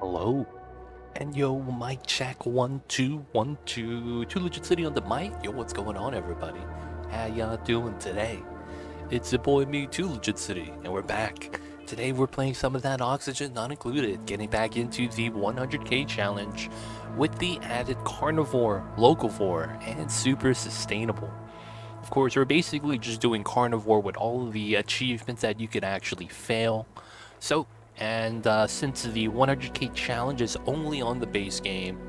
Hello. And yo, mic check 1 2 1 2. Too Legit City on the mic. Yo, what's going on, everybody? How y'all doing today? It's your boy me, Too Legit City, and we're back. Today we're playing some of that Oxygen Not Included, getting back into the 100k challenge with the added Carnivore, Locavore, and Super Sustainable. Of course, we're basically just doing Carnivore with all of the achievements that you could actually fail. So, since the 100k challenge is only on the base game,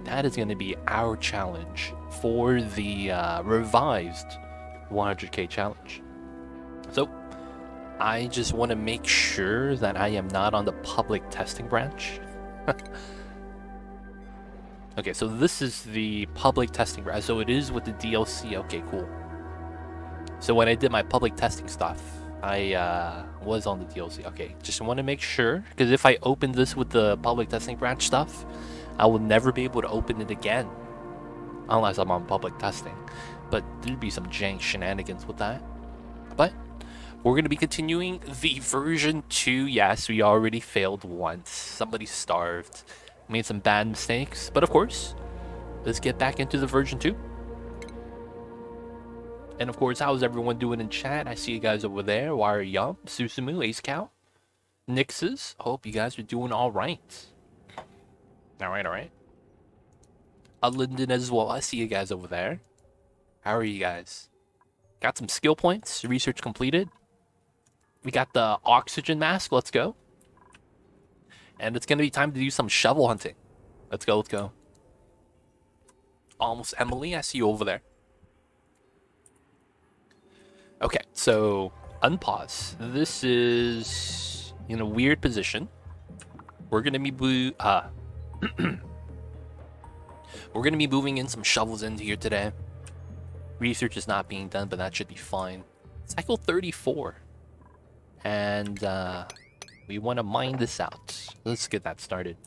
that is going to be our challenge for the revised 100k challenge. So, I just want to make sure that I am not on the public testing branch. Okay, so this is the public testing branch. So it is with the DLC. Okay, cool. So when I did my public testing stuff, I was on the DLC. Okay, just want to make sure, because if I open this with the public testing branch stuff, I will never be able to open it again unless I'm on public testing. But there'd be some jank shenanigans with that. But we're going to be continuing the version 2. Yes, we already failed once. Somebody starved. Made some bad mistakes. But of course, let's get back into the version 2. And of course, how's everyone doing in chat? I see you guys over there. Wire Yum, Susumu, Ace Cow, Nixes. Hope you guys are doing all right. All right. Linden as well. I see you guys over there. How are you guys? Got some skill points. Research completed. We got the oxygen mask. Let's go. And it's going to be time to do some shovel hunting. Let's go. Almost Emily. I see you over there. Okay, so unpause. This is in a weird position. We're gonna be we're gonna be moving in some shovels into here today. Research is not being done, but that should be fine. Cycle 34, and we want to mine this out. Let's get that started.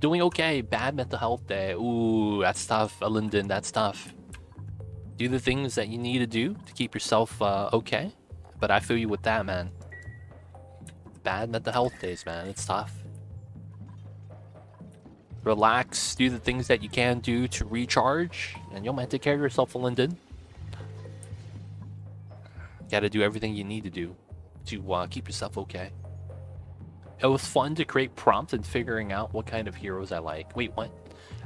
Doing okay. Bad mental health day. Ooh, that's tough, Linden. That's tough. Do the things that you need to do to keep yourself okay. But I feel you with that, man. Bad mental health days, man. It's tough. Relax. Do the things that you can do to recharge. And you'll take care of yourself, Linden. Gotta do everything you need to do to keep yourself okay. It was fun to create prompts and figuring out what kind of heroes I like. Wait, what?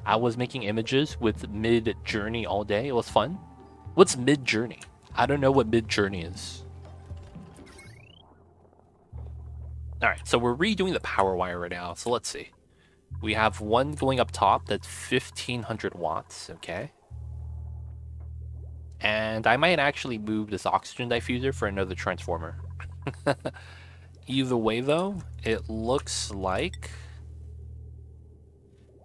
I was making images with Mid-Journey all day. It was fun. What's Mid-Journey? I don't know what Mid-Journey is. Alright, so we're redoing the power wire right now. So let's see. We have one going up top that's 1500 watts. Okay. And I might actually move this oxygen diffuser for another transformer. Either way, though, it looks like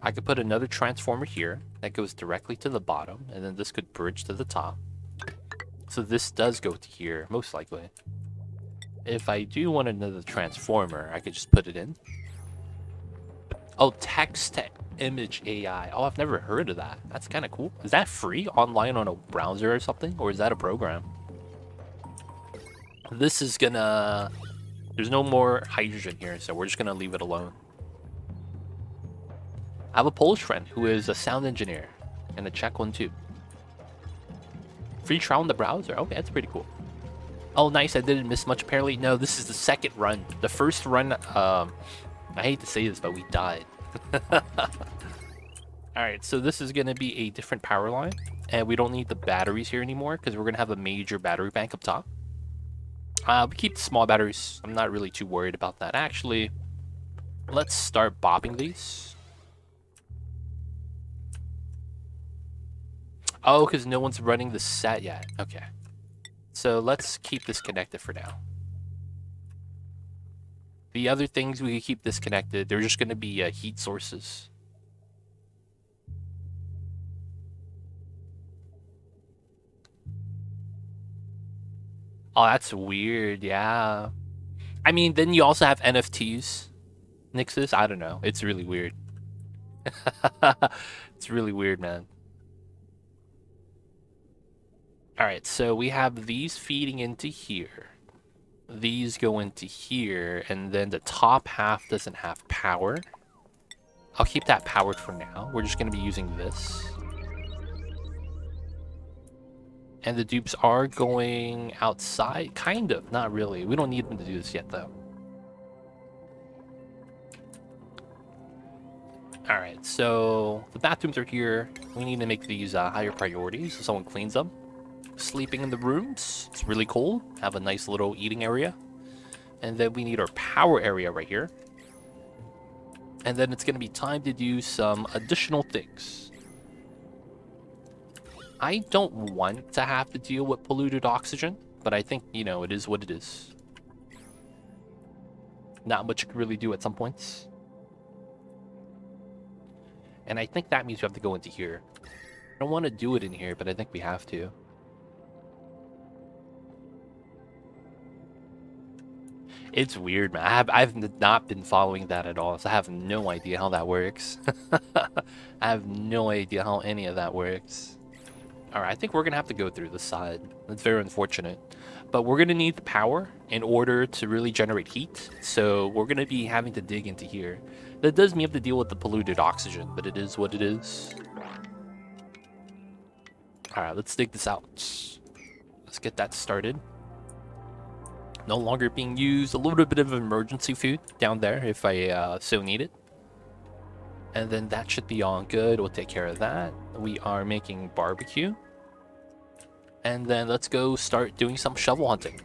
I could put another transformer here that goes directly to the bottom, and then this could bridge to the top. So this does go to here, most likely. If I do want another transformer, I could just put it in. Oh, text to image AI. Oh, I've never heard of that. That's kind of cool. Is that free online on a browser or something? Or is that a program? This is gonna... There's no more hydrogen here, so we're just gonna leave it alone. I have a Polish friend who is a sound engineer, and a Czech one too. Free trial in the browser. Okay, that's pretty cool. Oh, nice. I didn't miss much apparently. No, this is the second run. The first run, I hate to say this, but we died. Alright, so this is going to be a different power line. And we don't need the batteries here anymore because we're going to have a major battery bank up top. We keep the small batteries. I'm not really too worried about that. Actually, let's start bopping these. Oh, because no one's running the set yet. Okay. So let's keep this connected for now. The other things we can keep disconnected, they're just going to be heat sources. Oh, that's weird. Yeah. I mean, then you also have NFTs. Nixus? I don't know. It's really weird. It's really weird, man. Alright, so we have these feeding into here. These go into here, and then the top half doesn't have power. I'll keep that powered for now. We're just going to be using this. And the dupes are going outside? Kind of. Not really. We don't need them to do this yet, though. Alright, so the bathrooms are here. We need to make these higher priorities so someone cleans them. Sleeping in the rooms. It's really cold. Have a nice little eating area. And then we need our power area right here. And then it's going to be time to do some additional things. I don't want to have to deal with polluted oxygen, but I think, you know, it is what it is. Not much you can really do at some points. And I think that means we have to go into here. I don't want to do it in here, but I think we have to. It's weird, man. I've not been following that at all, so I have no idea how that works. I have no idea how any of that works. Alright, I think we're going to have to go through this side. That's very unfortunate. But we're going to need the power in order to really generate heat. So we're going to be having to dig into here. That does mean we have to deal with the polluted oxygen, but it is what it is. Alright, let's dig this out. Let's get that started. No longer being used. A little bit of emergency food down there if I so need it. And then that should be all good. We'll take care of that. We are making barbecue. And then let's go start doing some shovel hunting.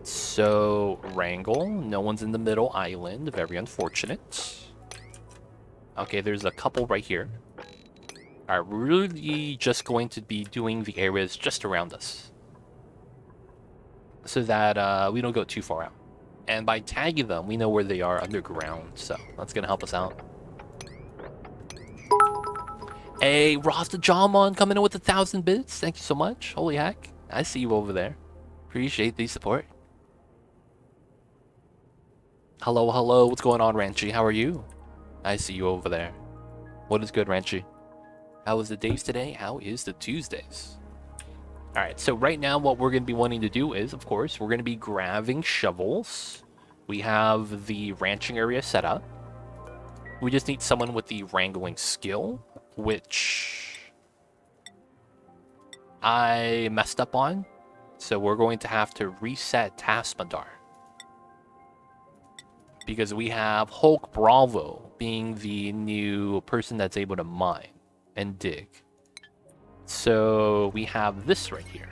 So, wrangle. No one's in the middle island. Very unfortunate. Okay, there's a couple right here. Alright, we're really just going to be doing the areas just around us. So that we don't go too far out. And by tagging them, we know where they are underground. So, that's going to help us out. Hey, Rasta Jamon coming in with 1,000 bits. Thank you so much. Holy heck. I see you over there. Appreciate the support. Hello, hello. What's going on, Ranchi? How are you? I see you over there. What is good, Ranchi? How was the days today? How is the Tuesdays? Alright, so right now what we're going to be wanting to do is, of course, we're going to be grabbing shovels. We have the ranching area set up. We just need someone with the wrangling skill, which I messed up on. So we're going to have to reset Taskmadar. Because we have Hulk Bravo being the new person that's able to mine and dig. So we have this right here.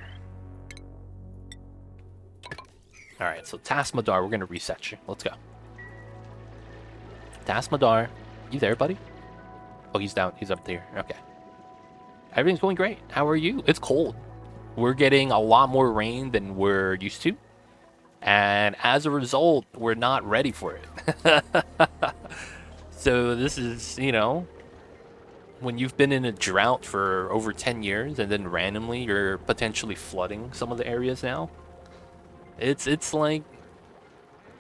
Alright, so Taskmadar, we're going to reset you. Let's go. Taskmadar, you there, buddy? Oh, he's down. He's up there. Okay. Everything's going great. How are you? It's cold. We're getting a lot more rain than we're used to. And as a result, we're not ready for it. So this is, you know, when you've been in a drought for over 10 years and then randomly you're potentially flooding some of the areas now. It's like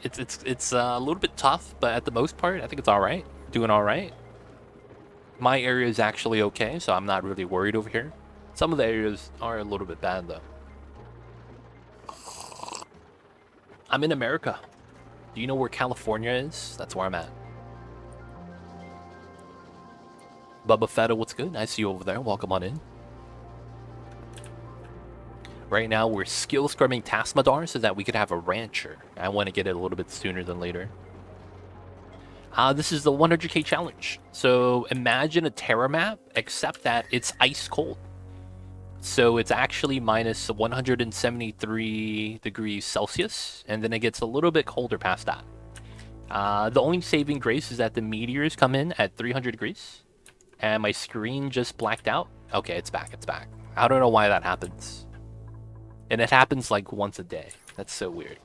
it's a little bit tough, but at the most part, I think it's all right. Doing all right. My area is actually okay, so I'm not really worried over here. Some of the areas are a little bit bad though. I'm in America. Do you know where California is? That's where I'm at. Bubba Fetta, what's good? I see you over there. Welcome on in. Right now, we're skill scrubbing Taskmadar so that we could have a rancher. I want to get it a little bit sooner than later. This is the 100k challenge. So imagine a Terra map, except that it's ice cold. So it's actually minus 173 degrees Celsius, and then it gets a little bit colder past that. The only saving grace is that the meteors come in at 300 degrees. And my screen just blacked out. Okay, it's back, it's back. I don't know why that happens. And it happens like once a day. That's so weird.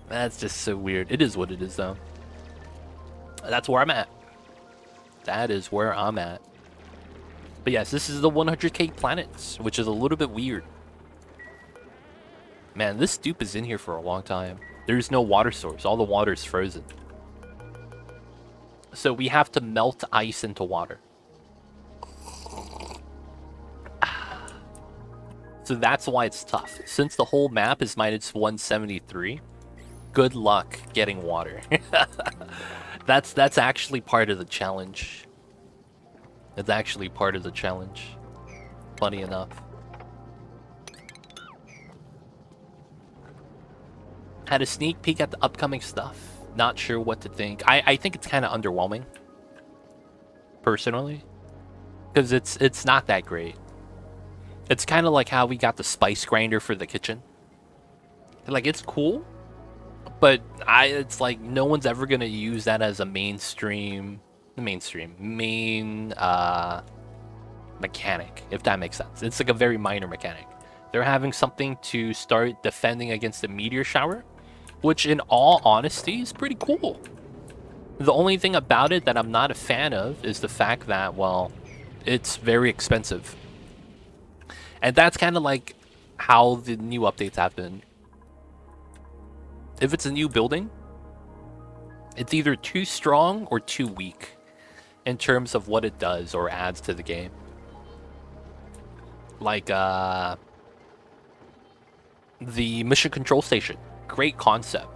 That's just so weird. It is what it is, though. That's where I'm at. That is where I'm at. But yes, this is the 100k planets, which is a little bit weird. Man, this dupe is in here for a long time. There's no water source. All the water is frozen. So we have to melt ice into water. So that's why it's tough. Since the whole map is minus 173, good luck getting water. That's actually part of the challenge. It's actually part of the challenge. Funny enough. Had a sneak peek at the upcoming stuff. Not sure what to think. I think it's kind of underwhelming. Personally. Because it's not that great. It's kind of like how we got the spice grinder for the kitchen. Like, it's cool. But it's like no one's ever going to use that as a main mechanic, if that makes sense. It's like a very minor mechanic. They're having something to start defending against the meteor shower, which in all honesty is pretty cool. The only thing about it that I'm not a fan of is the fact that, well, it's very expensive. And that's kind of like how the new updates have been. If it's a new building, it's either too strong or too weak in terms of what it does or adds to the game. Like, the mission control station. Great concept.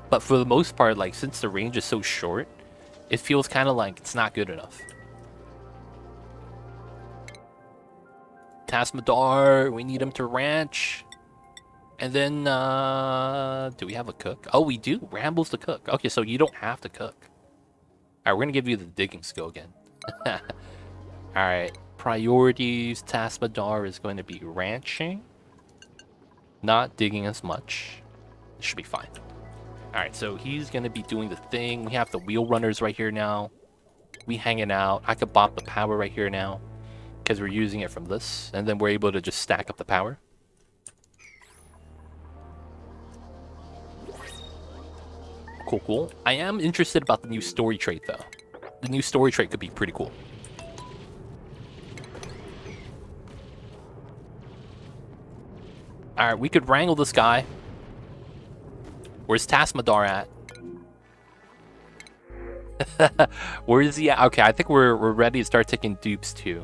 But for the most part, like, since the range is so short, it feels kind of like it's not good enough. Tasmadar, we need him to ranch. And then, do we have a cook? Oh, we do. Ramble's the cook. Okay, so you don't have to cook. Alright, we're gonna give you the digging skill again. Alright, priorities. Tasmadar is going to be ranching. Not digging as much. It should be fine. Alright, so he's gonna be doing the thing. We have the wheel runners right here now. We hanging out. I could bop the power right here now, because we're using it from this. And then we're able to just stack up the power. Cool, cool. I am interested about the new story trait, though. The new story trait could be pretty cool. Alright, we could wrangle this guy. Where's Tasmadar at? Where is he at? Okay, I think we're ready to start taking dupes, too.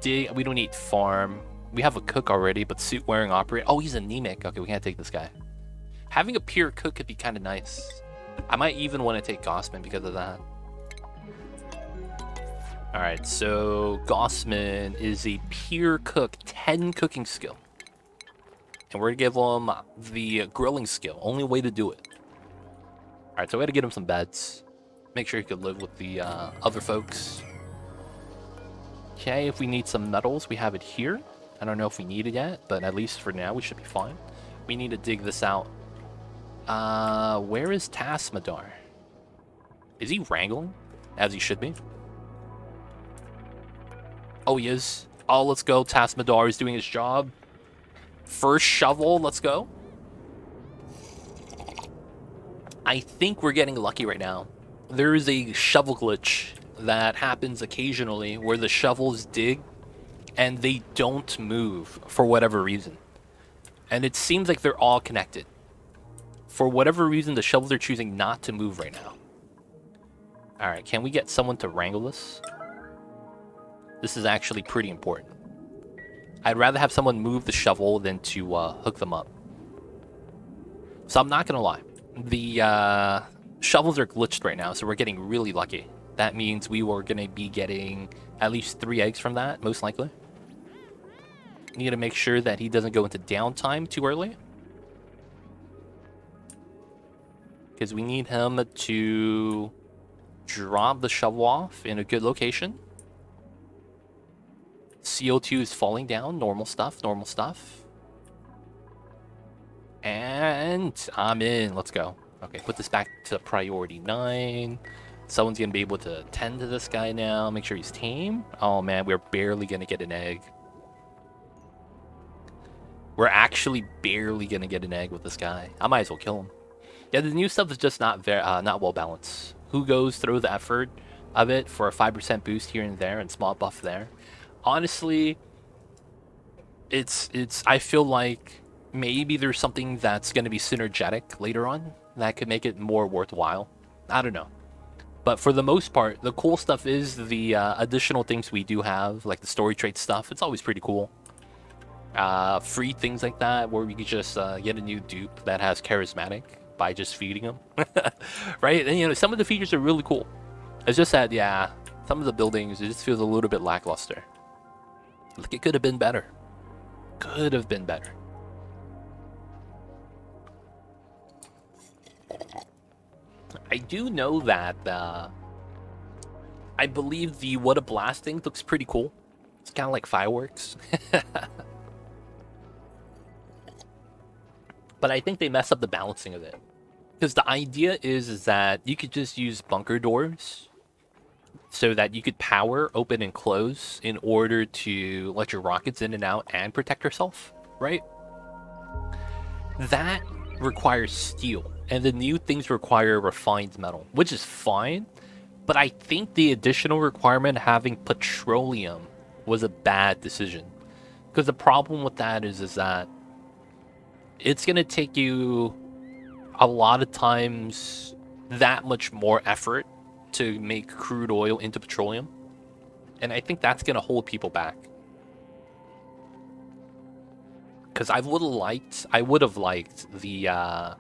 We don't need farm. We have a cook already, but suit-wearing operator. Oh, he's anemic. Okay, we can't take this guy. Having a pure cook could be kind of nice. I might even want to take Gossman because of that. Alright, so Gossman is a pure cook, 10 cooking skill. And we're going to give him the grilling skill. Only way to do it. Alright, so we got to get him some beds. Make sure he could live with the other folks. Okay, if we need some metals, we have it here. I don't know if we need it yet, but at least for now, we should be fine. We need to dig this out. Where is Tasmadar? Is he wrangling? As he should be. Oh, he is. Oh, let's go. Tasmadar is doing his job. First shovel, let's go. I think we're getting lucky right now. There is a shovel glitch that happens occasionally where the shovels dig and they don't move for whatever reason. And it seems like they're all connected. For whatever reason, the shovels are choosing not to move right now. Alright, can we get someone to wrangle this? This is actually pretty important. I'd rather have someone move the shovel than to hook them up. So I'm not gonna lie. The shovels are glitched right now, so we're getting really lucky. That means we were gonna be getting at least 3 eggs from that, most likely. Need to make sure that he doesn't go into downtime too early. Because we need him to drop the shovel off in a good location. CO2 is falling down. Normal stuff, normal stuff. And I'm in. Let's go. Okay, put this back to priority 9. Someone's going to be able to tend to this guy now. Make sure he's tame. Oh, man, we're barely going to get an egg. We're actually barely going to get an egg with this guy. I might as well kill him. Yeah, the new stuff is just not well balanced. Who goes through the effort of it for a 5% boost here and there and small buff there? Honestly, I feel like maybe there's something that's going to be synergetic later on that could make it more worthwhile. I don't know. But for the most part, the cool stuff is the additional things we do have, like the story trait stuff. It's always pretty cool. Free things like that, where we can just get a new dupe that has charismatic. by just feeding them, right? And you know, some of the features are really cool. It's just that, yeah, some of the buildings, it just feels a little bit lackluster. Like, it could have been better. Could have been better. I do know that, I believe the What a Blasting looks pretty cool. It's kind of like fireworks. But I think they mess up the balancing of it. Because the idea is that you could just use bunker doors so that you could power, open, and close in order to let your rockets in and out and protect yourself, right? That requires steel, and the new things require refined metal, which is fine, but I think the additional requirement having petroleum was a bad decision. Because the problem with that is that it's going to take you a lot of times that much more effort to make crude oil into petroleum, and I think that's going to hold people back. Because I would have liked the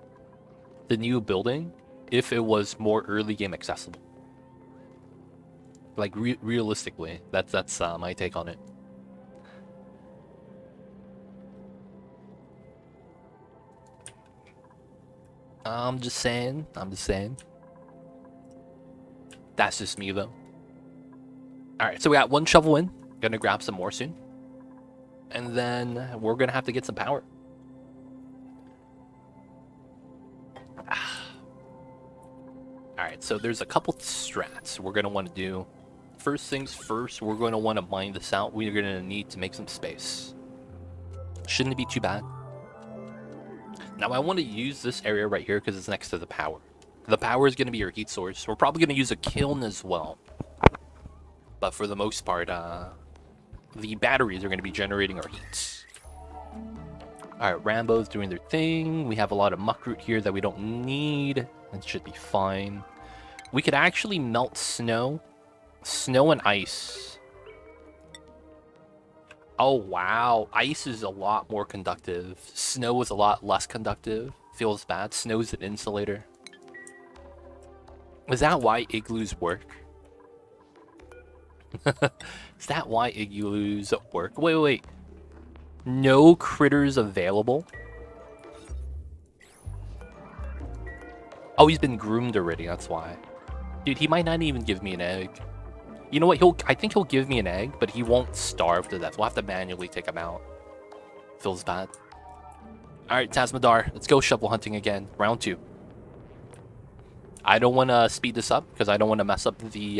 new building if it was more early game accessible. Like realistically, that's my take on it. I'm just saying. That's just me though. All right, so we got one shovel in. Gonna grab some more soon, and then we're gonna have to get some power. All right, so there's a couple strats we're gonna want to do. First things first, we're gonna want to mine this out. We're gonna need to make some space. Shouldn't be too bad. Now I want to use this area right here because it's next to the power. The power is gonna be your heat source. We're probably gonna use a kiln as well, but for the most part, the batteries are gonna be generating our heats. All right, Rambo's doing their thing. We have a lot of muckroot here that we don't need. That should be fine. We could actually melt snow. Snow and ice. Oh, wow. Ice is a lot more conductive. Snow is a lot less conductive. Feels bad. Snow's an insulator. Is that why igloos work? Is that why igloos work? Wait. No critters available? Oh, he's been groomed already, that's why. Dude, he might not even give me an egg. You know what? I think he'll give me an egg, but he won't starve to death. We'll have to manually take him out. Feels bad. Alright, Tasmadar, let's go shovel hunting again. Round 2. I don't want to speed this up because I don't want to mess up the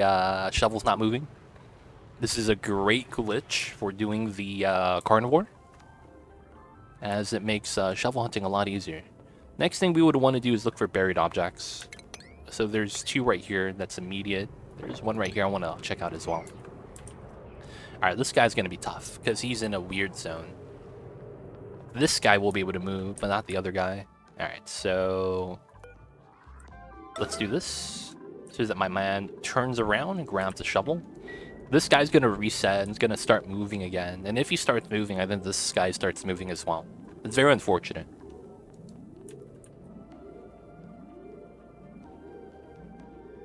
shovels not moving. This is a great glitch for doing the carnivore, as it makes shovel hunting a lot easier. Next thing we would want to do is look for buried objects. So there's 2 right here that's immediate. There's 1 right here I want to check out as well. Alright, this guy's going to be tough because he's in a weird zone. This guy will be able to move, but not the other guy. Alright, so let's do this. So that my man turns around and grabs the shovel. This guy's going to reset and is going to start moving again. And if he starts moving, I think this guy starts moving as well. It's very unfortunate.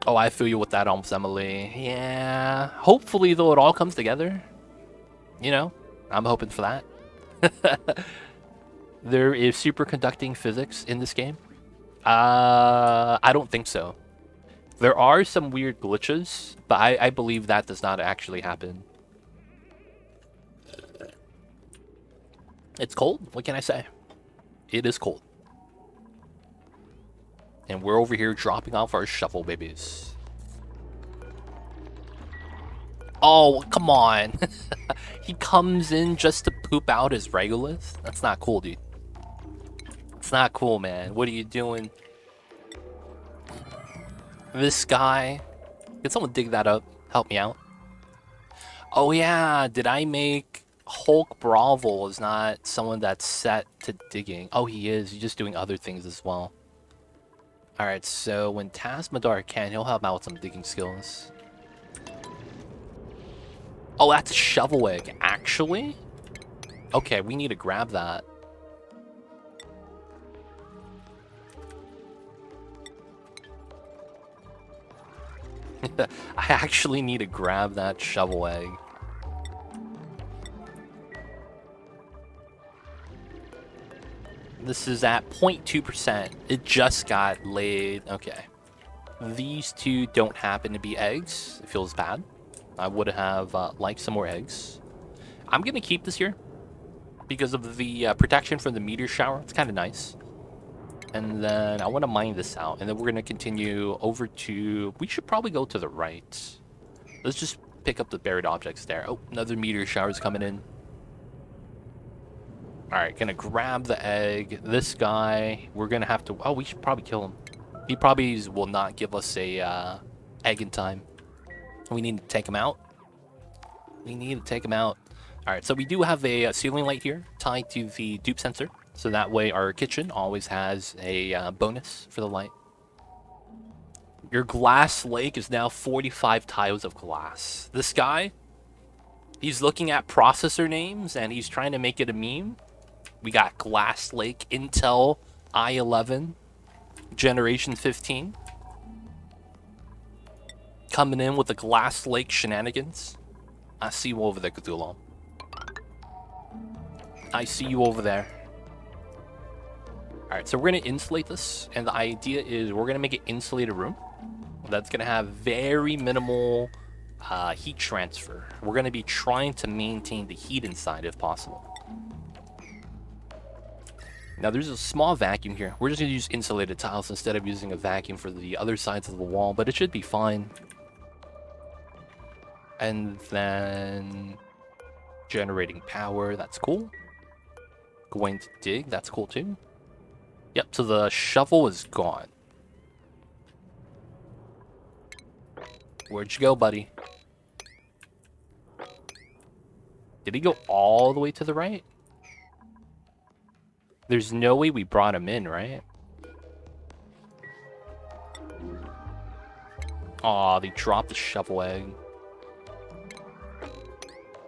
Oh, I feel you with that, almost, Emily. Yeah. Hopefully, though, it all comes together. You know, I'm hoping for that. There is superconducting physics in this game. I don't think so. There are some weird glitches, but I believe that does not actually happen. It's cold. What can I say? It is cold. And we're over here dropping off our shovel babies. Oh, come on. He comes in just to poop out his Regulus? That's not cool, dude. It's not cool, man. What are you doing? This guy. Can someone dig that up? Help me out. Oh, yeah. Did I make... Hulk Bravo is not someone that's set to digging. Oh, he is. He's just doing other things as well. Alright, so when Tasmadar can, he'll help out with some digging skills. Oh, that's a shovel egg. Actually? Okay, we need to grab that. I actually need to grab that shovel egg. This is at 0.2%. It just got laid. Okay. These two don't happen to be eggs. It feels bad. I would have liked some more eggs. I'm going to keep this here because of the protection from the meteor shower. It's kind of nice. And then I want to mine this out. And then we're going to continue over to... We should probably go to the right. Let's just pick up the buried objects there. Oh, another meteor shower is coming in. Alright, gonna grab the egg. This guy, we're gonna have to... Oh, we should probably kill him. He probably will not give us a egg in time. We need to take him out. We need to take him out. Alright, so we do have a ceiling light here tied to the dupe sensor. So that way our kitchen always has a bonus for the light. Your glass lake is now 45 tiles of glass. This guy, he's looking at processor names and he's trying to make it a meme. We got Glass Lake, Intel i11, Generation 15. Coming in with the Glass Lake shenanigans. I see you over there, Cthulhu. I see you over there. Alright, so we're going to insulate this. And the idea is we're going to make an insulated room. That's going to have very minimal heat transfer. We're going to be trying to maintain the heat inside if possible. Now there's a small vacuum here. We're just going to use insulated tiles instead of using a vacuum for the other sides of the wall, but it should be fine. And then generating power, that's cool. Going to dig, that's cool too. Yep, so the shovel is gone. Where'd you go, buddy? Did he go all the way to the right? There's no way we brought him in, right? Aw, they dropped the shovel egg.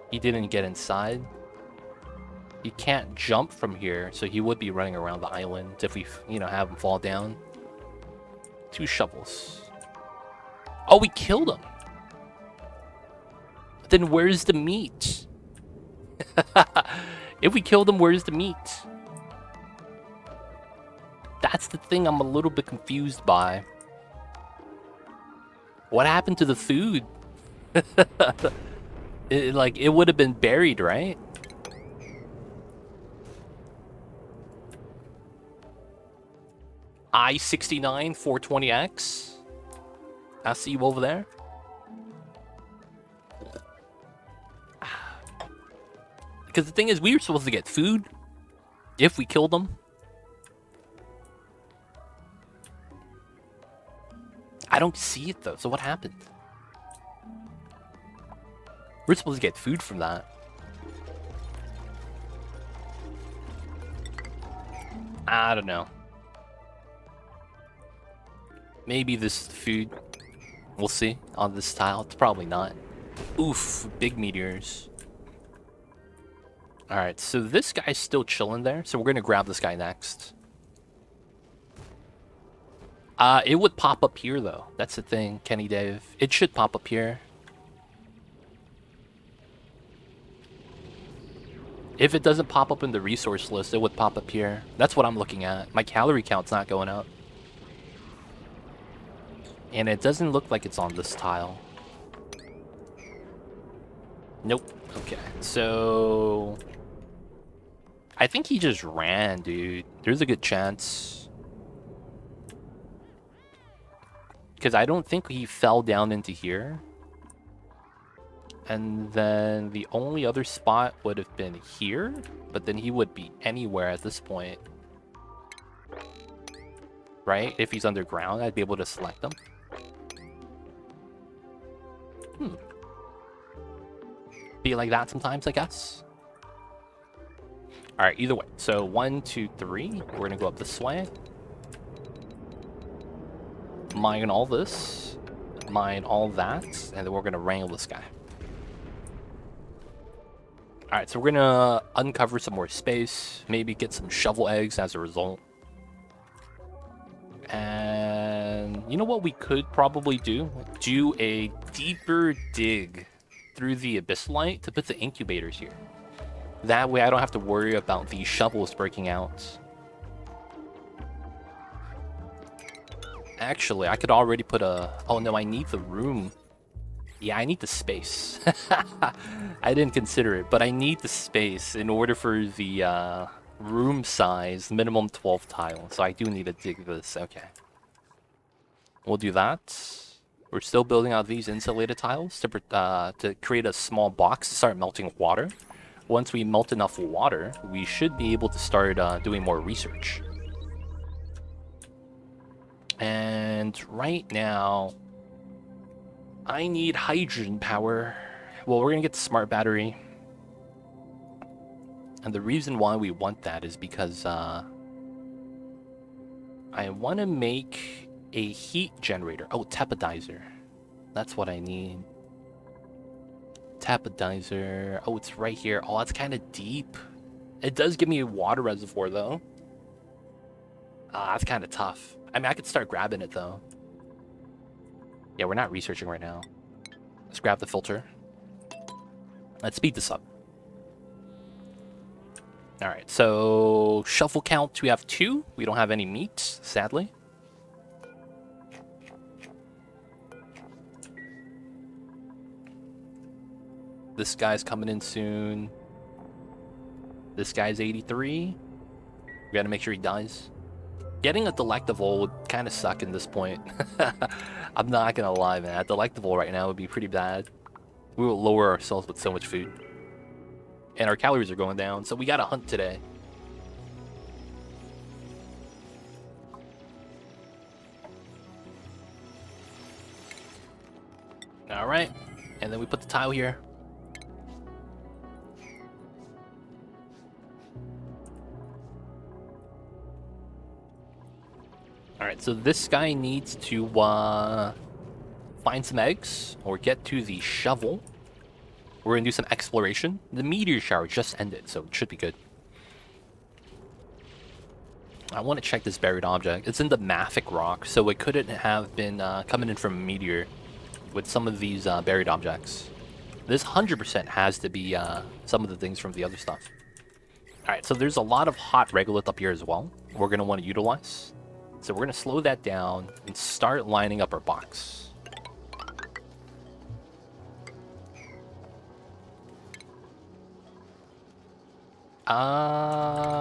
He didn't get inside. He can't jump from here, so he would be running around the island if we, have him fall down. 2 shovels. Oh, we killed him. Then where's the meat? If we killed him, where's the meat? That's the thing I'm a little bit confused by. What happened to the food? It would have been buried, right? I-69 420X. I see you over there. Because the thing is, we were supposed to get food if we killed them. I don't see it though, so what happened? We're supposed to get food from that. I don't know. Maybe this food. We'll see on this tile. It's probably not. Oof, big meteors. Alright, so this guy's still chilling there, so we're gonna grab this guy next. It would pop up here, though. That's the thing, Kenny Dave. It should pop up here. If it doesn't pop up in the resource list, it would pop up here. That's what I'm looking at. My calorie count's not going up. And it doesn't look like it's on this tile. Nope. Okay, so... I think he just ran, dude. There's a good chance. Because I don't think he fell down into here. And then the only other spot would have been here. But then he would be anywhere at this point. Right? If he's underground, I'd be able to select him. Be like that sometimes, I guess. Alright, either way. So 1, 2, 3. We're gonna go up this way. Mine all this. Mine all that. And then we're gonna wrangle this guy. Alright, so we're gonna uncover some more space. Maybe get some shovel eggs as a result. And You know what we could probably do? Do a deeper dig through the abyssite to put the incubators here. That way I don't have to worry about the shovels breaking out. Actually, I could already put a... Oh no, I need the room. Yeah, I need the space. I didn't consider it, but I need the space in order for the room size, minimum 12 tile. So I do need to dig this. Okay. We'll do that. We're still building out these insulated tiles to create a small box to start melting water. Once we melt enough water, we should be able to start doing more research. And right now, I need hydrogen power. Well, we're gonna get the smart battery. And the reason why we want that is because I want to make a heat generator. Oh, tapidizer. That's what I need. Tapidizer. Oh, it's right here. Oh, that's kind of deep. It does give me a water reservoir, though. That's kind of tough. I mean, I could start grabbing it, though. Yeah, we're not researching right now. Let's grab the filter. Let's speed this up. Alright, so shuffle count, we have 2. We don't have any meat, sadly. This guy's coming in soon. This guy's 83. We gotta make sure he dies. Getting a delectable would kind of suck in this point. I'm not gonna lie, man. A delectable right now would be pretty bad. We will lower ourselves with so much food. And our calories are going down, so we gotta hunt today. Alright. And then we put the tile here. Alright, so this guy needs to find some eggs or get to the shovel. We're gonna do some exploration. The meteor shower just ended, so it should be good. I want to check this buried object. It's in the mafic rock, so it couldn't have been coming in from a meteor with some of these buried objects. This 100% has to be some of the things from the other stuff. Alright, so there's a lot of hot regolith up here as well. We're gonna want to utilize. So we're gonna slow that down and start lining up our box.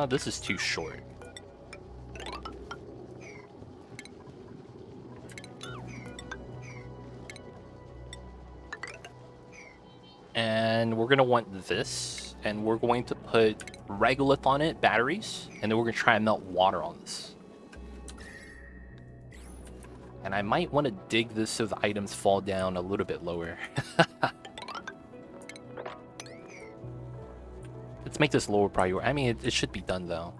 This is too short. And we're gonna want this, and we're going to put regolith on it, batteries, and then we're gonna try and melt water on this. And I might want to dig this so the items fall down a little bit lower. Let's make this lower priority. I mean, it should be done, though.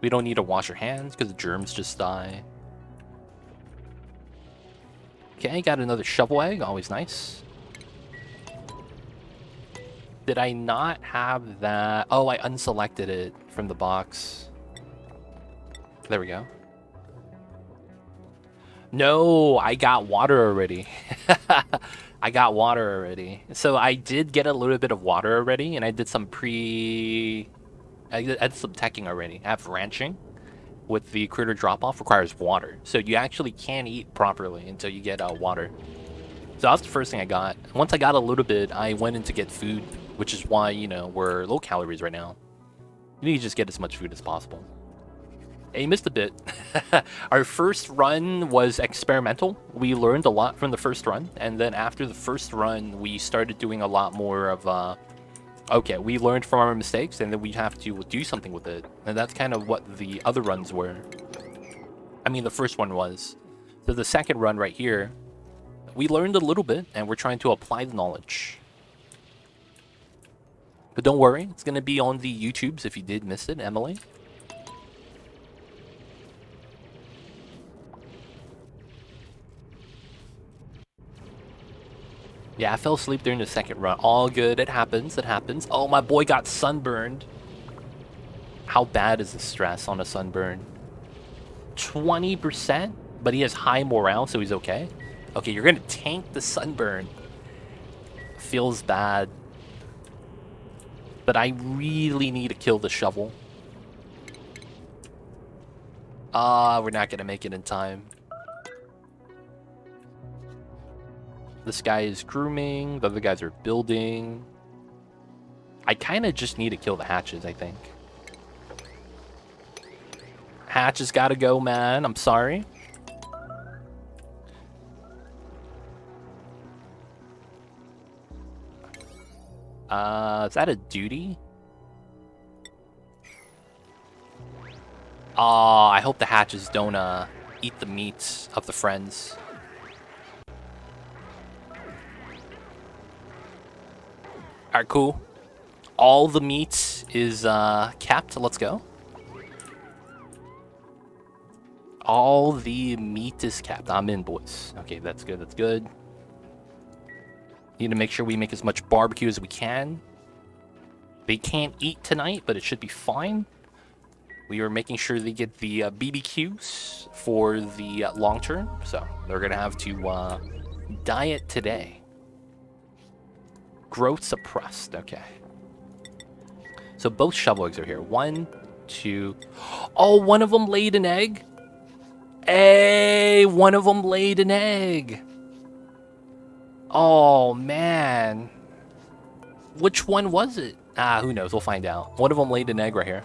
We don't need to wash our hands because the germs just die. Okay, got another shovel egg. Always nice. Did I not have that? Oh, I unselected it from the box. There we go. No, I got water already. I got water already. So I did get a little bit of water already, and I did some I did some teching already. I have ranching with the critter drop-off requires water. So you actually can't eat properly until you get water. So that's the first thing I got. Once I got a little bit, I went in to get food, which is why, you know, we're low calories right now. You need to just get as much food as possible. Hey, you missed a bit. Our first run was experimental. We learned a lot from the first run, and then after the first run, we started doing a lot more of, okay, we learned from our mistakes, and then we have to do something with it. And that's kind of what the other runs were. I mean, the first one was. So the second run right here, we learned a little bit, and we're trying to apply the knowledge. But don't worry, it's going to be on the YouTubes if you did miss it, Emily. Yeah, I fell asleep during the second run. All good. It happens. It happens. Oh, my boy got sunburned. How bad is the stress on a sunburn? 20%? But he has high morale, so he's okay. Okay, you're gonna tank the sunburn. Feels bad. But I really need to kill the shovel. We're not gonna make it in time. This guy is grooming, the other guys are building. I kind of just need to kill the hatches, I think. Hatches gotta go, man. I'm sorry. Is that a duty? I hope the hatches don't, eat the meat of the friends. Alright, cool. All the meat is, capped. Let's go. All the meat is capped. I'm in, boys. Okay, that's good. That's good. Need to make sure we make as much barbecue as we can. They can't eat tonight, but it should be fine. We are making sure they get the BBQs for the long term, so they're gonna have to diet today. Growth suppressed. Okay. So both shovel eggs are here. 1, 2. Oh, one of them laid an egg. Hey, one of them laid an egg. Oh man. Which one was it? Who knows? We'll find out. One of them laid an egg right here.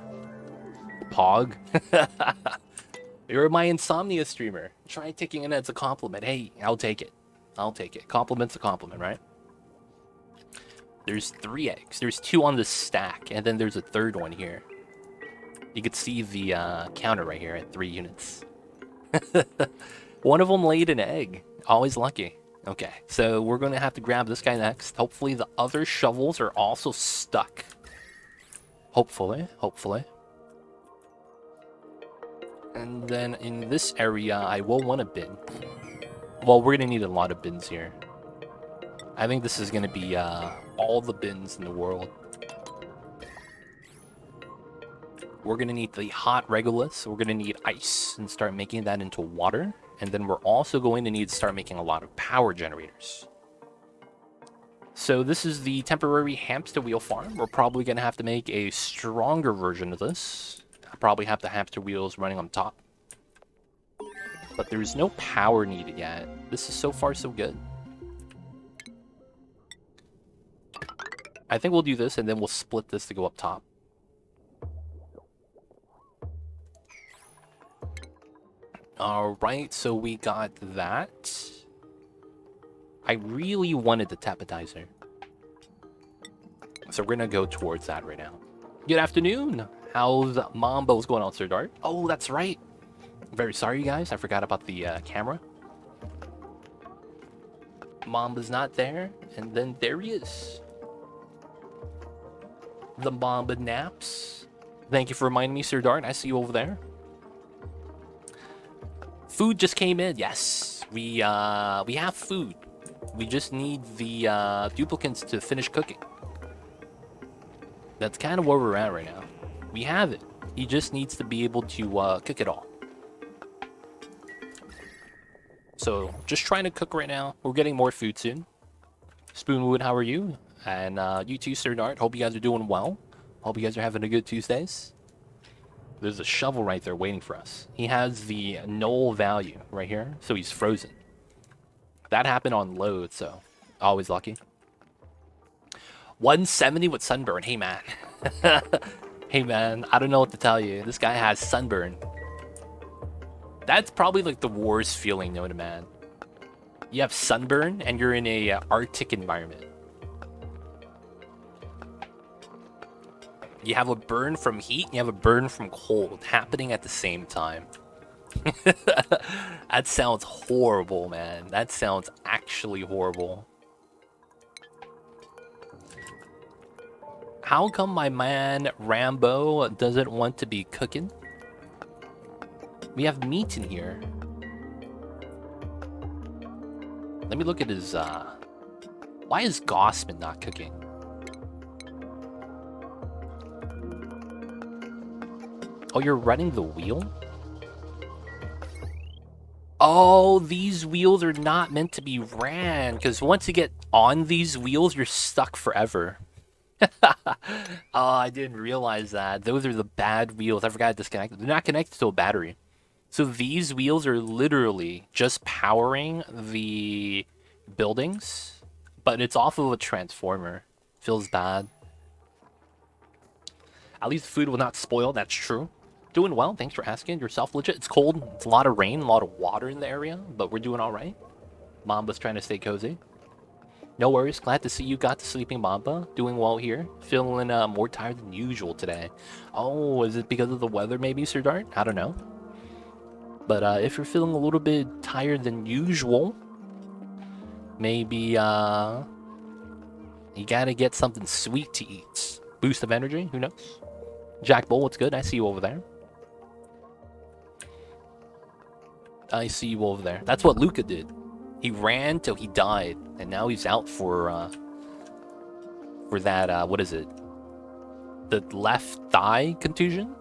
Pog. You're my insomnia streamer. Try taking it as a compliment. Hey, I'll take it. I'll take it. Compliment's a compliment, right? There's 3 eggs. There's 2 on the stack, and then there's a third one here. You could see the counter right here at 3 units. One of them laid an egg. Always lucky. Okay, so we're going to have to grab this guy next. Hopefully the other shovels are also stuck. Hopefully, hopefully. And then in this area, I will want a bin. Well, we're going to need a lot of bins here. I think this is going to be all the bins in the world. We're going to need the hot regolith. We're going to need ice and start making that into water. And then we're also going to need to start making a lot of power generators. So this is the temporary hamster wheel farm. We're probably going to have to make a stronger version of this. I'll probably have the hamster wheels running on top. But there's no power needed yet. This is so far so good. I think we'll do this and then we'll split this to go up top. Alright, so we got that. I really wanted the tapetizer. So we're gonna go towards that right now. Good afternoon! How's Mambo's going on, Sir Dart? Oh, that's right! Very sorry, guys. I forgot about the camera. Mamba's not there, and then there he is. The Mamba naps. Thank you for reminding me, Sir Dart. I see you over there. Food just came in. Yes, we have food. We just need the duplicants to finish cooking. That's kind of where we're at right now. We have it. He just needs to be able to cook it all. So just trying to cook right now. We're getting more food soon. Spoonwood, how are you? And you too, Sir Dart. Hope you guys are doing well. Hope you guys are having a good Tuesdays. There's a shovel right there waiting for us. He has the null value right here, so he's frozen. That happened on load, so always lucky. 170 with sunburn. Hey, man. Hey, man, I don't know what to tell you. This guy has sunburn. That's probably like the worst feeling known to man. You have sunburn and you're in a Arctic environment. You have a burn from heat and you have a burn from cold happening at the same time. That sounds horrible, man. That sounds actually horrible. How come my man Rambo doesn't want to be cooking? We have meat in here. Let me look at his, why is Gossman not cooking? Oh, you're running the wheel? Oh, these wheels are not meant to be ran, because once you get on these wheels, you're stuck forever. Oh, I didn't realize that. Those are the bad wheels. I forgot to disconnect them. They're not connected to a battery. So these wheels are literally just powering the buildings, but it's off of a transformer. Feels bad. At least the food will not spoil, that's true. Doing well, thanks for asking. Yourself legit. It's cold, it's a lot of rain, a lot of water in the area, but we're doing alright. Mamba's trying to stay cozy. No worries, glad to see you got to sleeping, Mamba. Doing well here. Feeling more tired than usual today. Oh, is it because of the weather maybe, Sir Dart? I don't know. But if you're feeling a little bit tired than usual, maybe you gotta get something sweet to eat. Boost of energy, who knows? Jack Bull, what's good? I see you over there. I see you over there. That's what Luca did. He ran till he died, and now he's out for that, what is it? The left thigh contusion?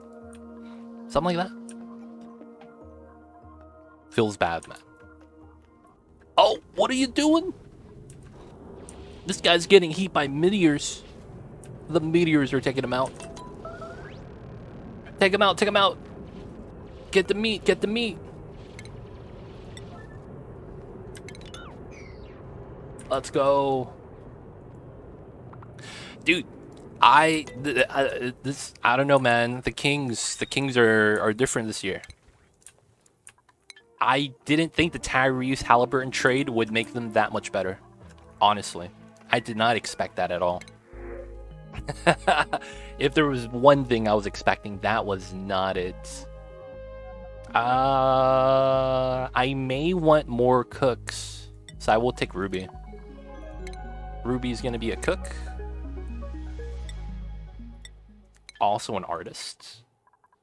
Something like that? Feels bad, man. Oh, what are you doing? This guy's getting hit by meteors. The meteors are taking him out. Take him out, take him out. Get the meat, get the meat. Let's go. Dude, I don't know, man. The Kings are different this year. I didn't think the Tyrese Halliburton trade would make them that much better. Honestly, I did not expect that at all. If there was one thing I was expecting, that was not it. I may want more cooks, so I will take Ruby. Ruby's gonna be a cook. Also an artist.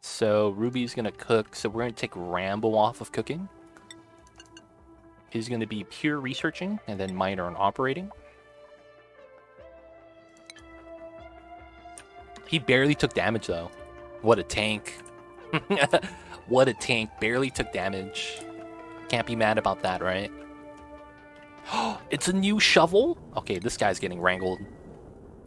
So Ruby's gonna cook, so we're gonna take Rambo off of cooking. He's gonna be pure researching, and then minor on operating. He barely took damage though. What a tank. What a tank. Barely took damage. Can't be mad about that, right? It's a new shovel? Okay, this guy's getting wrangled.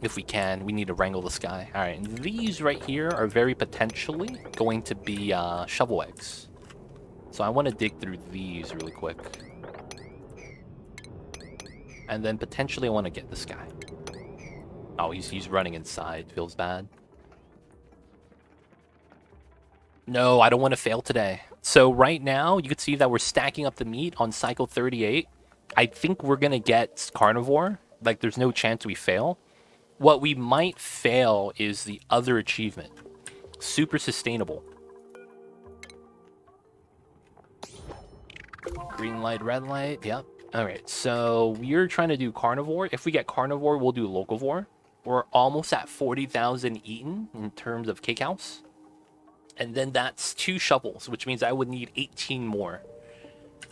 If we can, we need to wrangle this guy. Alright, and these right here are very potentially going to be shovel eggs. So I want to dig through these really quick. And then potentially I want to get this guy. Oh, he's running inside. Feels bad. No, I don't want to fail today. So right now, you can see that we're stacking up the meat on cycle 38. I think we're going to get Carnivore. Like, there's no chance we fail. What we might fail is the other achievement. Super sustainable. Green light, red light. Yep. Alright, so we're trying to do Carnivore. If we get Carnivore, we'll do Locavore. We're almost at 40,000 eaten in terms of cake house. And then that's 2 shovels, which means I would need 18 more.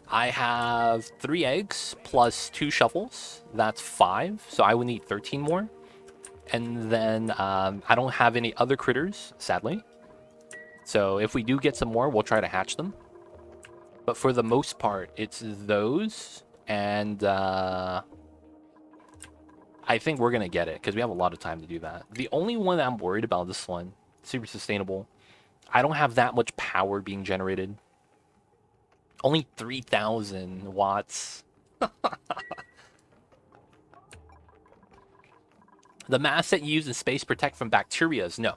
I have 3 eggs plus 2 shovels. That's 5, so I would need 13 more. And then I don't have any other critters, sadly. So if we do get some more, we'll try to hatch them. But for the most part, it's those. And I think we're going to get it, because we have a lot of time to do that. The only one that I'm worried about this one, super sustainable, I don't have that much power being generated. Only 3,000 watts. The mask that you use in space protect from bacterias? No.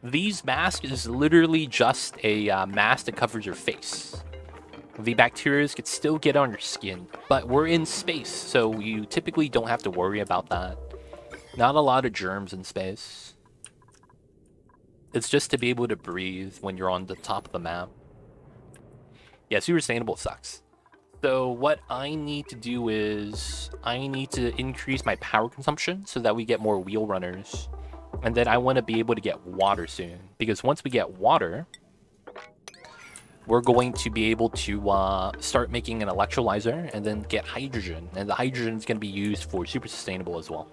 These masks is literally just a mask that covers your face. The bacteria could still get on your skin, but we're in space, so you typically don't have to worry about that. Not a lot of germs in space. It's just to be able to breathe when you're on the top of the map. Yeah, super sustainable sucks. So what I need to do is I need to increase my power consumption so that we get more wheel runners. And then I want to be able to get water soon. Because once we get water, we're going to be able to start making an electrolyzer and then get hydrogen. And the hydrogen is going to be used for super sustainable as well.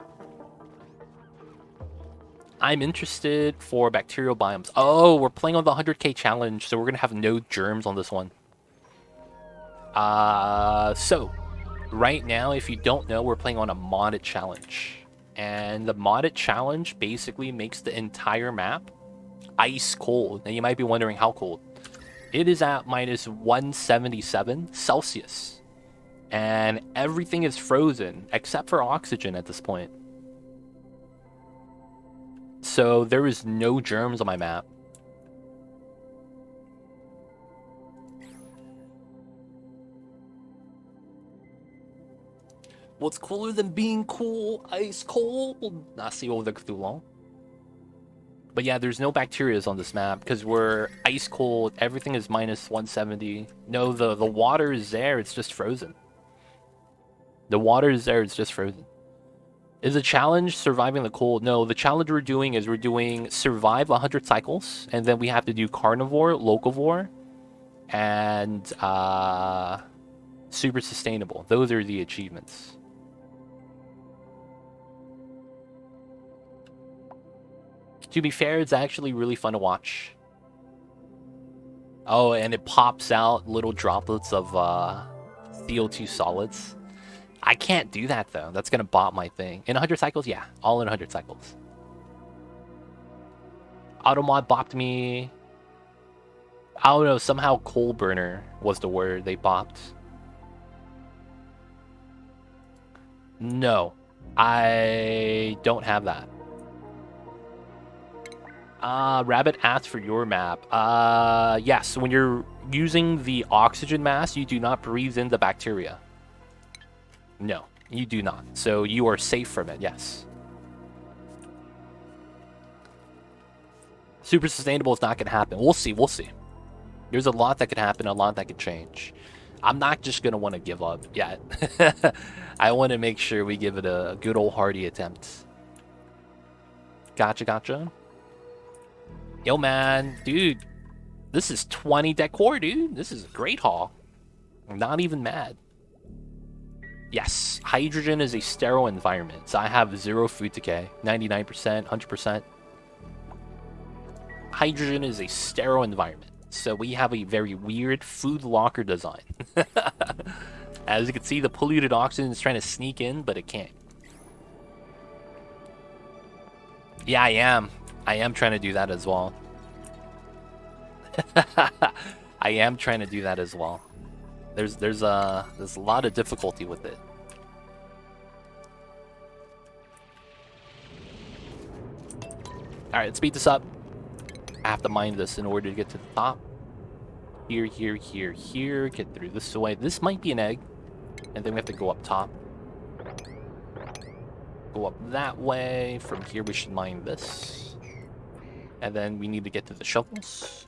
I'm interested for bacterial biomes. Oh, we're playing on the 100k challenge, so we're going to have no germs on this one. So right now, if you don't know, we're playing on a modded challenge. And the modded challenge basically makes the entire map ice cold. And you might be wondering how cold. It is at minus 177 Celsius. And everything is frozen except for oxygen at this point. So there is no germs on my map. What's cooler than being cool? Ice cold. Nasi too But yeah, there's no bacterias on this map because we're ice cold. Everything is minus 170. No, the water is there. It's just frozen. The water is there. It's just frozen. Is the challenge surviving the cold? No, the challenge we're doing is we're doing survive 100 cycles, and then we have to do carnivore, locavore, and super sustainable. Those are the achievements. To be fair, it's actually really fun to watch. Oh, and it pops out little droplets of CO2 solids. I can't do that, though. That's going to bot my thing. In 100 cycles? Yeah, all in 100 cycles. Automod bopped me. I don't know, somehow coal burner was the word they bopped. No, I don't have that. Rabbit asked for your map. Yes, when you're using the oxygen mask, you do not breathe in the bacteria. No, you do not. So you are safe from it, yes. Super sustainable is not going to happen. We'll see, we'll see. There's a lot that could happen, a lot that could change. I'm not just going to want to give up yet. I want to make sure we give it a good old hearty attempt. Gotcha, gotcha. Yo, man, dude, this is 20 decor, dude. This is a great haul. I'm not even mad. Yes, hydrogen is a sterile environment, so I have 0 food decay, 99%, 100%. Hydrogen is a sterile environment, so we have a very weird food locker design. As you can see, the polluted oxygen is trying to sneak in, but it can't. Yeah, I am. I am trying to do that as well. I am trying to do that as well. There's a lot of difficulty with it. All right, let's speed this up. I have to mine this in order to get to the top. Here, here, here, here. Get through this way. This might be an egg, and then we have to go up top. Go up that way. From here, we should mine this. And then we need to get to the shovels.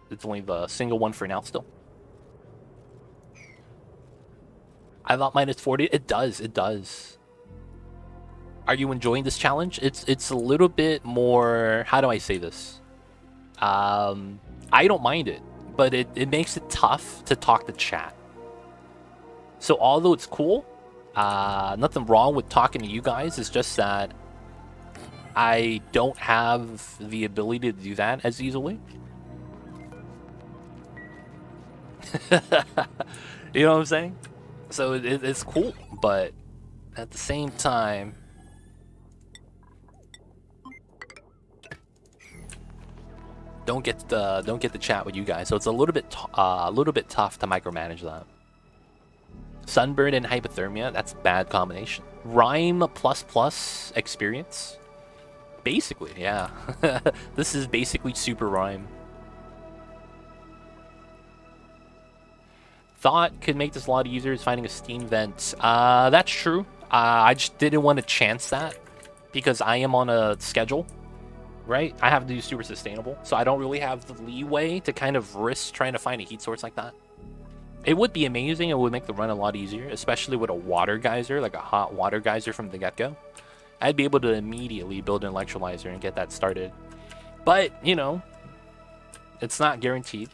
It's only the single one for now still. I thought minus 40. It does. It does. Are you enjoying this challenge? It's a little bit more... How do I say this? I don't mind it, but it makes it tough to talk to chat. So although it's cool, nothing wrong with talking to you guys. It's just that I don't have the ability to do that as easily. You know what I'm saying? So it's cool, but at the same time, don't get the chat with you guys. So it's a little bit tough to micromanage that. Sunburn and hypothermia, that's a bad combination. Rhyme plus experience. Basically, yeah. This is basically super rhyme. Thought could make this a lot easier is finding a steam vent. That's true. I just didn't want to chance that because I am on a schedule, right? I have to do super sustainable, so I don't really have the leeway to kind of risk trying to find a heat source like that. It would be amazing. It would make the run a lot easier, especially with a water geyser, like a hot water geyser from the get-go. I'd be able to immediately build an electrolyzer and get that started. But, you know, it's not guaranteed.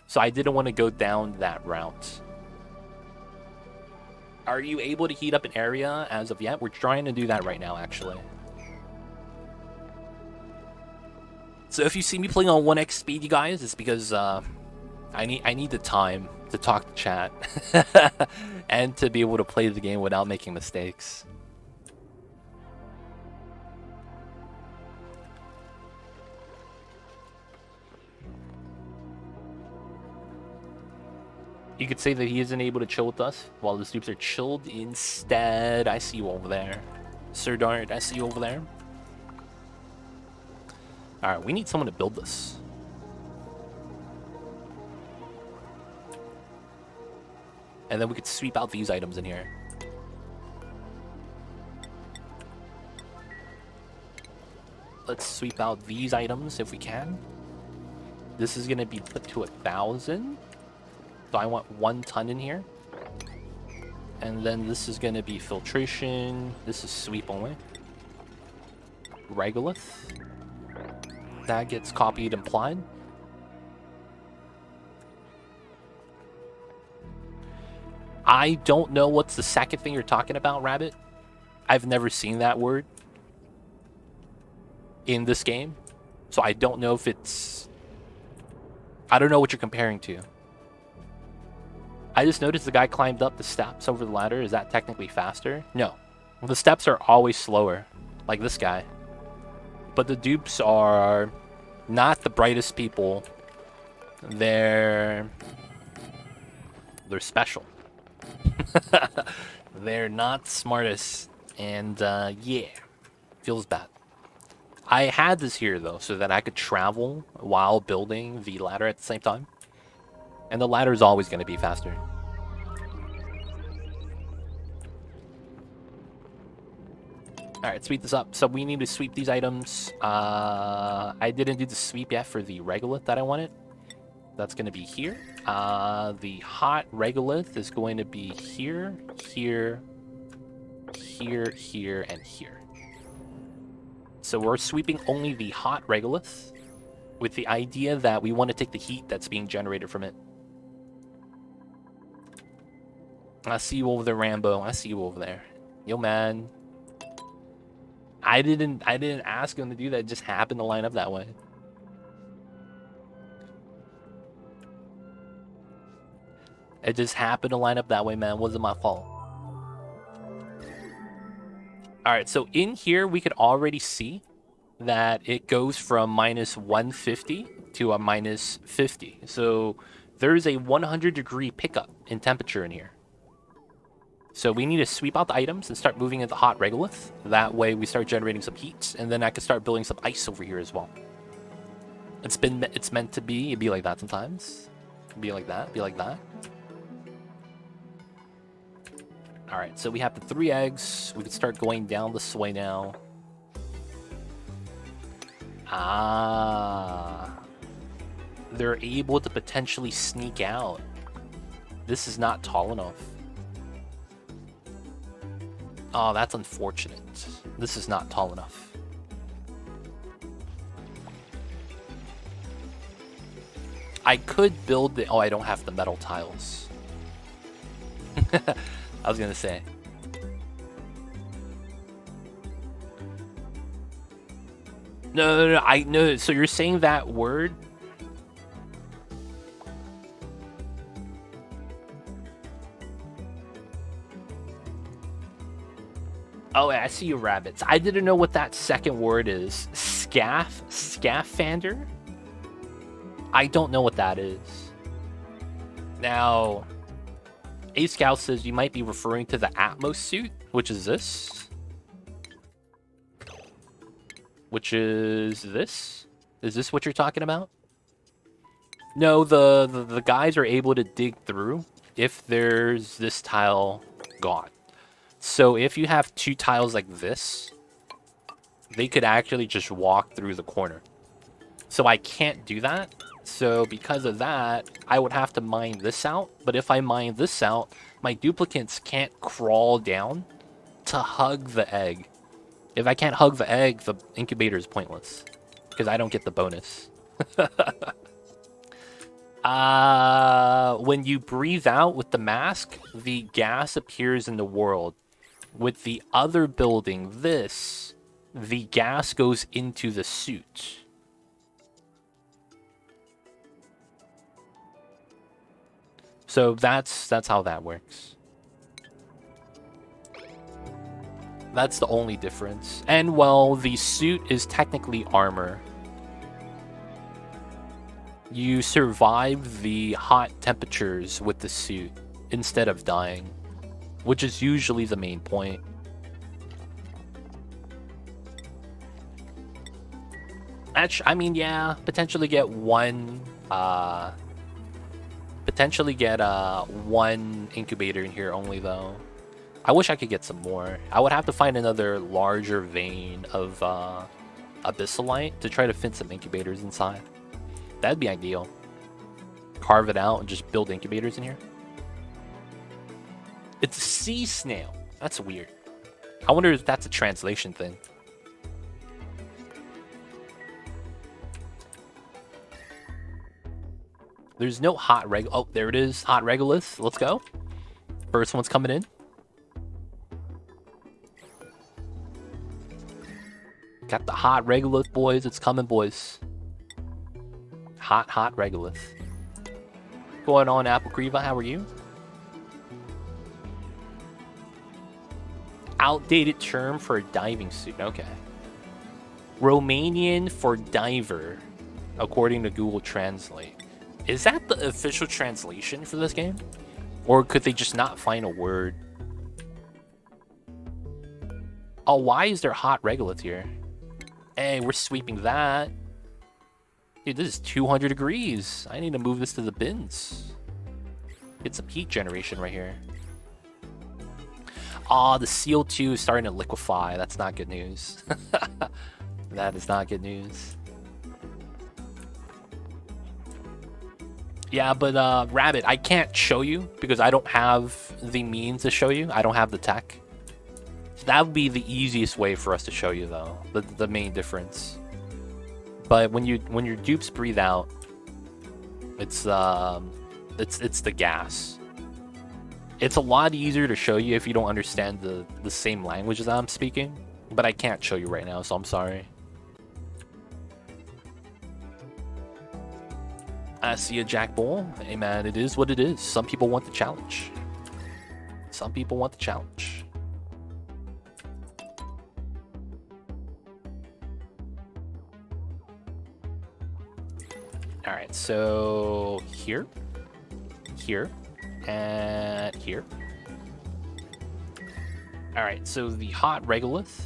So I didn't want to go down that route. Are you able to heat up an area as of yet? We're trying to do that right now, actually. So if you see me playing on 1x speed, you guys, it's because I need the time to talk to chat and to be able to play the game without making mistakes. You could say that he isn't able to chill with us while the Stoops are chilled. Instead, I see you over there. Sir Dart, I see you over there. Alright, we need someone to build this. And then we could sweep out these items in here. Let's sweep out these items if we can. This is going to be put to 1,000. So I want 1 ton in here. And then this is going to be filtration. This is sweep only. Regolith. That gets copied and applied. I don't know what's the second thing you're talking about, Rabbit. I've never seen that word in this game. So I don't know if it's... I don't know what you're comparing to. I just noticed the guy climbed up the steps over the ladder. Is that technically faster? No. The steps are always slower, like this guy. But the dupes are not the brightest people. They're special. They're not smartest. And yeah, feels bad. I had this here though, so that I could travel while building the ladder at the same time. And the ladder is always going to be faster. Alright, sweep this up. So we need to sweep these items. I didn't do the sweep yet for the regolith that I wanted. That's going to be here. The hot regolith is going to be here, here, here, here, and here. So we're sweeping only the hot regolith with the idea that we want to take the heat that's being generated from it. I see you over there, Rambo. I see you over there. Yo, man. I didn't ask him to do that. It just happened to line up that way. It just happened to line up that way, man. It wasn't my fault. Alright, so in here, we could already see that it goes from minus 150 to a minus 50. So there's a 100-degree pickup in temperature in here. So we need to sweep out the items and start moving into hot regolith. That way we start generating some heat, and then I can start building some ice over here as well. It's meant to be. It'd be like that sometimes. Be like that. Be like that. All right. So we have the 3 eggs. We can start going down this way now. They're able to potentially sneak out. This is not tall enough. Oh, that's unfortunate. This is not tall enough. I could build the... Oh, I don't have the metal tiles. I was gonna say. No, I know. So you're saying that word? Oh, I see you, rabbits. I didn't know what that second word is. Scaphander? I don't know what that is. Now, A Scout says you might be referring to the Atmos suit, which is this. Which is this? Is this what you're talking about? No, the guys are able to dig through if there's this tile gone. So if you have 2 tiles like this, they could actually just walk through the corner. So I can't do that. So because of that, I would have to mine this out. But if I mine this out, my duplicates can't crawl down to hug the egg. If I can't hug the egg, the incubator is pointless. Because I don't get the bonus. When you breathe out with the mask, the gas appears in the world. With the other building, this, the gas goes into the suit. So that's how that works. That's the only difference. And well, the suit is technically armor. You survive the hot temperatures with the suit instead of dying, which is usually the main point. Actually, I mean, yeah, potentially get one one incubator in here only, though. I wish I could get some more. I would have to find another larger vein of abyssalite to try to fit some incubators inside. That'd be ideal. Carve it out and just build incubators in here. It's a sea snail. That's weird. I wonder if that's a translation thing. There's no hot reg. Oh, there it is. Hot Regulus. Let's go. First one's coming in. Got the hot Regulus, boys. It's coming, boys. Hot Regulus. Going on, Applecreva? How are you? Outdated term for a diving suit. Okay. Romanian for diver, according to Google Translate. Is that the official translation for this game? Or could they just not find a word? Oh, why is there hot Regulus here? Hey, we're sweeping that. Dude, this is 200 degrees. I need to move this to the bins. Get some heat generation right here. Ah, the CO2 is starting to liquefy. That's not good news. That is not good news. Yeah, but Rabbit, I can't show you because I don't have the means to show you. I don't have the tech. So that would be the easiest way for us to show you, though. The main difference. But when your dupes breathe out, it's the gas. It's a lot easier to show you if you don't understand the same language that I'm speaking. But I can't show you right now, so I'm sorry. I see a Jack Bull. Hey man, it is what it is. Some people want the challenge. Some people want the challenge. Alright, so here, and here. Alright, so the hot Regolith.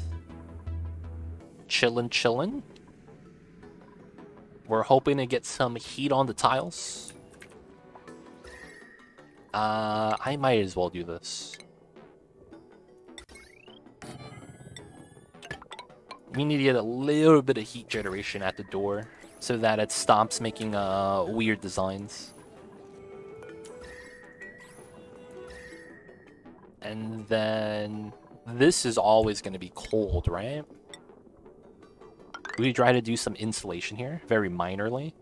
Chillin'. We're hoping to get some heat on the tiles. I might as well do this. We need to get a little bit of heat generation at the door so that it stops making weird designs. And then this is always going to be cold, right? We try to do some insulation here, very minorly.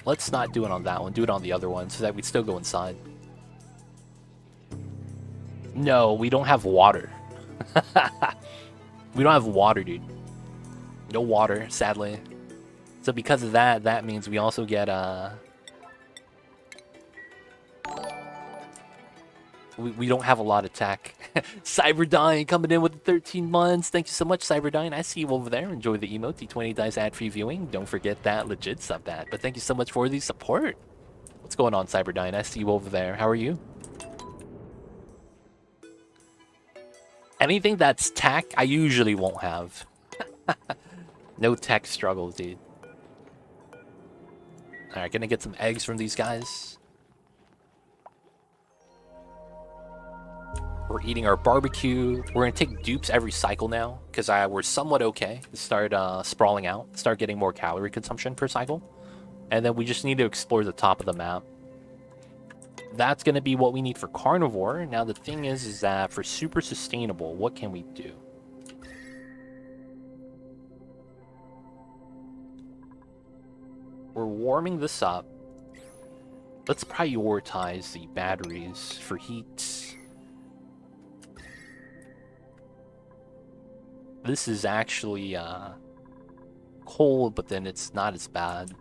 Let's not do it on that one. Do it on the other one so that we still go inside. No, we don't have water. We don't have water, dude. No water, sadly. So because of that, that means we also get we don't have a lot of tech. Cyberdyne coming in with the 13 months. Thank you so much, Cyberdyne. I see you over there. Enjoy the emote. T20 dice ad-free viewing. Don't forget that. Legit sub that. But thank you so much for the support. What's going on, Cyberdyne? I see you over there. How are you? Anything that's tech, I usually won't have. No tech struggles, dude. Alright, gonna get some eggs from these guys. We're eating our barbecue. We're gonna take dupes every cycle now because we're somewhat okay to start sprawling out, start getting more calorie consumption per cycle, and then we just need to explore the top of the map. That's gonna be what we need for carnivore. Now the thing is that for super sustainable, what can we do? We're warming this up. Let's prioritize the batteries for heat. This is actually cold, but then it's not as bad.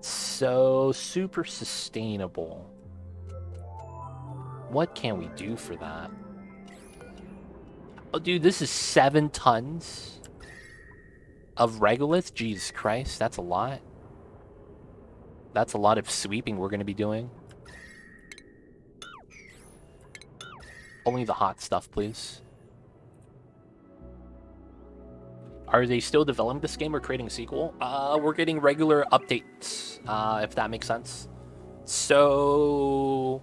So, super sustainable. What can we do for that? Oh, dude, this is 7 tons of regolith. Jesus Christ, that's a lot. That's a lot of sweeping we're going to be doing. Only the hot stuff, please. Are they still developing this game or creating a sequel? We're getting regular updates, if that makes sense. So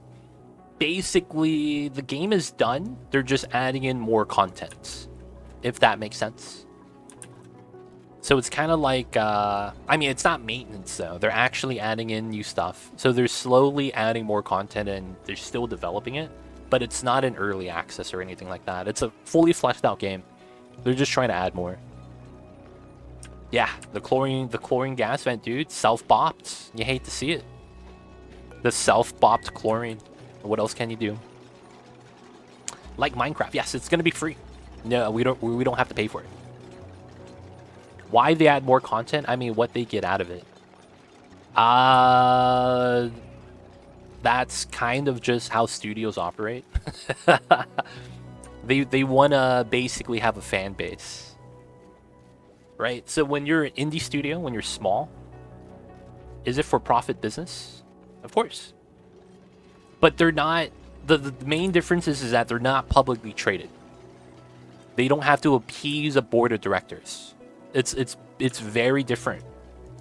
basically, the game is done. They're just adding in more content, if that makes sense. So it's kind of like, I mean, it's not maintenance though. They're actually adding in new stuff. So they're slowly adding more content and they're still developing it, but it's not an early access or anything like that. It's a fully fleshed out game. They're just trying to add more. Yeah, the chlorine gas vent, dude, self-bopped. You hate to see it. The self-bopped chlorine. What else can you do? Like Minecraft, yes, it's gonna be free. No, we don't have to pay for it. Why they add more content? I mean, what they get out of it. That's kind of just how studios operate. They wanna basically have a fan base. Right? So when you're an indie studio, when you're small, is it for profit business? Of course. But they're not, the main difference is that they're not publicly traded. They don't have to appease a board of directors. It's very different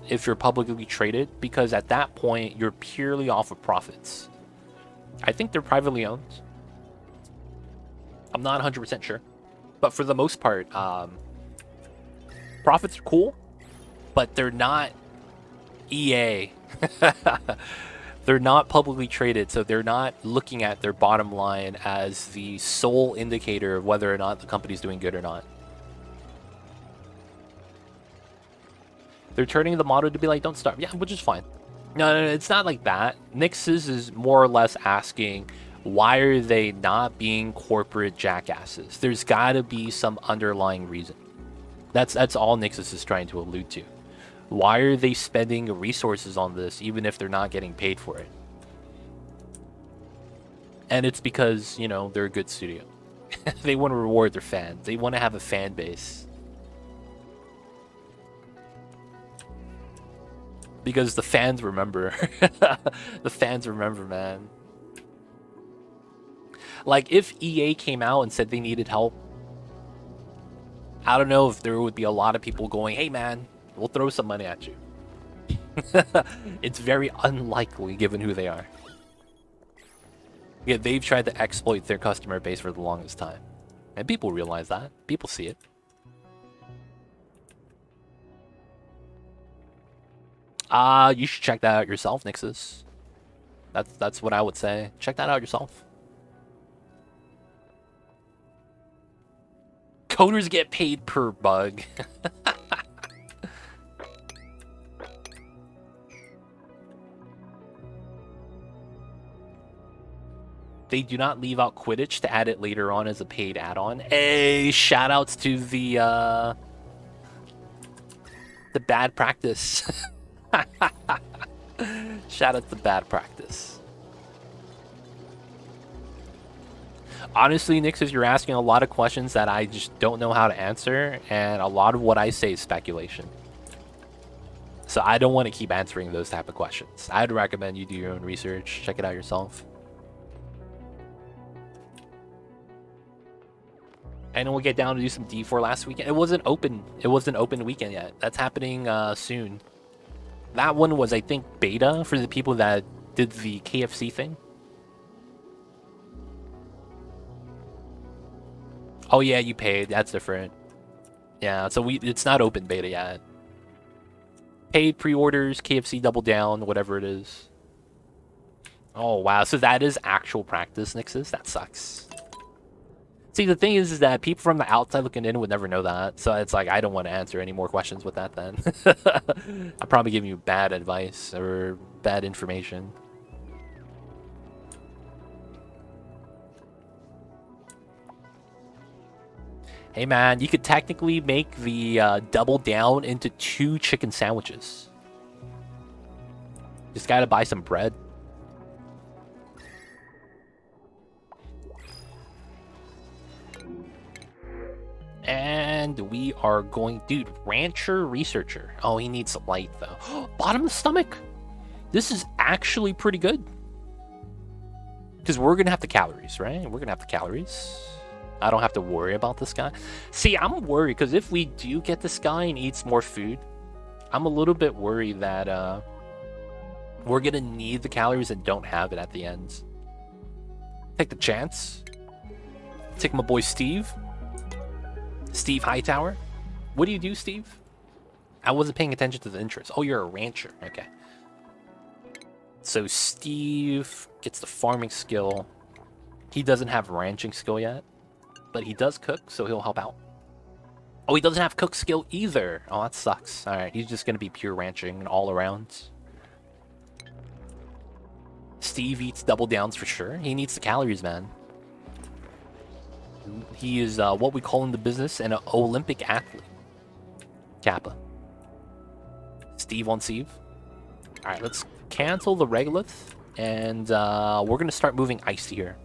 if you're publicly traded, because at that point you're purely off of profits. I think they're privately owned. I'm not 100% sure. But for the most part, profits are cool, but they're not EA. They're not publicly traded, so they're not looking at their bottom line as the sole indicator of whether or not the company's doing good or not. They're turning the motto to be like, don't starve. Yeah, which is fine. No, it's not like that. Nix's is more or less asking, why are they not being corporate jackasses? There's got to be some underlying reason. That's all Nix's is trying to allude to. Why are they spending resources on this even if they're not getting paid for it? And it's because, you know, they're a good studio. They want to reward their fans. They want to have a fan base. Because the fans remember. The fans remember, man. Like, if EA came out and said they needed help, I don't know if there would be a lot of people going, hey man, we'll throw some money at you. It's very unlikely given who they are. Yeah, they've tried to exploit their customer base for the longest time. And people realize that. People see it. You should check that out yourself, Nixus. That's what I would say. Check that out yourself. Coders get paid per bug. They do not leave out Quidditch to add it later on as a paid add-on. Hey, shoutouts to the bad practice. Shout out to bad practice. Honestly, Nixus, you're asking a lot of questions that I just don't know how to answer, and a lot of what I say is speculation. So I don't want to keep answering those type of questions. I'd recommend you do your own research, check it out yourself. And we'll get down to do some D4 last weekend. It wasn't open. It wasn't open weekend yet. That's happening soon. That one was, I think, beta for the people that did the KFC thing. Oh yeah, you paid. That's different. Yeah, so it's not open beta yet. Paid pre-orders, KFC Double Down, whatever it is. Oh wow, so that is actual practice, Nixus? That sucks. See, the thing is that people from the outside looking in would never know that. So it's like, I don't want to answer any more questions with that then. I'm probably giving you bad advice or bad information. Hey man, you could technically make the double down into 2 chicken sandwiches. Just gotta buy some bread. And we are going... Dude, Rancher Researcher. Oh, he needs light, though. Bottom of the stomach! This is actually pretty good. Because we're going to have the calories, right? We're going to have the calories. I don't have to worry about this guy. See, I'm worried, because if we do get this guy and eats more food, I'm a little bit worried that we're going to need the calories and don't have it at the end. Take the chance. Take my boy Steve. Steve Hightower. What do you do, Steve? I wasn't paying attention to the interest. Oh, you're a rancher. Okay. So Steve gets the farming skill. He doesn't have ranching skill yet, but he does cook, so he'll help out. Oh, he doesn't have cook skill either. Oh, that sucks. All right, he's just going to be pure ranching all around. Steve eats double downs for sure. He needs the calories, man. He is what we call in the business an Olympic athlete. Kappa. Steve on Steve. All right, let's cancel the regolith, and we're going to start moving ice here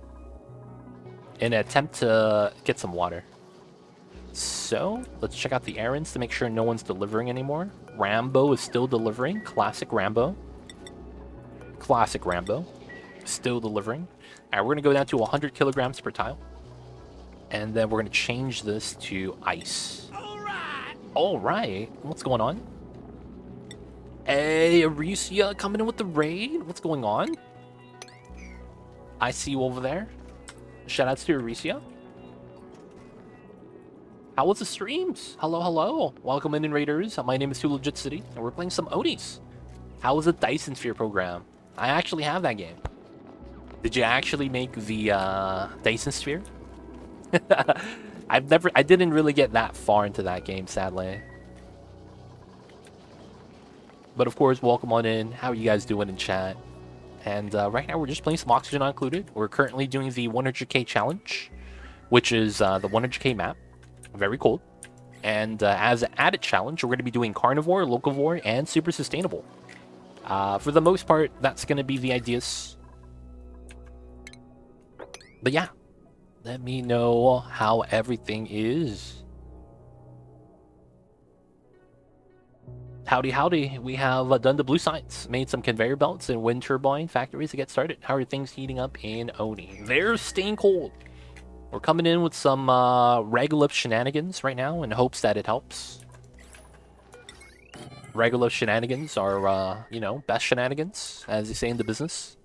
in an attempt to get some water. So, let's check out the errands to make sure no one's delivering anymore. Rambo is still delivering. Classic Rambo. Classic Rambo. Still delivering. All right, we're going to go down to 100 kilograms per tile. And then we're going to change this to ice. All right. What's going on? Hey, Aricia coming in with the raid. What's going on? I see you over there. Shoutouts to Aricia. How was the streams? Hello, hello. Welcome in, Raiders. My name is Too Legit City, and we're playing some Odis. How was the Dyson Sphere program? I actually have that game. Did you actually make the Dyson Sphere? I didn't really get that far into that game, sadly. But of course, welcome on in. How are you guys doing in chat? And right now we're just playing some Oxygen Not Included. We're currently doing the 100k challenge, which is the 100k map. Very cool. And as an added challenge, we're going to be doing Carnivore, Locavore, and Super Sustainable. For the most part, that's going to be the ideas. But yeah. Let me know how everything is. Howdy, howdy. We have done the blue signs, made some conveyor belts and wind turbine factories to get started. How are things heating up in Oni? They're staying cold. We're coming in with some Regolith shenanigans right now in hopes that it helps. Regolith shenanigans are, you know, best shenanigans, as they say in the business.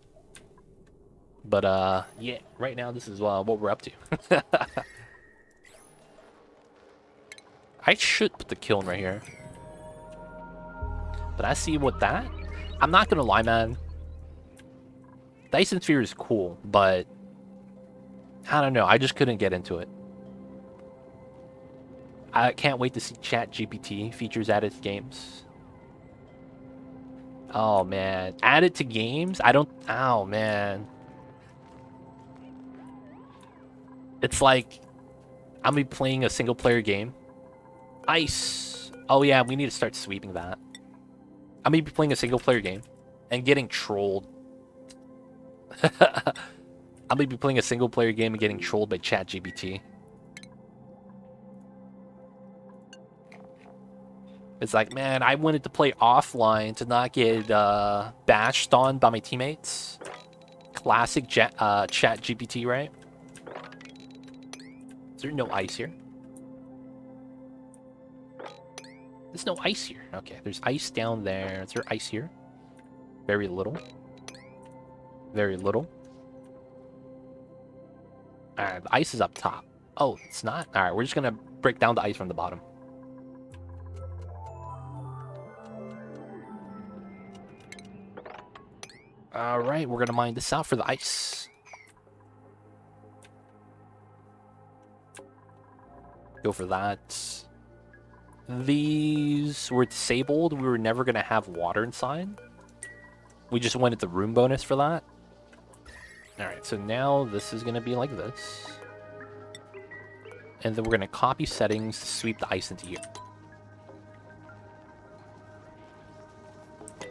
But, yeah, right now this is what we're up to. I should put the kiln right here. But I see with that, I'm not gonna lie, man. Dyson Sphere is cool, but I don't know, I just couldn't get into it. I can't wait to see ChatGPT features added to games. Oh, man. Added to games? I don't... Oh, man. It's like, I'm gonna be playing a single-player game. Ice. Oh yeah, we need to start sweeping that. I'm gonna be playing a single-player game and getting trolled. I'm gonna be playing a single-player game and getting trolled by ChatGPT. It's like, man, I wanted to play offline to not get bashed on by my teammates. Classic ChatGPT, right? Is there no ice here? There's no ice here. Okay, there's ice down there. Is there ice here? Very little. Very little. Alright, the ice is up top. Oh, it's not? Alright, we're just gonna break down the ice from the bottom. Alright, we're gonna mine this out for the ice. Go for that. These were disabled. We were never going to have water inside. We just wanted the room bonus for that. Alright, so now this is going to be like this. And then we're going to copy settings, sweep the ice into here.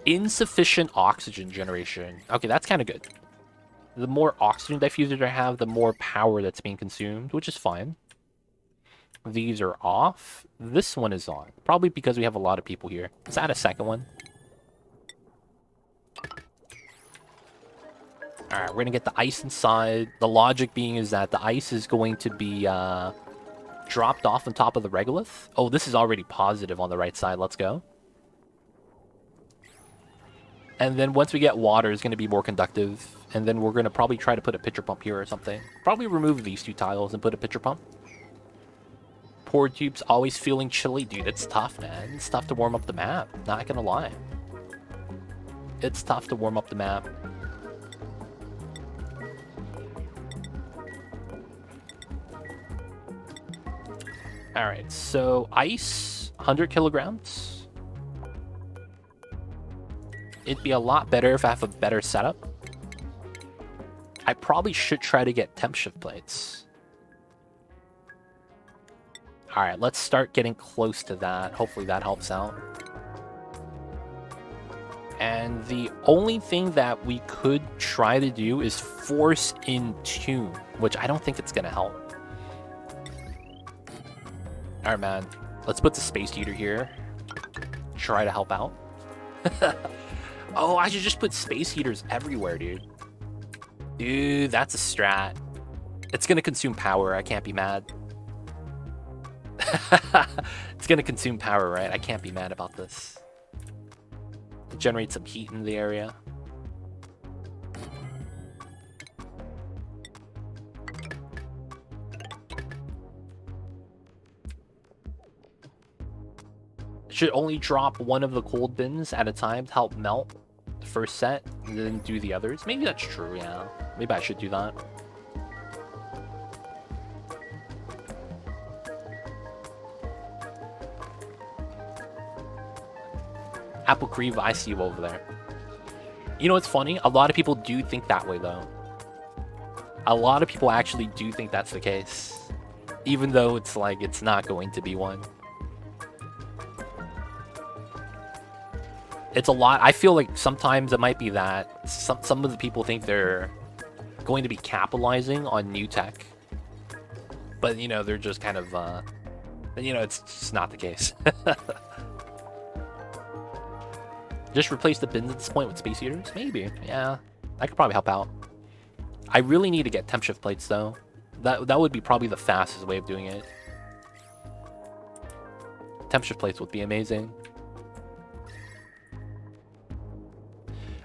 Insufficient oxygen generation. Okay, that's kind of good. The more oxygen diffusers I have, the more power that's being consumed, which is fine. These are off. This one is on. Probably because we have a lot of people here. Let's add a second one. Alright, we're going to get the ice inside. The logic being is that the ice is going to be dropped off on top of the regolith. Oh, this is already positive on the right side. Let's go. And then once we get water, it's going to be more conductive. And then we're going to probably try to put a pitcher pump here or something. Probably remove these two tiles and put a pitcher pump. Pour tubes always feeling chilly. Dude, it's tough, man. It's tough to warm up the map. Not going to lie. It's tough to warm up the map. Alright, so ice, 100 kilograms. It'd be a lot better if I have a better setup. I probably should try to get temp shift plates. Alright, let's start getting close to that. Hopefully that helps out. And the only thing that we could try to do is force in tune, which I don't think it's going to help. Alright, man. Let's put the space heater here. Try to help out. Oh, I should just put space heaters everywhere, dude. Dude, that's a strat. It's gonna consume power. I can't be mad. It's gonna consume power, right? I can't be mad about this. Generate some heat in the area. Should only drop one of the cold bins at a time to help melt the first set, and then do the others. Maybe that's true, yeah. Maybe I should do that. Apple Creeve, I see you over there. You know what's funny? A lot of people do think that way, though. A lot of people actually do think that's the case. Even though it's like, it's not going to be one. It's a lot. I feel like sometimes it might be that some of the people think they're going to be capitalizing on new tech. But, you know, they're just kind of, you know, it's just not the case. Just replace the bins at this point with space heaters? Maybe. Yeah, that could probably help out. I really need to get temp shift plates, though. That would be probably the fastest way of doing it. Temp shift plates would be amazing.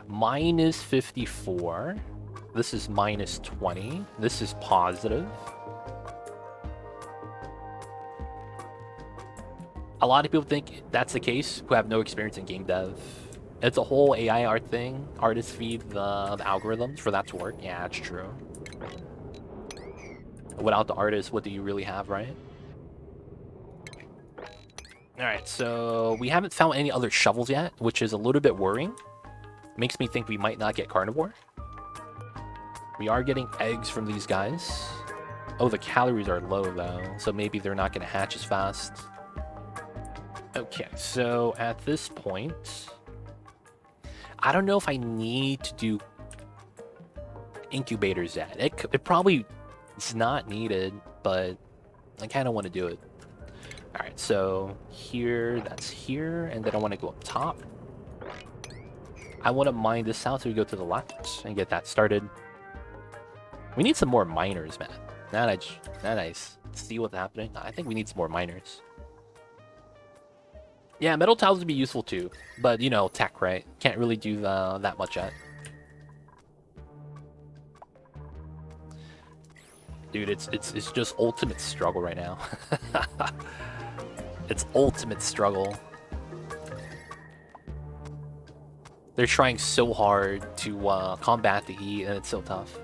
Minus 54. This is minus 20. This is positive. A lot of people think that's the case who have no experience in game dev. It's a whole AI art thing. Artists feed the algorithms for that to work. Yeah, that's true. Without the artist, what do you really have, right? Alright, so we haven't found any other shovels yet, which is a little bit worrying. Makes me think we might not get carnivore. We are getting eggs from these guys. Oh, the calories are low, though, so maybe they're not going to hatch as fast. Okay, so at this point, I don't know if I need to do incubators yet. It probably is not needed, but I kind of want to do it. All right, so here, that's here, and then I want to go up top. I want to mine this out, so we go to the left and get that started. We need some more miners, man. Now that I see what's happening, I think we need some more miners. Yeah, metal tiles would be useful too, but you know, tech, right? Can't really do that much yet. Dude, it's just ultimate struggle right now. It's ultimate struggle. They're trying so hard to combat the heat, and it's so tough.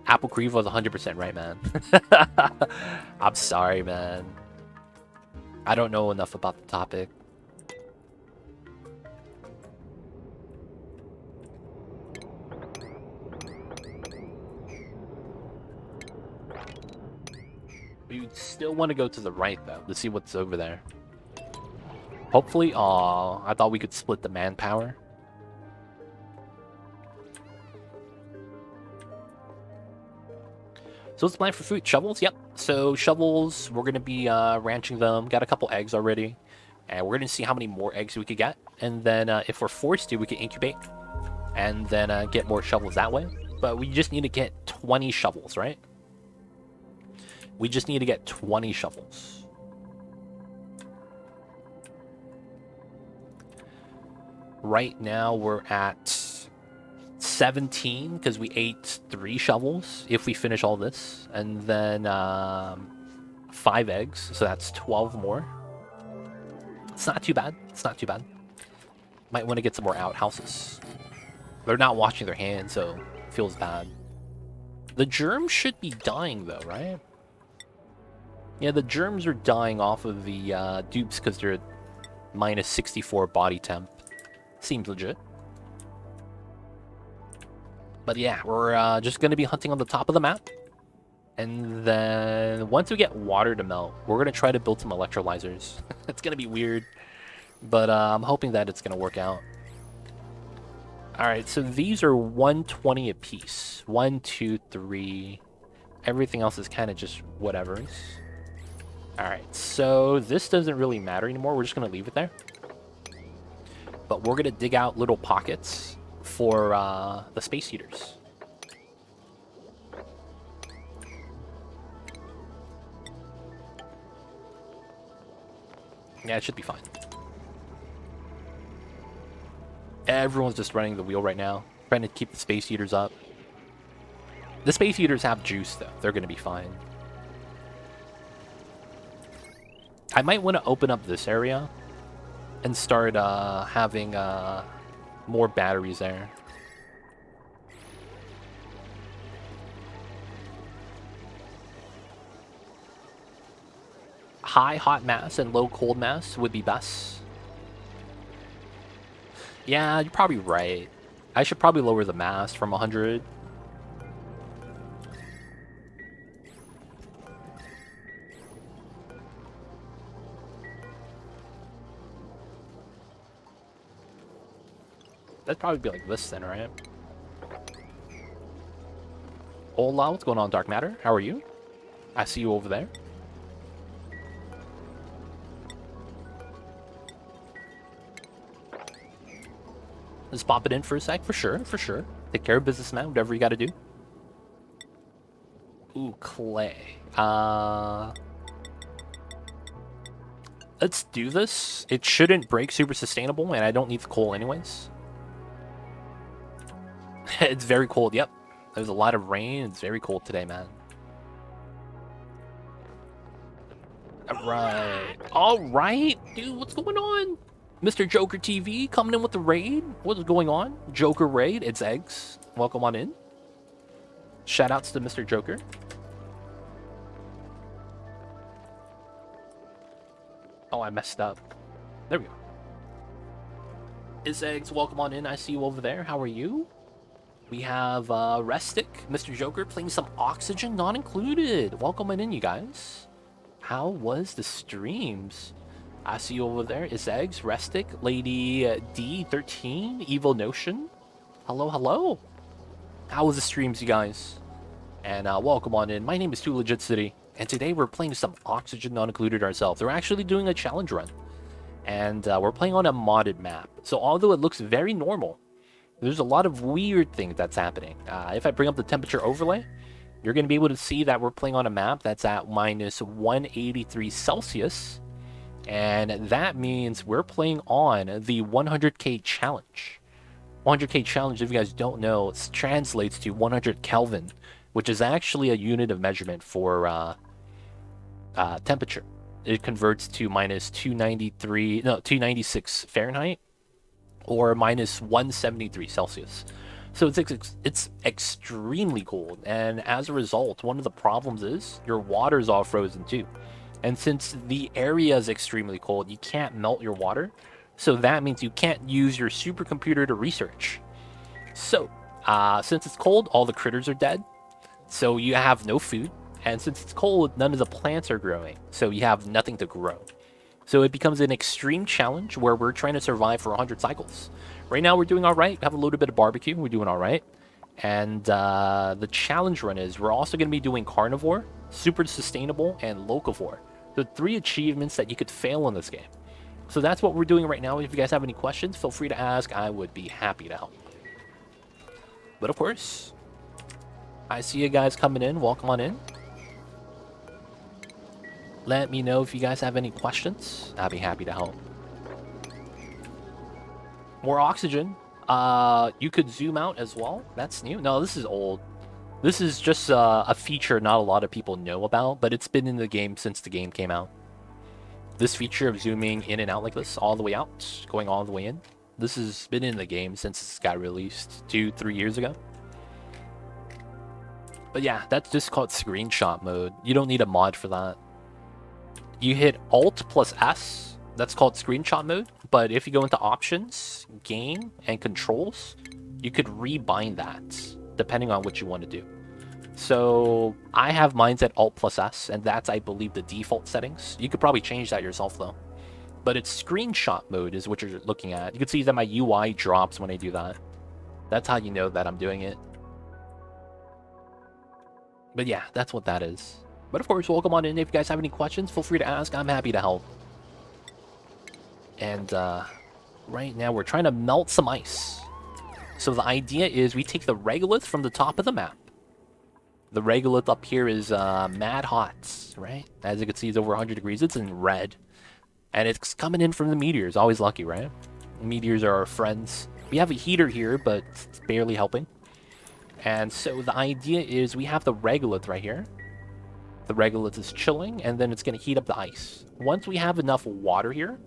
Apple Creeve was 100% right, man. I'm sorry, man. I don't know enough about the topic. You still want to go to the right, though, to see what's over there. Hopefully, I thought we could split the manpower. So let's plan for food. Shovels? Yep. So shovels, we're going to be ranching them. Got a couple eggs already. And we're going to see how many more eggs we could get. And then if we're forced to, we can incubate. And then get more shovels that way. But we just need to get 20 shovels, right? We just need to get 20 shovels. Right now we're at 17 because we ate 3 shovels if we finish all this. And then 5 eggs, so that's 12 more. It's not too bad. It's not too bad. Might want to get some more outhouses. They're not washing their hands, so it feels bad. The germs should be dying though, right? Yeah, the germs are dying off of the dupes because they're minus 64 body temp. Seems legit. But yeah, we're just going to be hunting on the top of the map. And then once we get water to melt, we're going to try to build some electrolyzers. It's going to be weird, but I'm hoping that it's going to work out. Alright, so these are 120 apiece. 1, 2, 3. Everything else is kind of just whatevers. Alright, so this doesn't really matter anymore. We're just going to leave it there. But we're going to dig out little pockets for the space heaters. Yeah, it should be fine. Everyone's just running the wheel right now, trying to keep the space heaters up. The space heaters have juice, though. They're going to be fine. I might want to open up this area and start having more batteries there. High hot mass and low cold mass would be best. Yeah, you're probably right. I should probably lower the mass from 100. That'd probably be like this then, right? Hola, what's going on, Dark Matter? How are you? I see you over there. Let's pop it in for a sec, for sure, for sure. Take care of business, man, whatever you gotta do. Ooh, clay. Let's do this. It shouldn't break super sustainable, and I don't need the coal anyways. It's very cold, yep. There's a lot of rain. It's very cold today, man. Alright. Alright, dude, what's going on? Mr. Joker TV coming in with the raid. What is going on? Joker raid. It's eggs. Welcome on in. Shoutouts to Mr. Joker. Oh, I messed up. There we go. It's eggs. Welcome on in. I see you over there. How are you? We have Restic, Mr. Joker, playing some Oxygen Not Included. Welcome on in, you guys. How was the streams? I see you over there. It's eggs, Restic, Lady D13, Evil Notion. Hello, hello. How was the streams, you guys? And welcome on in. My name is Too Legit City, and today we're playing some Oxygen Not Included ourselves. We're actually doing a challenge run, and we're playing on a modded map. So although it looks very normal, there's a lot of weird things that's happening. If I bring up the temperature overlay, you're going to be able to see that we're playing on a map that's at minus 183 Celsius. And that means we're playing on the 100k challenge. 100k challenge, if you guys don't know, it translates to 100 Kelvin, which is actually a unit of measurement for temperature. It converts to minus 296 Fahrenheit. Or minus 173 Celsius. So it's extremely cold, and as a result, one of the problems is your water's all frozen too. And since the area is extremely cold, you can't melt your water, so that means you can't use your supercomputer to research. So, since it's cold, all the critters are dead, so you have no food, And since it's cold, none of the plants are growing, so you have nothing to grow. So it becomes an extreme challenge where we're trying to survive for 100 cycles. Right now we're doing all right. We have a little bit of barbecue. We're doing all right. And the challenge run is we're also going to be doing Carnivore, Super Sustainable, and Locavore. The 3 achievements that you could fail in this game. So that's what we're doing right now. If you guys have any questions, feel free to ask. I would be happy to help. But of course, I see you guys coming in. Welcome on in. Let me know if you guys have any questions. I'll be happy to help. More oxygen. You could zoom out as well. That's new. No, this is old. This is just a feature not a lot of people know about, but it's been in the game since the game came out. This feature of zooming in and out like this, all the way out, going all the way in. This has been in the game since it got released 2-3 years ago. But yeah, that's just called screenshot mode. You don't need a mod for that. You hit Alt plus S, that's called screenshot mode. But if you go into options, game, and controls, you could rebind that depending on what you want to do. So I have mine at Alt plus S, and that's, I believe, the default settings. You could probably change that yourself though. But it's screenshot mode is what you're looking at. You can see that my UI drops when I do that. That's how you know that I'm doing it. But yeah, that's what that is. But of course, welcome on in. If you guys have any questions, feel free to ask. I'm happy to help. And right now, we're trying to melt some ice. So the idea is we take the regolith from the top of the map. The regolith up here is mad hot, right? As you can see, it's over 100 degrees. It's in red. And it's coming in from the meteors. Always lucky, right? Meteors are our friends. We have a heater here, but it's barely helping. And so the idea is we have the regolith right here. The regolith is chilling, and then it's going to heat up the ice. Once we have enough water here,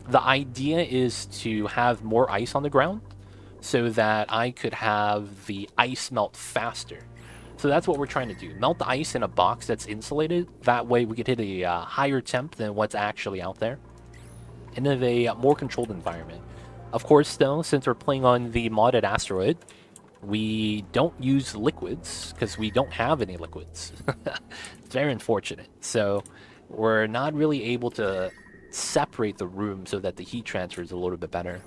the idea is to have more ice on the ground so that I could have the ice melt faster. So that's what we're trying to do. Melt the ice in a box that's insulated. That way we could hit a higher temp than what's actually out there. And in a more controlled environment. Of course, though, since we're playing on the modded asteroid, we don't use liquids because we don't have any liquids. It's very unfortunate. So we're not really able to separate the room so that the heat transfer is a little bit better.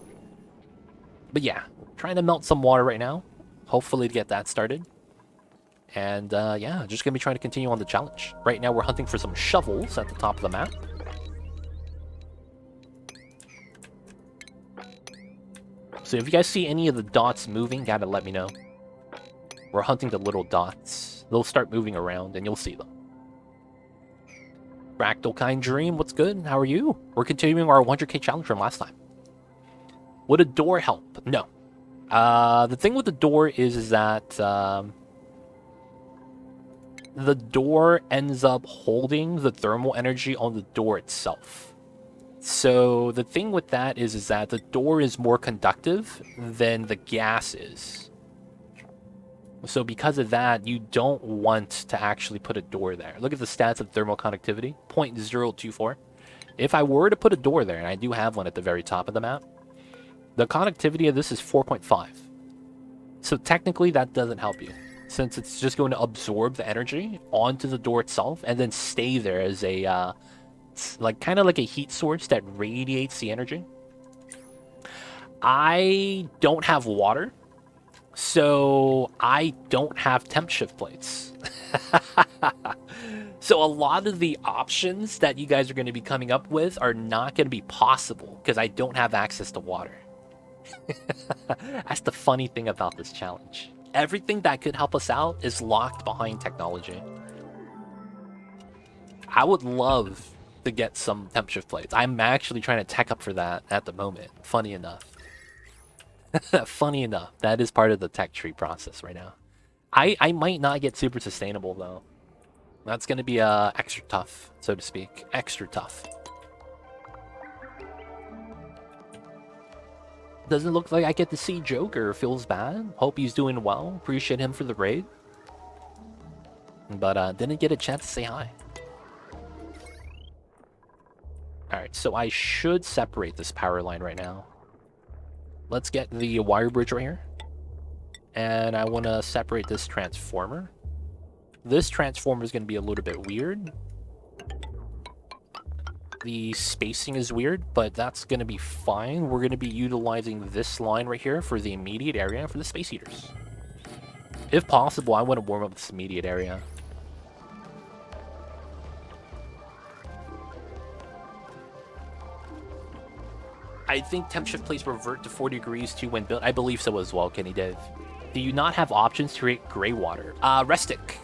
But yeah, trying to melt some water right now. Hopefully to get that started. And yeah, just going to be trying to continue on the challenge. Right now we're hunting for some shovels at the top of the map. So if you guys see any of the dots moving, gotta let me know. We're hunting the little dots. They'll start moving around and you'll see them. Fractal Kind Dream, what's good? How are you? We're continuing our 100k challenge from last time. Would a door help? No. The thing with the door is that the door ends up holding the thermal energy on the door itself. So the thing with that is that the door is more conductive than the gas is. So because of that, you don't want to actually put a door there. Look at the stats of thermal conductivity, 0.024. If I were to put a door there, and I do have one at the very top of the map, the conductivity of this is 4.5. So technically that doesn't help you, since it's just going to absorb the energy onto the door itself and then stay there as a kind of like a heat source that radiates the energy. I don't have water, so I don't have temp shift plates. So a lot of the options that you guys are going to be coming up with are not going to be possible because I don't have access to water. That's the funny thing about this challenge. Everything that could help us out is locked behind technology. I would love to get some temp shift plates. I'm actually trying to tech up for that at the moment. Funny enough. Funny enough, that is part of the tech tree process right now. I might not get super sustainable though. That's going to be extra tough, so to speak. Extra tough. Doesn't look like I get to see Joker. Feels bad. Hope he's doing well. Appreciate him for the raid. But didn't get a chance to say hi. Alright, so I should separate this power line right now. Let's get the wire bridge right here. And I want to separate this transformer. This transformer is going to be a little bit weird. The spacing is weird, but that's going to be fine. We're going to be utilizing this line right here for the immediate area for the space heaters. If possible, I want to warm up this immediate area. I think temp shift plates revert to 40 degrees too when built. I believe so as well, Kenny Dev. Do you not have options to create gray water? Restic.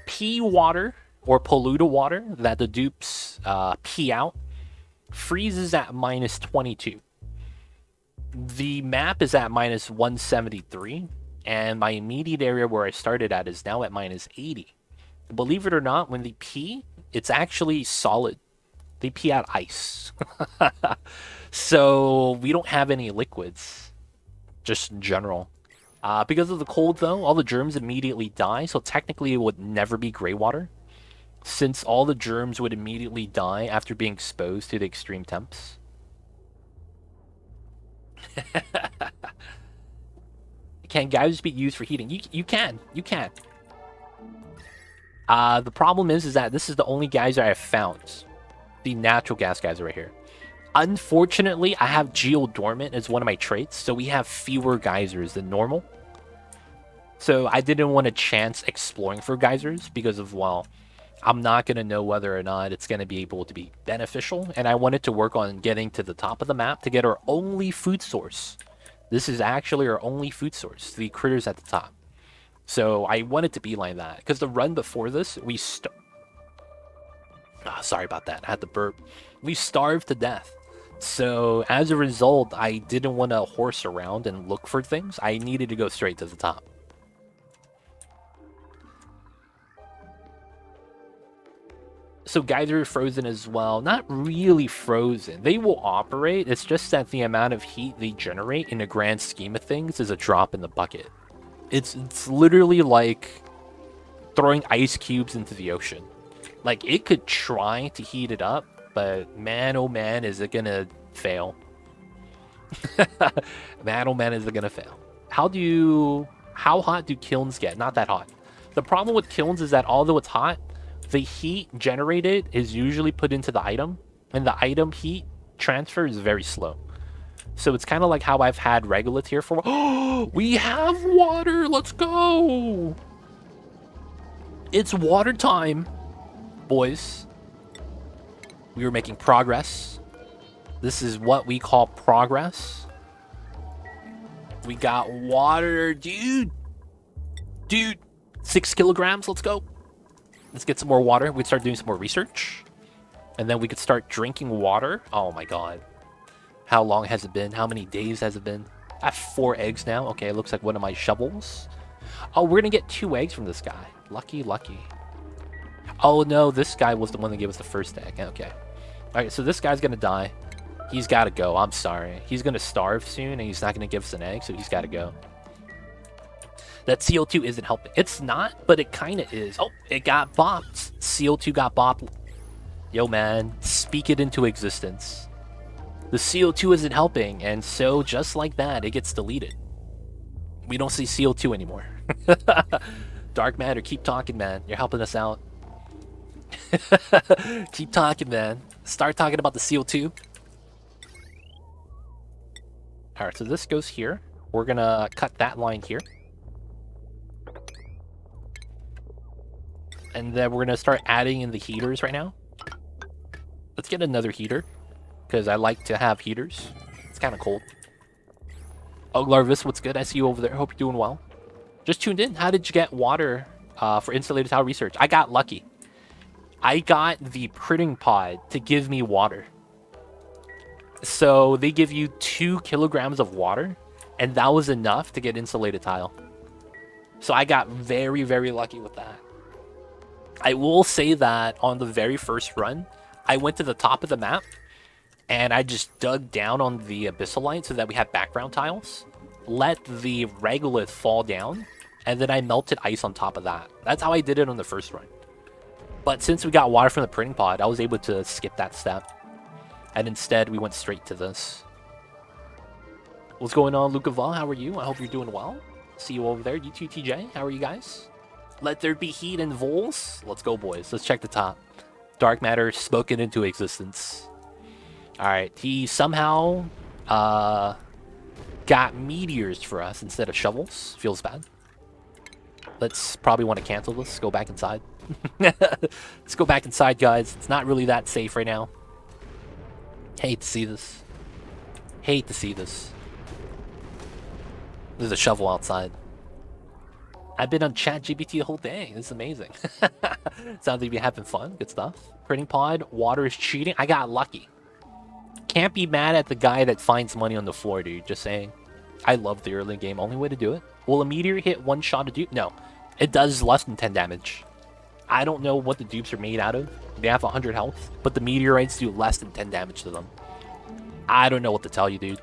Pea water or polluted water that the dupes pee out freezes at minus 22. The map is at minus 173, and my immediate area where I started at is now at minus 80. Believe it or not, when they pee, it's actually solid. They pee out ice. So we don't have any liquids, just in general. Because of the cold, though, all the germs immediately die, so technically it would never be gray water, since all the germs would immediately die after being exposed to the extreme temps. Can geysers be used for heating? You can. The problem is that this is the only geyser I have found. The natural gas geyser right here. Unfortunately, I have geodormant as one of my traits, so we have fewer geysers than normal. So I didn't want to chance exploring for geysers because of, well, I'm not going to know whether or not it's going to be able to be beneficial, and I wanted to work on getting to the top of the map to get our only food source. This is actually our only food source, the critters at the top. So I wanted to be like that, because the run before this, we sorry about that, I had to burp. We starved to death. So as a result, I didn't want to horse around and look for things. I needed to go straight to the top. So geysers are frozen as well. Not really frozen. They will operate. It's just that the amount of heat they generate in the grand scheme of things is a drop in the bucket. It's literally like throwing ice cubes into the ocean. Like, it could try to heat it up, but man, oh man, is it gonna fail. Man, oh man, is it gonna fail. How hot do kilns get? Not that hot. The problem with kilns is that although it's hot, the heat generated is usually put into the item, and the item heat transfer is very slow. So it's kind of like how I've had regolith here for... Oh, we have water! Let's go! It's water time, boys. We were making progress. This is what we call progress. We got water, dude. 6 kilograms, let's go. Let's get some more water. We'd start doing some more research. And then we could start drinking water. Oh my god. How long has it been? How many days has it been? I have 4 eggs now. Okay, it looks like one of my shovels. Oh, we're gonna get 2 eggs from this guy. Lucky. Oh no, this guy was the one that gave us the first egg. Okay. Alright, so this guy's gonna die. He's gotta go. I'm sorry. He's gonna starve soon, and he's not gonna give us an egg, so he's gotta go. That CO2 isn't helping. It's not, but it kind of is. Oh, it got bopped. CO2 got bopped. Yo, man, speak it into existence. The CO2 isn't helping, and so just like that, it gets deleted. We don't see CO2 anymore. Dark matter, keep talking, man. You're helping us out. Keep talking, man. Start talking about the CO2. Alright, so this goes here. We're gonna cut that line here. And then we're gonna start adding in the heaters right now. Let's get another heater, because I like to have heaters. It's kind of cold. Oh, Larvis, what's good? I see you over there. Hope you're doing well. Just tuned in. How did you get water for insulated tile research? I got lucky. I got the printing pod to give me water. So they give you 2 kilograms of water, and that was enough to get insulated tile. So I got very, very lucky with that. I will say that on the very first run, I went to the top of the map, and I just dug down on the abyssalite so that we had background tiles, let the regolith fall down, and then I melted ice on top of that. That's how I did it on the first run. But since we got water from the printing pod, I was able to skip that step. And instead, we went straight to this. What's going on, Locavore? How are you? I hope you're doing well. See you over there. You too, TJ. How are you guys? Let there be heat and voles. Let's go, boys. Let's check the top. Dark matter spoken into existence. All right. He somehow got meteors for us instead of shovels. Feels bad. Let's probably want to cancel this. Go back inside. Let's go back inside, guys. It's not really that safe right now. Hate to see this. Hate to see this. There's a shovel outside. I've been on ChatGPT the whole day. This is amazing. Sounds like you're having fun. Good stuff. Printing pod. Water is cheating. I got lucky. Can't be mad at the guy that finds money on the floor, dude. Just saying. I love the early game. Only way to do it. Will a meteor hit one shot a dupe? No. It does less than 10 damage. I don't know what the dupes are made out of. They have 100 health, but the meteorites do less than 10 damage to them. I don't know what to tell you, dude.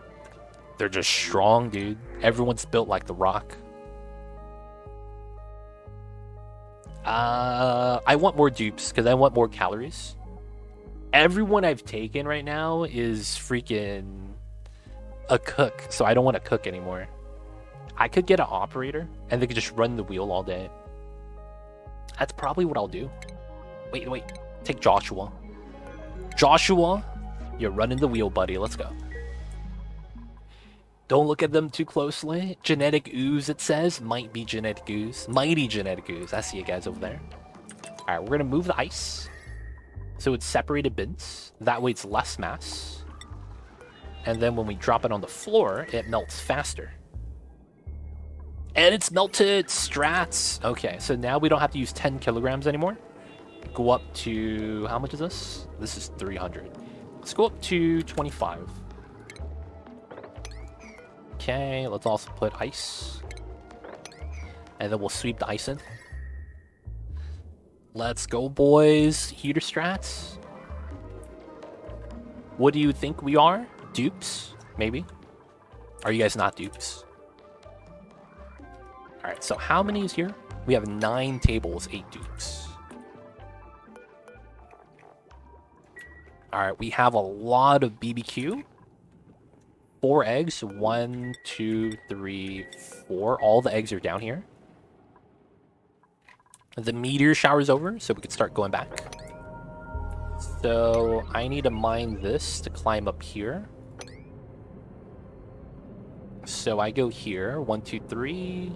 They're just strong, dude. Everyone's built like the Rock. I want more dupes because I want more calories. Everyone I've taken right now is freaking a cook, so I don't want to cook anymore. I could get an operator and they could just run the wheel all day. That's probably what I'll do. Wait. Take Joshua. Joshua, you're running the wheel, buddy. Let's go. Don't look at them too closely. Genetic ooze, it says. Might be genetic ooze. Mighty genetic ooze. I see you guys over there. Alright, we're going to move the ice. So it's separated bins. That way it's less mass. And then when we drop it on the floor, it melts faster. And it's melted. Strats. Okay, so now we don't have to use 10 kilograms anymore. Go up to... How much is this? This is 300. Let's go up to 25. Okay, let's also put ice. And then we'll sweep the ice in. Let's go, boys. Heater strats. What do you think we are? Dupes? Maybe? Are you guys not dupes? Alright, so how many is here? We have 9 tables, 8 dupes. Alright, we have a lot of BBQ. 4 eggs. 1, 2, 3, 4. All the eggs are down here. The meteor shower's over, so we can start going back. So I need to mine this to climb up here. So I go here. 1, 2, 3.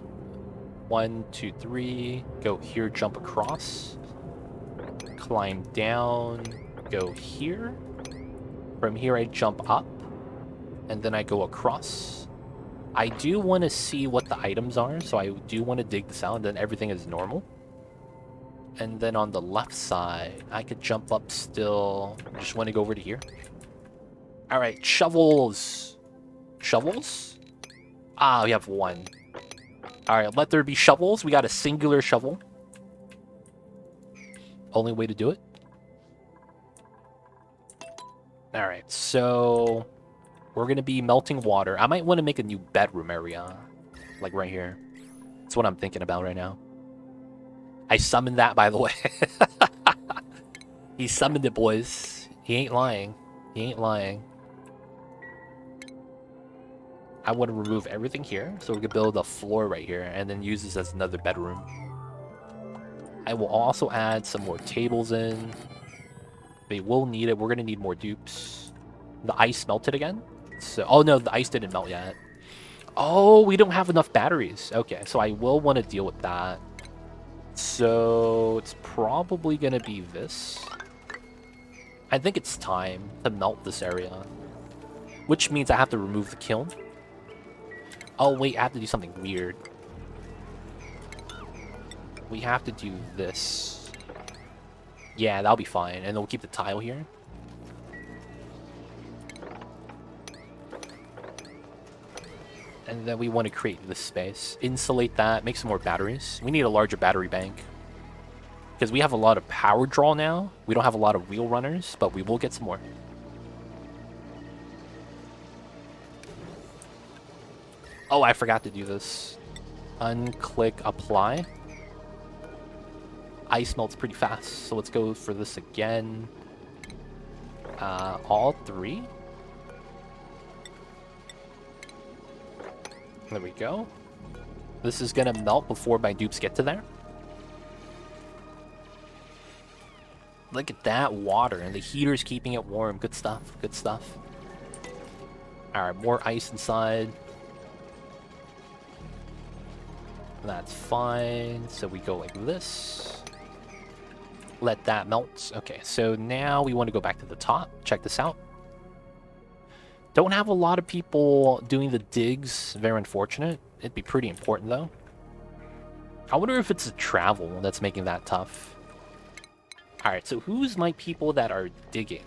1, 2, 3. Go here, jump across. Climb down. Go here. From here I jump up. And then I go across. I do want to see what the items are, so I do want to dig this out, and then everything is normal. And then on the left side, I could jump up still. I just want to go over to here. Alright, shovels. Shovels? Ah, we have 1. Alright, let there be shovels. We got a singular shovel. Only way to do it. Alright, so... We're going to be melting water. I might want to make a new bedroom area. Like right here. That's what I'm thinking about right now. I summoned that, by the way. He summoned it, boys. He ain't lying. He ain't lying. I want to remove everything here. So we can build a floor right here. And then use this as another bedroom. I will also add some more tables in. They will need it. We're going to need more dupes. The ice melted again. So, oh no, the ice didn't melt yet. Oh, we don't have enough batteries. Okay, so I will want to deal with that. So it's probably going to be this. I think it's time to melt this area. Which means I have to remove the kiln. Oh wait, I have to do something weird. We have to do this. Yeah, that'll be fine. And then we'll keep the tile here. And then we want to create this space. Insulate that. Make some more batteries. We need a larger battery bank. Because we have a lot of power draw now. We don't have a lot of wheel runners, but we will get some more. Oh, I forgot to do this. Unclick apply. Ice melts pretty fast, so let's go for this again. All 3. There we go. This is gonna melt before my dupes get to there. Look at that water, and the heater's keeping it warm. Good stuff, good stuff. Alright, more ice inside. That's fine. So we go like this. Let that melt. Okay, so now we want to go back to the top. Check this out. Don't have a lot of people doing the digs. Very unfortunate. It'd be pretty important, though. I wonder if it's the travel that's making that tough. Alright, so who's my people that are digging?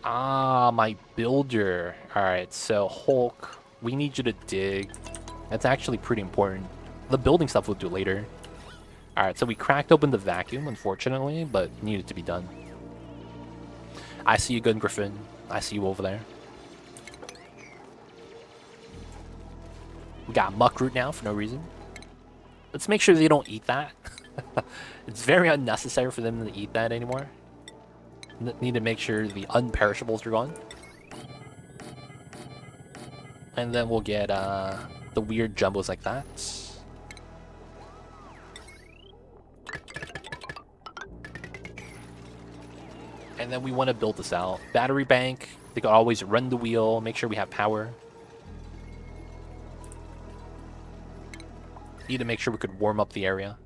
Ah, my builder. Alright, so Hulk, we need you to dig. That's actually pretty important. The building stuff we'll do later. Alright, so we cracked open the vacuum, unfortunately, but it needed to be done. I see you, good Griffin. I see you over there. We got muckroot now for no reason. Let's make sure they don't eat that. It's very unnecessary for them to eat that anymore. Need to make sure the unperishables are gone. And then we'll get the weird jumbos like that. And then we want to build this out. Battery bank. They can always run the wheel. Make sure we have power. Need to make sure we could warm up the area.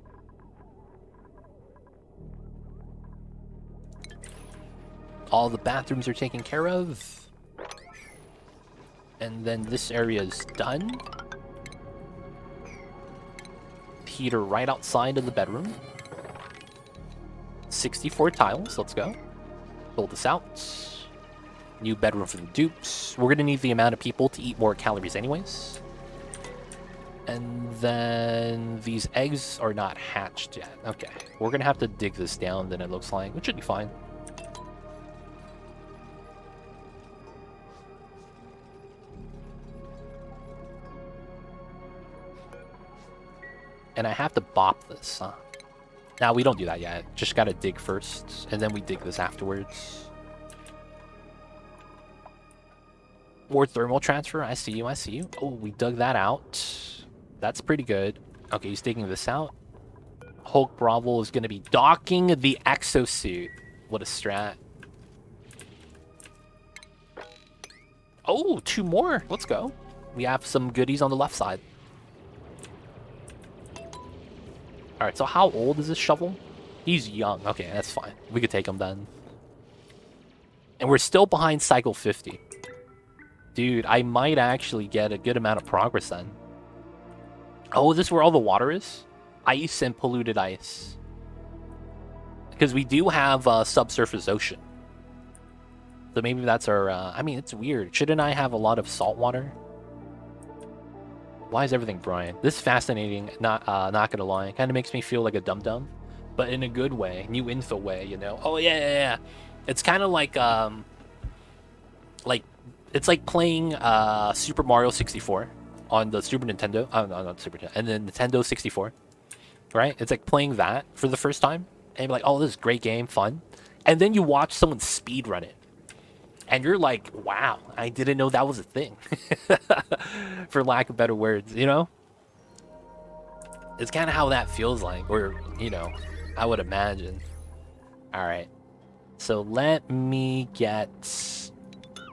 All the bathrooms are taken care of. And then this area is done. Heater right outside of the bedroom. 64 tiles. Let's go. Build this out. New bedroom for the dupes. We're going to need the amount of people to eat more calories anyways. And then these eggs are not hatched yet. Okay. We're going to have to dig this down, then it looks like, which should be fine. And I have to bop this, huh? Now, we don't do that yet. Just gotta dig first, and then we dig this afterwards. More thermal transfer. I see you, I see you. Oh, we dug that out. That's pretty good. Okay, he's digging this out. Hulk Bravo is gonna be docking the exosuit. What a strat. Oh, 2 more. Let's go. We have some goodies on the left side. Alright, so how old is this shovel? He's young. Okay, that's fine. We could take him then. And we're still behind cycle 50. Dude, I might actually get a good amount of progress then. Oh, is this where all the water is? Ice and polluted ice. Because we do have subsurface ocean. So maybe that's our... I mean, it's weird. Shouldn't I have a lot of salt water? Why is everything Brian? This is fascinating, not gonna lie. It kind of makes me feel like a dum-dum, but in a good way, new info way, you know? Oh, yeah. It's kind of like, it's like playing Super Mario 64 on the Super Nintendo. Oh, no, not Super Nintendo. And then Nintendo 64, right? It's like playing that for the first time, and you're like, oh, this is a great game, fun. And then you watch someone speedrun it. And you're like, wow, I didn't know that was a thing. For lack of better words, you know? It's kind of how that feels like. Or, you know, I would imagine. Alright. So let me get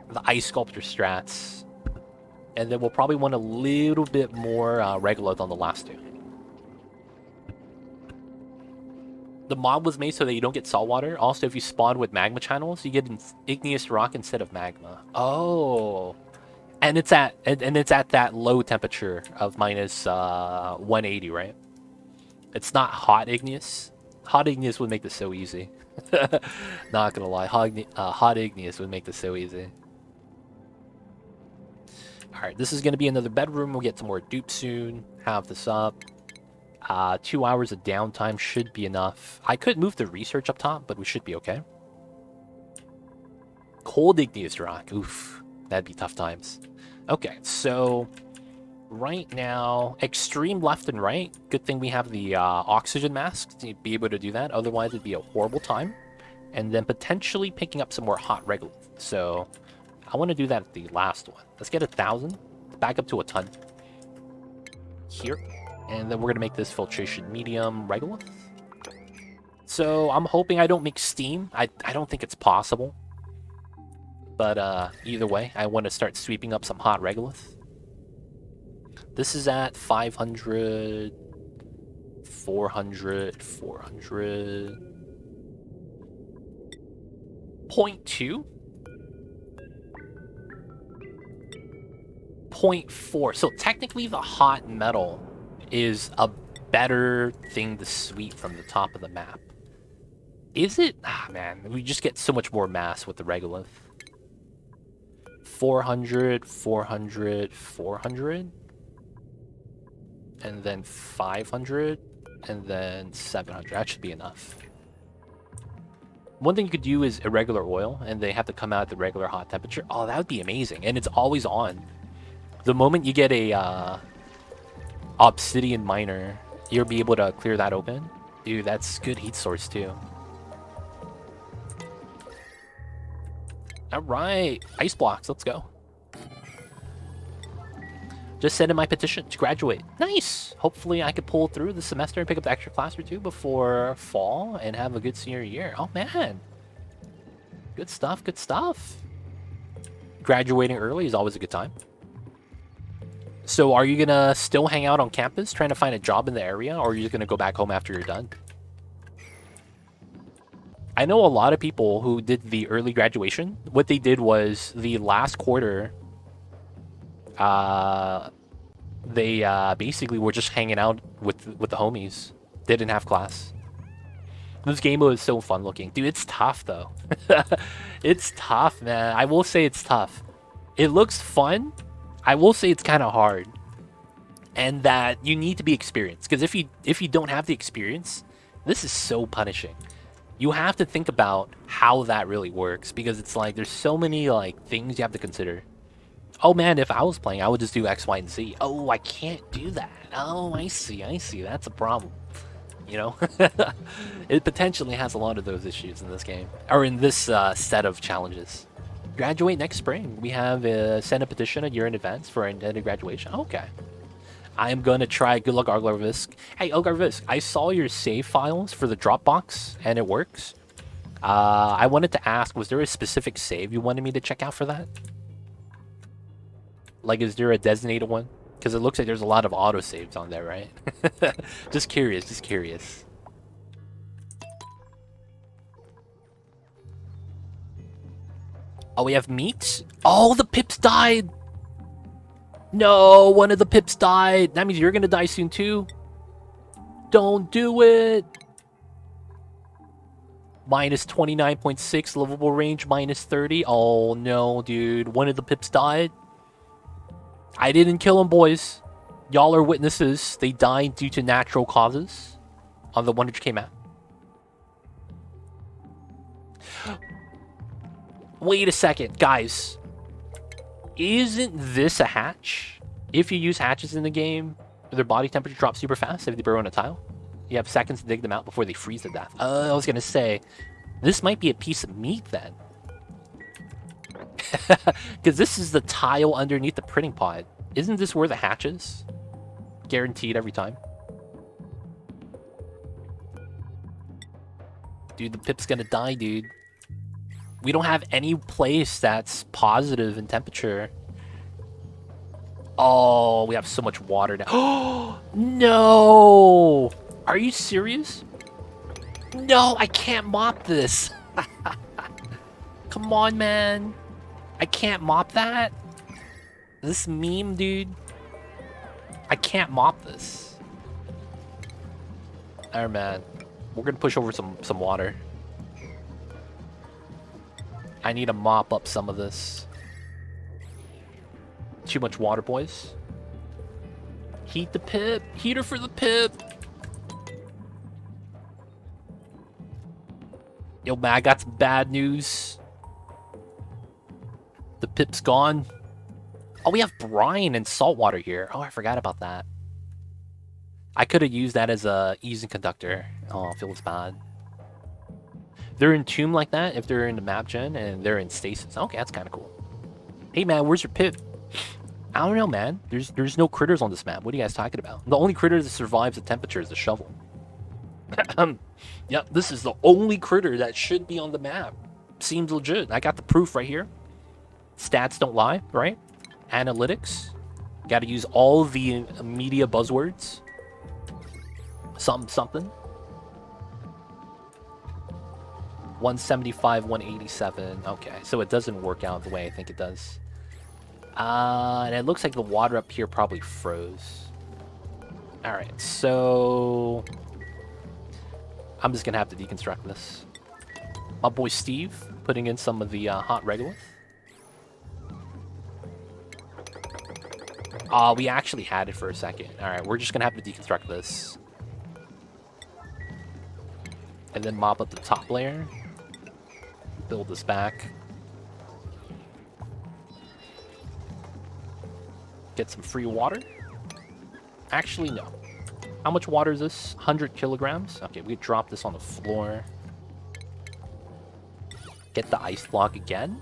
the Ice Sculptor strats. And then we'll probably want a little bit more Regolith on the last 2. The mod was made so that you don't get saltwater. Also, if you spawn with magma channels, you get an igneous rock instead of magma. Oh, and it's at that low temperature of minus 180, right? It's not hot igneous. Hot igneous would make this so easy. Not gonna lie, hot igneous would make this so easy. All right, this is gonna be another bedroom. We'll get some more dupes soon. Have this up. 2 hours of downtime should be enough. I could move the research up top, but we should be okay. Cold igneous rock. Oof, that'd be tough times. Okay, so right now, extreme left and right. Good thing we have the oxygen mask to be able to do that. Otherwise, it'd be a horrible time. And then potentially picking up some more hot regolith. So I want to do that at the last one. Let's get 1,000. Back up to a ton. here. And then we're gonna make this filtration medium regolith. So I'm hoping I don't make steam. I don't think it's possible. But either way, I want to start sweeping up some hot regolith. This is at 500, 400, 400, 0.2, 0.4. So technically the hot metal is a better thing to sweep from the top of the map. Is it? Ah, man, we just get so much more mass with the regolith. 400, 400, 400. And then 500. And then 700. That should be enough. One thing you could do is irregular oil, and they have to come out at the regular hot temperature. Oh, that would be amazing. And it's always on. The moment you get a obsidian miner, you'll be able to clear that open. Dude, that's good heat source too. Alright, ice blocks, let's go. Just sent in my petition to graduate. Nice! Hopefully I could pull through the semester and pick up the extra class or two before fall and have a good senior year. Oh man. Good stuff, good stuff. Graduating early is always a good time. So are you gonna still hang out on campus trying to find a job in the area, or are you just gonna go back home after you're done? I know a lot of people who did the early graduation. What they did was the last quarter, they basically were just hanging out with the homies. They didn't have class. This game was so fun looking. Dude, it's tough though. It's tough, man. I will say it's tough. It looks fun. I will say it's kind of hard. And that you need to be experienced. Because if you don't have the experience, this is so punishing. You have to think about how that really works, because it's like there's so many like things you have to consider. Oh man, if I was playing, I would just do X, Y, and Z. Oh, I can't do that. Oh, I see. That's a problem. You know? It potentially has a lot of those issues in this game. Or in this set of challenges. Graduate next spring. We have send a petition a year in advance for our intended graduation. Okay. I am going to try. Good luck, Algarvisk. Hey, Algarvisk, I saw your save files for the Dropbox, and it works. I wanted to ask, was there a specific save you wanted me to check out for that? Like, is there a designated one? Because it looks like there's a lot of autosaves on there, right? Just curious, just curious. Oh, we have meat? Oh, the pips died! No, one of the pips died. That means you're gonna die soon too. Don't do it. Minus 29.6, livable range, minus 30. Oh no, dude. One of the pips died. I didn't kill him, boys. Y'all are witnesses. They died due to natural causes on the one which came out. Wait a second, guys. Isn't this a hatch? If you use hatches in the game, their body temperature drops super fast if they burrow in a tile. You have seconds to dig them out before they freeze to death. I was gonna say, this might be a piece of meat then. Because this is the tile underneath the printing pod. Isn't this where the hatch is? Guaranteed every time. Dude, the pip's gonna die, dude. We don't have any place that's positive in temperature. Oh, we have so much water now. Oh, no! Are you serious? No, I can't mop this. Come on, man. I can't mop that. This meme, dude. I can't mop this. Alright, man. We're gonna push over some water. I need to mop up some of this. Too much water, boys. Heat the pip. Heater for the pip. Yo, man, I got some bad news. The pip's gone. Oh, we have brine and salt water here. Oh, I forgot about that. I could have used that as a easing conductor. Oh, it feels bad. They're in tomb like that if they're in the map gen and they're in stasis. Okay, that's kind of cool. Hey, man, where's your pip? I don't know, man. There's no critters on this map. What are you guys talking about? The only critter that survives the temperature is the shovel. Yep, this is the only critter that should be on the map. Seems legit. I got the proof right here. Stats don't lie, right? Analytics. Got to use all the media buzzwords. Something. 175, 187. Okay, so it doesn't work out the way I think it does. And it looks like the water up here probably froze. Alright, so I'm just gonna have to deconstruct this. My boy Steve putting in some of the hot regolith. We actually had it for a second. Alright, we're just gonna have to deconstruct this. And then mop up the top layer. Build this back. Get some free water. Actually, no. How much water is this? 100 kilograms? Okay, we drop this on the floor. Get the ice block again.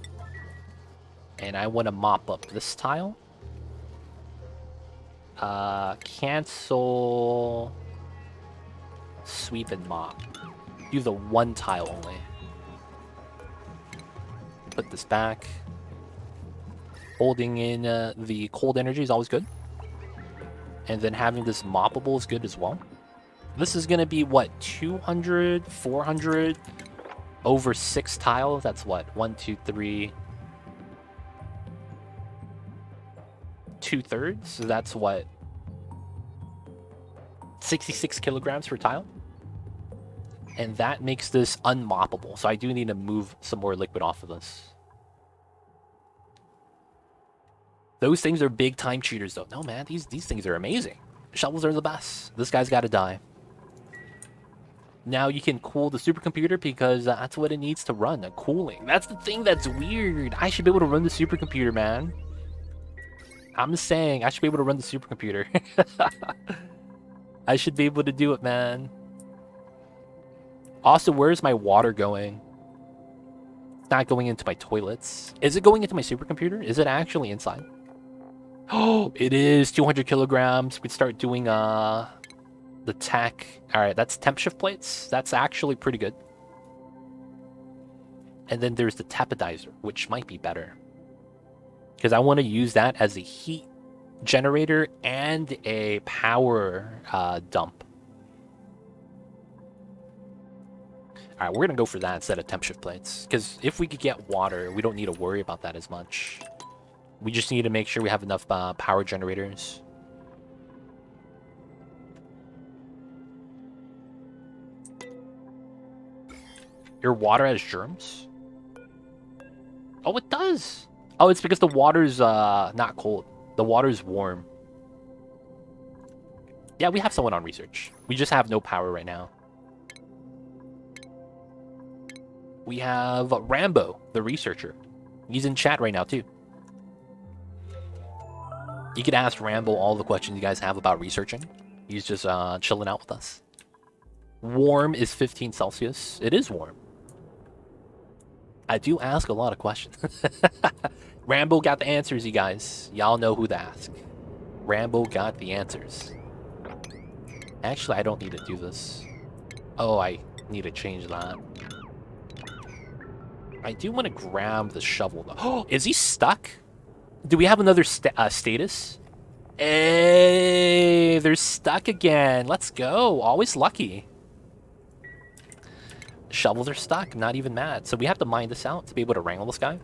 And I want to mop up this tile. Cancel sweep and mop. Do the one tile only. Put this back. Holding in the cold energy is always good. And then having this moppable is good as well. This is going to be, what, 200, 400 over 6 tiles? That's what, 1, 2, 3... 2/3? So that's what, 66 kilograms per tile? And that makes this unmoppable. So I do need to move some more liquid off of this. Those things are big time cheaters, though. No, man, these things are amazing. Shovels are the best. This guy's got to die. Now you can cool the supercomputer because that's what it needs to run, a cooling. That's the thing that's weird. I should be able to run the supercomputer, man. I'm just saying, I should be able to run the supercomputer. I should be able to do it, man. Also, where's my water going? It's not going into my toilets. Is it going into my supercomputer? Is it actually inside? Oh, it is 200 kilograms. We could start doing the tech. All right, that's temp shift plates. That's actually pretty good. And then there's the tepodizer, which might be better. Because I want to use that as a heat generator and a power dump. All right, we're going to go for that instead of temp shift plates. Because if we could get water, we don't need to worry about that as much. We just need to make sure we have enough power generators. Your water has germs? Oh, it does! Oh, it's because the water's not cold. The water's warm. Yeah, we have someone on research. We just have no power right now. We have Rambo, the researcher. He's in chat right now, too. You could ask Rambo all the questions you guys have about researching. He's just chilling out with us. Warm is 15 Celsius. It is warm. I do ask a lot of questions. Rambo got the answers, you guys. Y'all know who to ask. Rambo got the answers. Actually, I don't need to do this. Oh, I need to change that. I do want to grab the shovel, though. Oh, is he stuck? Do we have another status? Hey, they're stuck again. Let's go. Always lucky. Shovels are stuck. Not even mad. So we have to mine this out to be able to wrangle this guy.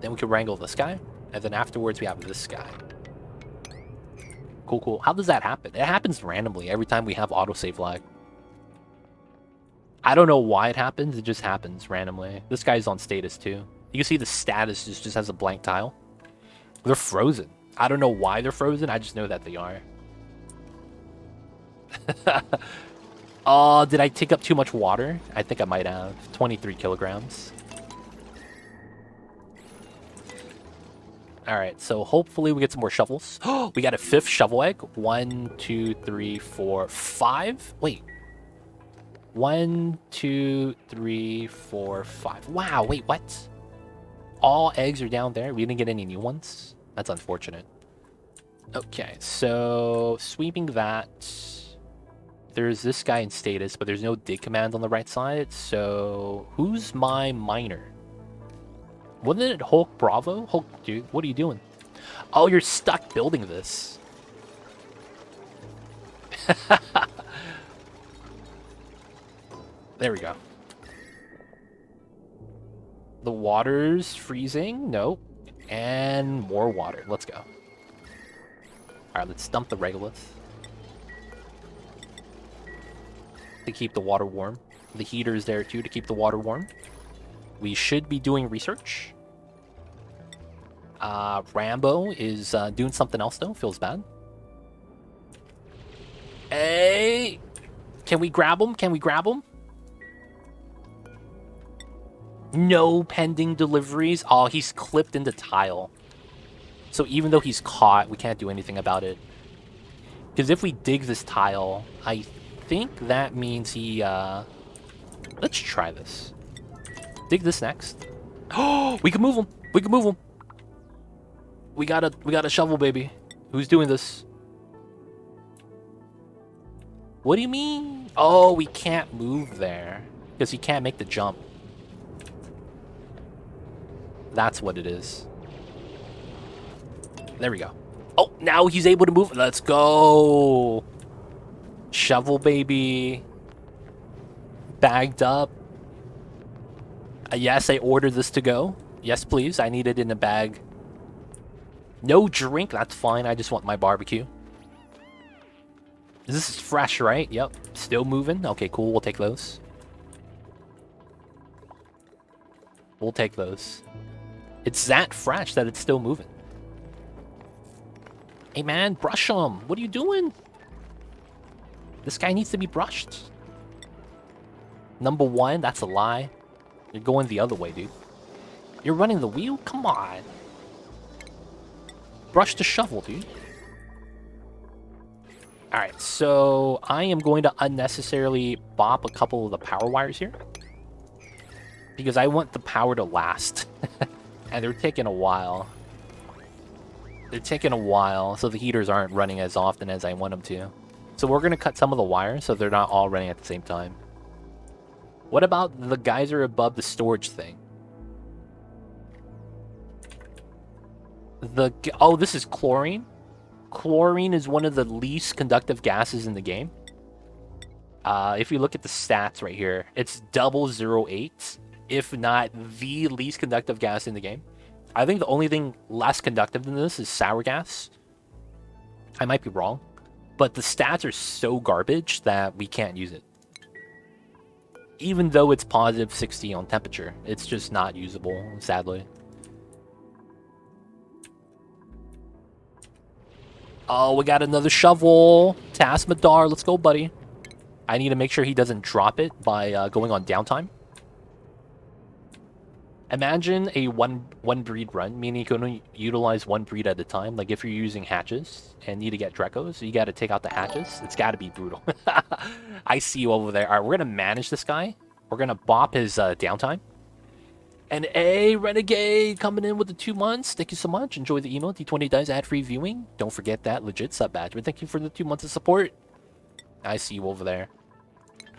Then we can wrangle this guy. And then afterwards we have this guy. Cool, cool. How does that happen? It happens randomly every time we have autosave lag. I don't know why it happens. It just happens randomly. This guy's on status too. You can see the status just has a blank tile. They're frozen. I don't know why they're frozen. I just know that they are. Oh, did I take up too much water? I think I might have. 23 kilograms. Alright, so hopefully we get some more shovels. Oh, we got a 5th shovel egg. 1, 2, 3, 4, 5. Wait. 1, 2, 3, 4, 5. Wow, wait, what? all eggs are down there. We didn't get any new ones. That's unfortunate. Okay, so sweeping that. There's this guy in status, but there's no dig command on the right side. So who's my miner? Wasn't it Hulk Bravo? Hulk, dude, what are you doing? Oh, you're stuck building this. There we go. The water's freezing. Nope. And more water. Let's go. Alright, let's dump the regolith. To keep the water warm. The heater is there too to keep the water warm. We should be doing research. Rambo is doing something else though. Feels bad. Hey! Can we grab him? Can we grab him? No pending deliveries. Oh, he's clipped into tile. So even though he's caught, we can't do anything about it. Because if we dig this tile, I think that means he... Let's try this. Dig this next. Oh, we can move him. We can move him. We got a shovel, baby. Who's doing this? What do you mean? Oh, we can't move there. Because he can't make the jump. That's what it is. There we go. Oh, now he's able to move. Let's go. Shovel, baby. Bagged up. Yes, I ordered this to go. Yes, please. I need it in a bag. No drink. That's fine. I just want my barbecue. This is fresh, right? Yep. Still moving. Okay, cool. We'll take those. We'll take those. It's that fresh that it's still moving. Hey, man, brush him. What are you doing? This guy needs to be brushed. Number one, that's a lie. You're going the other way, dude. You're running the wheel? Come on. Brush the shovel, dude. Alright, so I am going to unnecessarily bop a couple of the power wires here. Because I want the power to last. And they're taking a while. They're taking a while, so the heaters aren't running as often as I want them to. So we're going to cut some of the wires so they're not all running at the same time. What about the geyser above the storage thing? Oh, this is chlorine. Chlorine is one of the least conductive gases in the game. If you look at the stats right here, it's 008, if not the least conductive gas in the game. I think the only thing less conductive than this is sour gas. I might be wrong, but the stats are so garbage that we can't use it. Even though it's positive 60 on temperature, it's just not usable, sadly. Oh, we got another shovel. Tasmadar, let's go, buddy. I need to make sure he doesn't drop it by going on downtime. Imagine a one breed run, meaning you can only utilize one breed at a time. Like if you're using hatches and need to get Drecos, you got to take out the hatches. It's got to be brutal. I see you over there. All right, we're going to manage this guy. We're going to bop his downtime. And a Renegade coming in with the 2 months. Thank you so much. Enjoy the email. D20 does ad-free viewing. Don't forget that legit sub badge. But thank you for the 2 months of support. I see you over there.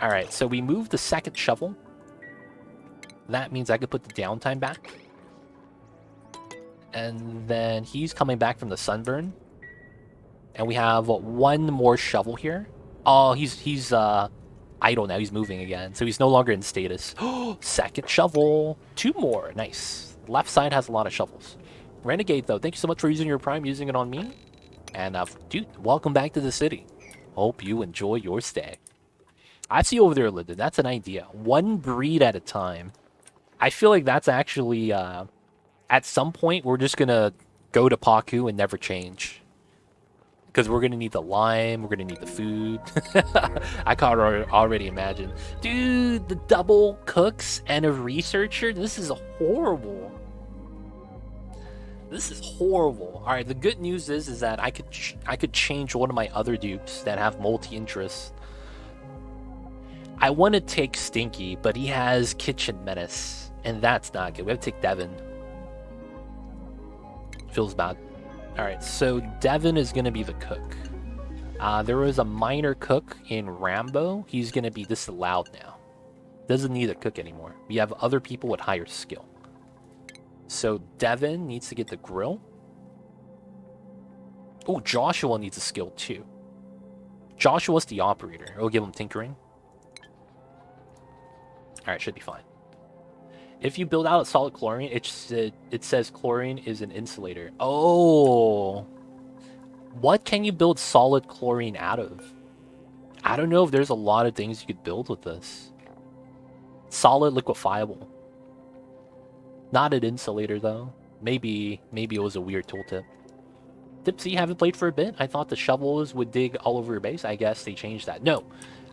All right, so we moved the second shovel. That means I could put the downtime back. And then he's coming back from the sunburn. And we have one more shovel here. Oh, he's idle now. He's moving again. So he's no longer in status. Oh, second shovel. 2 more. Nice. Left side has a lot of shovels. Renegade, though, thank you so much for using your Prime, using it on me. And, dude, welcome back to the city. Hope you enjoy your stay. I see you over there, Lyndon. That's an idea. One breed at a time. I feel like that's actually, at some point, we're just going to go to Paku and never change. Because we're going to need the lime, we're going to need the food. I can already imagine. Dude, the double cooks and a researcher? This is horrible. This is horrible. Alright, the good news is that I could change one of my other dupes that have multi-interests. I want to take Stinky, but he has Kitchen Menace. And that's not good. We have to take Devin. Feels bad. All right, so Devin is going to be the cook. There was a minor cook in Rambo. He's going to be disallowed now. Doesn't need a cook anymore. We have other people with higher skill. So Devin needs to get the grill. Oh, Joshua needs a skill too. Joshua's the operator. We'll give him tinkering. Alright, should be fine. If you build out a solid chlorine, it says chlorine is an insulator. Oh. What can you build solid chlorine out of? I don't know if there's a lot of things you could build with this. Solid liquefiable. Not an insulator though. Maybe it was a weird tooltip. Dipsy, haven't played for a bit. I thought the shovels would dig all over your base. I guess they changed that. No,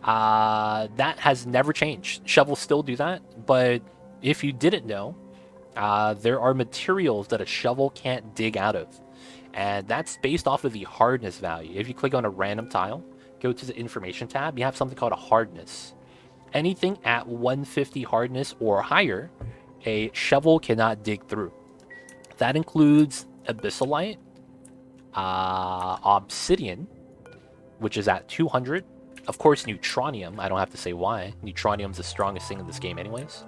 that has never changed. Shovels still do that, but if you didn't know, there are materials that a shovel can't dig out of, and that's based off of the hardness value. If you click on a random tile, go to the information tab, you have something called a hardness. Anything at 150 hardness or higher, a shovel cannot dig through. That includes abyssalite, obsidian, which is at 200. Of course, neutronium. I don't have to say why. Neutronium's the strongest thing in this game anyways.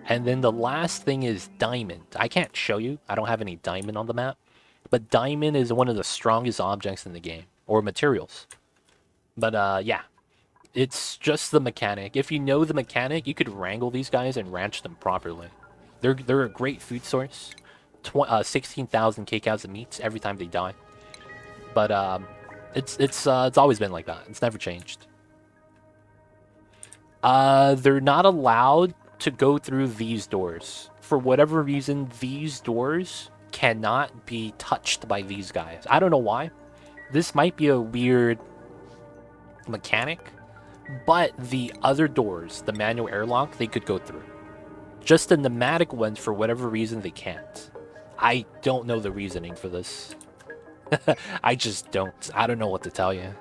And then the last thing is diamond. I can't show you. I don't have any diamond on the map. But diamond is one of the strongest objects in the game. Or materials. But yeah. It's just the mechanic. If you know the mechanic, you could wrangle these guys and ranch them properly. They're a great food source. 16,000 kcals of meat every time they die. But it's always been like that. It's never changed. They're not allowed to go through these doors. For whatever reason, these doors cannot be touched by these guys. I don't know why. This might be a weird mechanic, but the other doors, the manual airlock, they could go through. Just the pneumatic ones, for whatever reason, they can't. I don't know the reasoning for this. I just don't. I don't know what to tell you.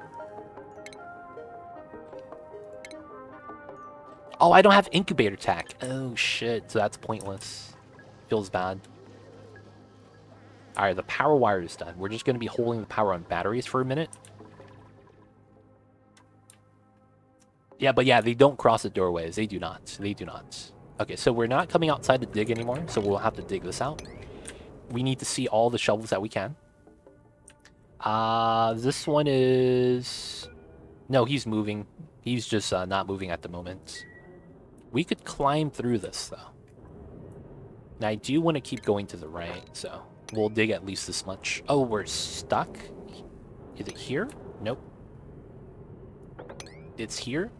Oh, I don't have incubator tack. Oh, shit. So that's pointless. Feels bad. Alright, the power wire is done. We're just going to be holding the power on batteries for a minute. Yeah, but yeah, they don't cross the doorways. They do not. They do not. Okay, so we're not coming outside to dig anymore, so we'll have to dig this out. We need to see all the shovels that we can. This one is... No, he's moving. He's just not moving at the moment. We could climb through this, though. Now, I do want to keep going to the right, so we'll dig at least this much. Oh, we're stuck? Is it here? Nope. It's here?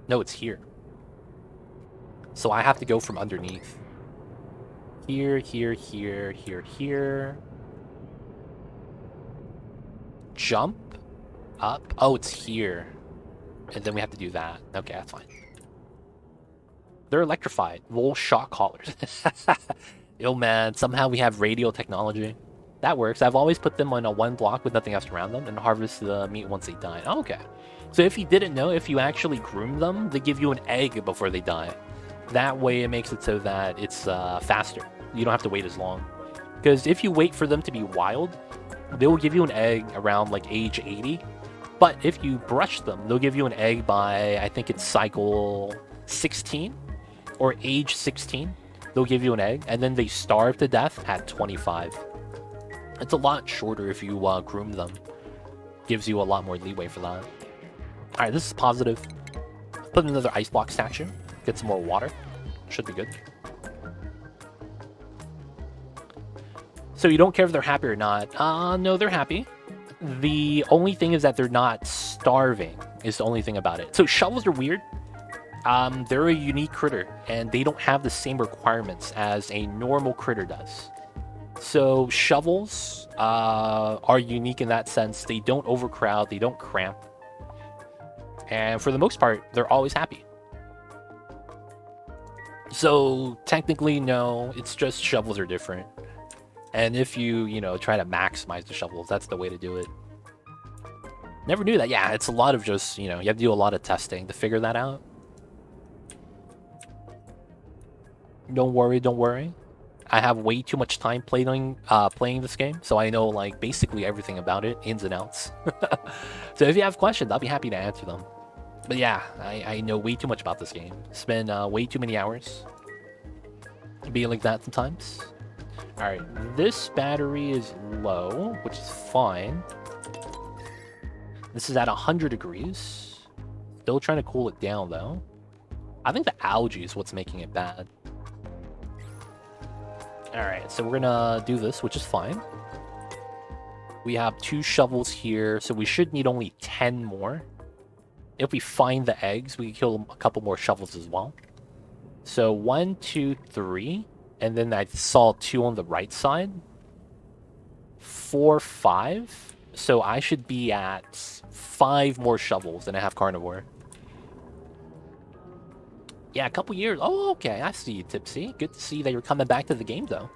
No, it's here. So I have to go from underneath. Here, here, here, here, here. Jump up. Oh, it's here. And then we have to do that. Okay, that's fine. They're electrified. Roll shock collars. Yo, man, somehow we have radio technology. That works. I've always put them on a one block with nothing else around them and harvest the meat once they die. Oh, okay. So if you didn't know, if you actually groom them, they give you an egg before they die. That way it makes it so that it's faster. You don't have to wait as long. Because if you wait for them to be wild, they will give you an egg around like age 80. But if you brush them, they'll give you an egg by, I think it's cycle 16 or age 16. They'll give you an egg, and then they starve to death at 25. It's a lot shorter if you groom them. Gives you a lot more leeway for that. Alright, this is positive. Put another ice block statue. Get some more water. Should be good. So you don't care if they're happy or not. No, they're happy. The only thing is that they're not starving, is the only thing about it. So shovels are weird. They're a unique critter, and they don't have the same requirements as a normal critter does. So shovels are unique in that sense. They don't overcrowd, they don't cramp. And for the most part, they're always happy. So technically, no, it's just shovels are different. And if you try to maximize the shovels, that's the way to do it. Never knew that. Yeah, it's a lot of just, you have to do a lot of testing to figure that out. Don't worry, don't worry. I have way too much time playing this game, so I know like basically everything about it, ins and outs. So if you have questions, I'll be happy to answer them. But yeah, I know way too much about this game. Spend way too many hours. Be like that sometimes. Alright, this battery is low, which is fine. This is at 100 degrees. Still trying to cool it down though. I think the algae is what's making it bad. Alright, so we're gonna do this, which is fine. We have 2 shovels here, so we should need only 10 more. If we find the eggs, we can kill a couple more shovels as well. So 1, 2, 3, and then I saw 2 on the right side. 4, 5. So I should be at 5 more shovels and I have carnivore. Yeah, a couple years. Oh, okay. I see you, Tipsy. Good to see that you're coming back to the game, though.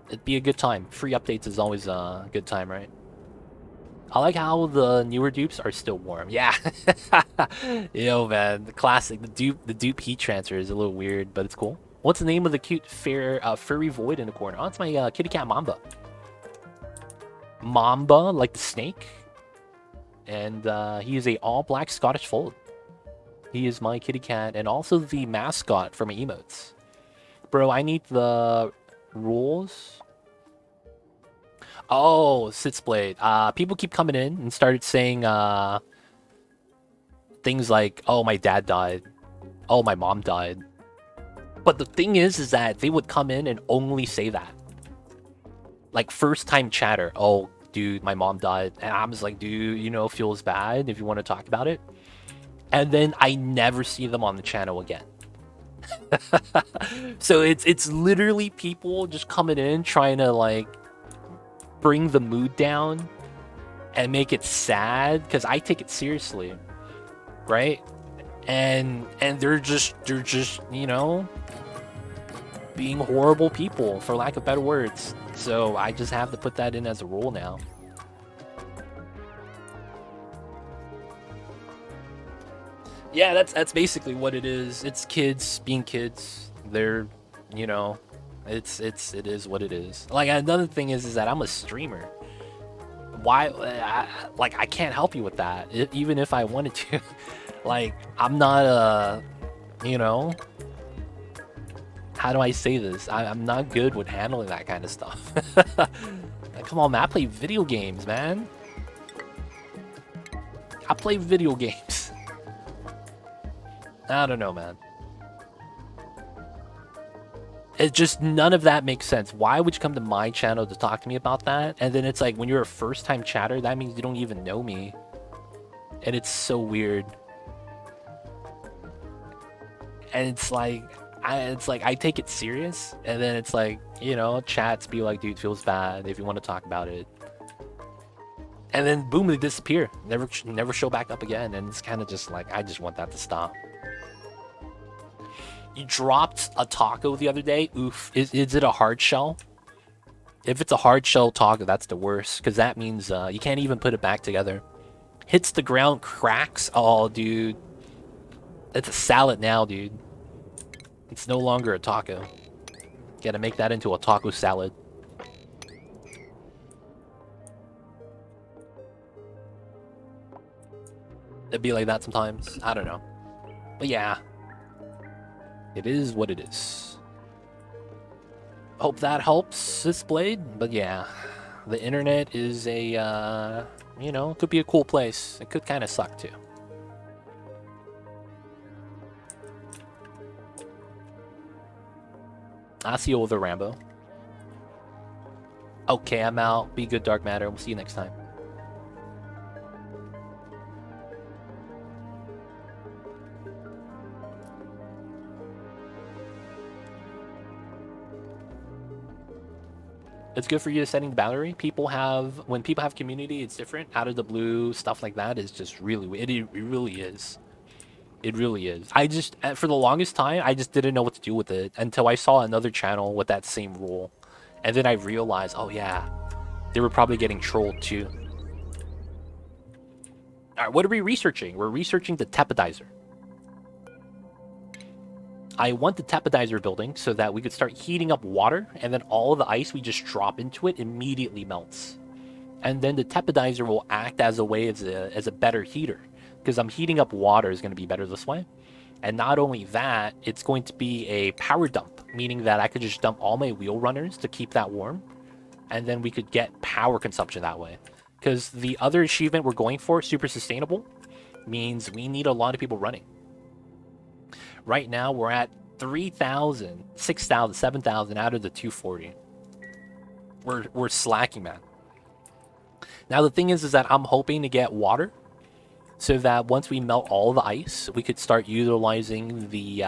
It'd be a good time. Free updates is always a good time, right? I like how the newer dupes are still warm. Yeah. Yo, man. The classic. The dupe heat transfer is a little weird, but it's cool. What's the name of the cute furry void in the corner? Oh, it's my kitty cat Mamba. Mamba, like the snake. And he is a all-black Scottish fold. He is my kitty cat and also the mascot for my emotes. Bro, I need the rules. Oh, Sitsblade. People keep coming in and started saying things like, oh, my dad died. Oh, my mom died. But the thing is that they would come in and only say that. Like, first time chatter. Oh, dude, my mom died. And I'm just like, dude, you know, feels bad if you want to talk about it. And then I never see them on the channel again. So it's literally people just coming in trying to like bring the mood down and make it sad because I take it seriously, right? And they're just you know being horrible people for lack of better words. So I just have to put that in as a rule now. Yeah, that's basically what it is. It's kids being kids. They're, you know, it is what it is. Like another thing is that I'm a streamer. Why? I can't help you with that. Even if I wanted to, like I'm not a, you know. How do I say this? I'm not good with handling that kind of stuff. Like, come on, man. I play video games, man. I play video games. I don't know, man. It's just none of that makes sense. Why would you come to my channel to talk to me about that? And then it's like when you're a first-time chatter, that means you don't even know me. And it's so weird. And it's like I take it serious, and then it's like, you know, chats be like, dude, feels bad if you want to talk about it. And then boom, they disappear. Never show back up again. And it's kind of just like, I just want that to stop. You dropped a taco the other day. Oof. Is it a hard shell? If it's a hard shell taco, that's the worst. Because that means you can't even put it back together. Hits the ground, cracks. Oh, dude. It's a salad now, dude. It's no longer a taco. Gotta make that into a taco salad. It'd be like that sometimes. I don't know. But yeah. It is what it is. Hope that helps, this blade. But yeah, the internet is a, you know, it could be a cool place. It could kind of suck too. I'll see you over, Rambo. Okay, I'm out. Be good, Dark Matter. We'll see you next time. It's good for you setting the boundary. When people have community, it's different. Out of the blue, stuff like that is just really, it really is. It really is. For the longest time, I just didn't know what to do with it until I saw another channel with that same rule. And then I realized, oh yeah, they were probably getting trolled too. All right, what are we researching? We're researching the tepodizer. I want the tepodizer building so that we could start heating up water, and then all of the ice we just drop into it immediately melts. And then the tepodizer will act as a way as a better heater, because I'm heating up water is going to be better this way. And not only that, it's going to be a power dump, meaning that I could just dump all my wheel runners to keep that warm, and then we could get power consumption that way. Because the other achievement we're going for, super sustainable, means we need a lot of people running. Right now, we're at 3,000, 6,000, 7,000 out of the 240. We're slacking, man. Now, the thing is that I'm hoping to get water so that once we melt all the ice, we could start utilizing the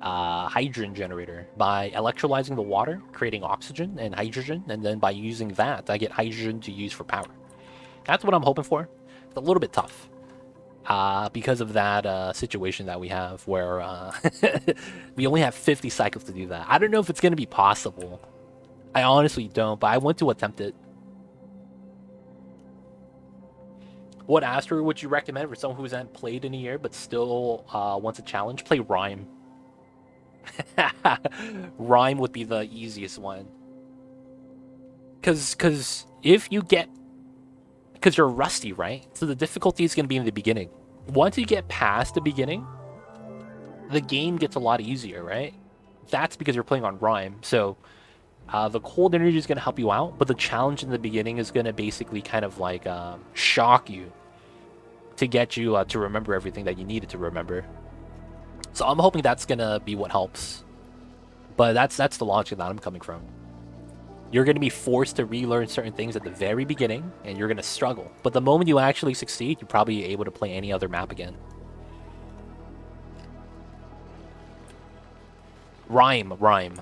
hydrogen generator by electrolyzing the water, creating oxygen and hydrogen, and then by using that, I get hydrogen to use for power. That's what I'm hoping for. It's a little bit tough because of that situation that we have where we only have 50 cycles to do that. I don't know if it's going to be possible. I honestly don't, but I want to attempt it. What asteroid would you recommend for someone who hasn't played in a year but still wants a challenge? Play Rime. Rime would be the easiest one. Because if you get... Because you're rusty, right? So the difficulty is going to be in the beginning. Once you get past the beginning, the game gets a lot easier, right? That's because you're playing on Rime. So the cold energy is going to help you out, but the challenge in the beginning is going to basically kind of like shock you to get you to remember everything that you needed to remember. So I'm hoping that's going to be what helps. But that's the logic that I'm coming from. You're going to be forced to relearn certain things at the very beginning, and you're going to struggle. But the moment you actually succeed, you're probably able to play any other map again. Rime.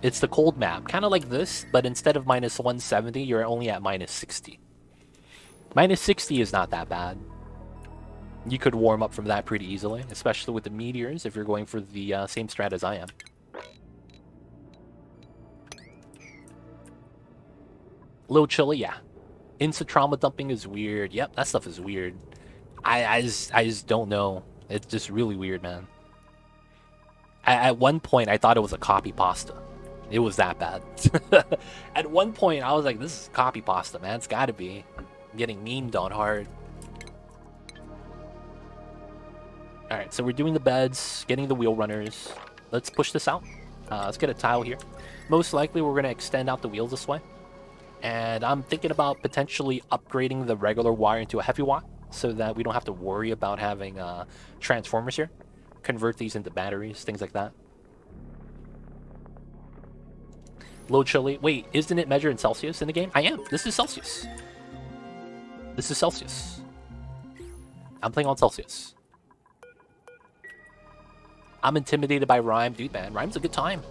It's the cold map, kind of like this, but instead of minus 170, you're only at minus 60. Minus 60 is not that bad. You could warm up from that pretty easily, especially with the meteors if you're going for the same strat as I am. A little chilly, yeah. Instant trauma dumping is weird. Yep, that stuff is weird. I just don't know. It's just really weird, man. At one point, I thought it was a copy pasta. It was that bad. At one point, I was like, this is copy pasta, man. It's gotta be. I'm getting memed on hard. Alright, so we're doing the beds, getting the wheel runners. Let's push this out. Let's get a tile here. Most likely, we're going to extend out the wheels this way. And I'm thinking about potentially upgrading the regular wire into a heavy wire so that we don't have to worry about having transformers here. Convert these into batteries, things like that. Low chilly. Wait, isn't it measured in Celsius in the game? I am. This is Celsius. This is Celsius. I'm playing on Celsius. I'm intimidated by Rime. Dude, man, Rime's a good time.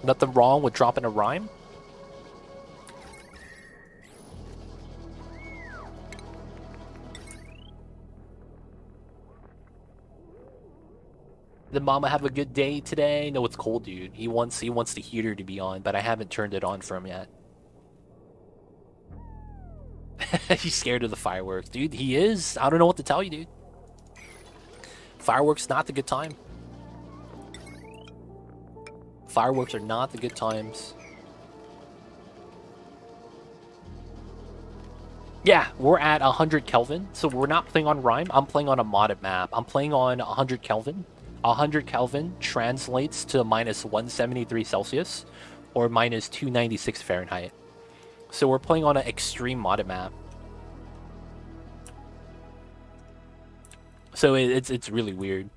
Nothing wrong with dropping a Rime. Did Mama have a good day today? No, it's cold, dude. He wants the heater to be on, but I haven't turned it on for him yet. He's scared of the fireworks. Dude, he is. I don't know what to tell you, dude. Fireworks not the good time. Fireworks are not the good times. Yeah, we're at 100 Kelvin, so we're not playing on Rime. I'm playing on a modded map. I'm playing on 100 Kelvin. 100 Kelvin translates to minus 173 Celsius or minus 296 Fahrenheit. So we're playing on an extreme modded map. So it's really weird.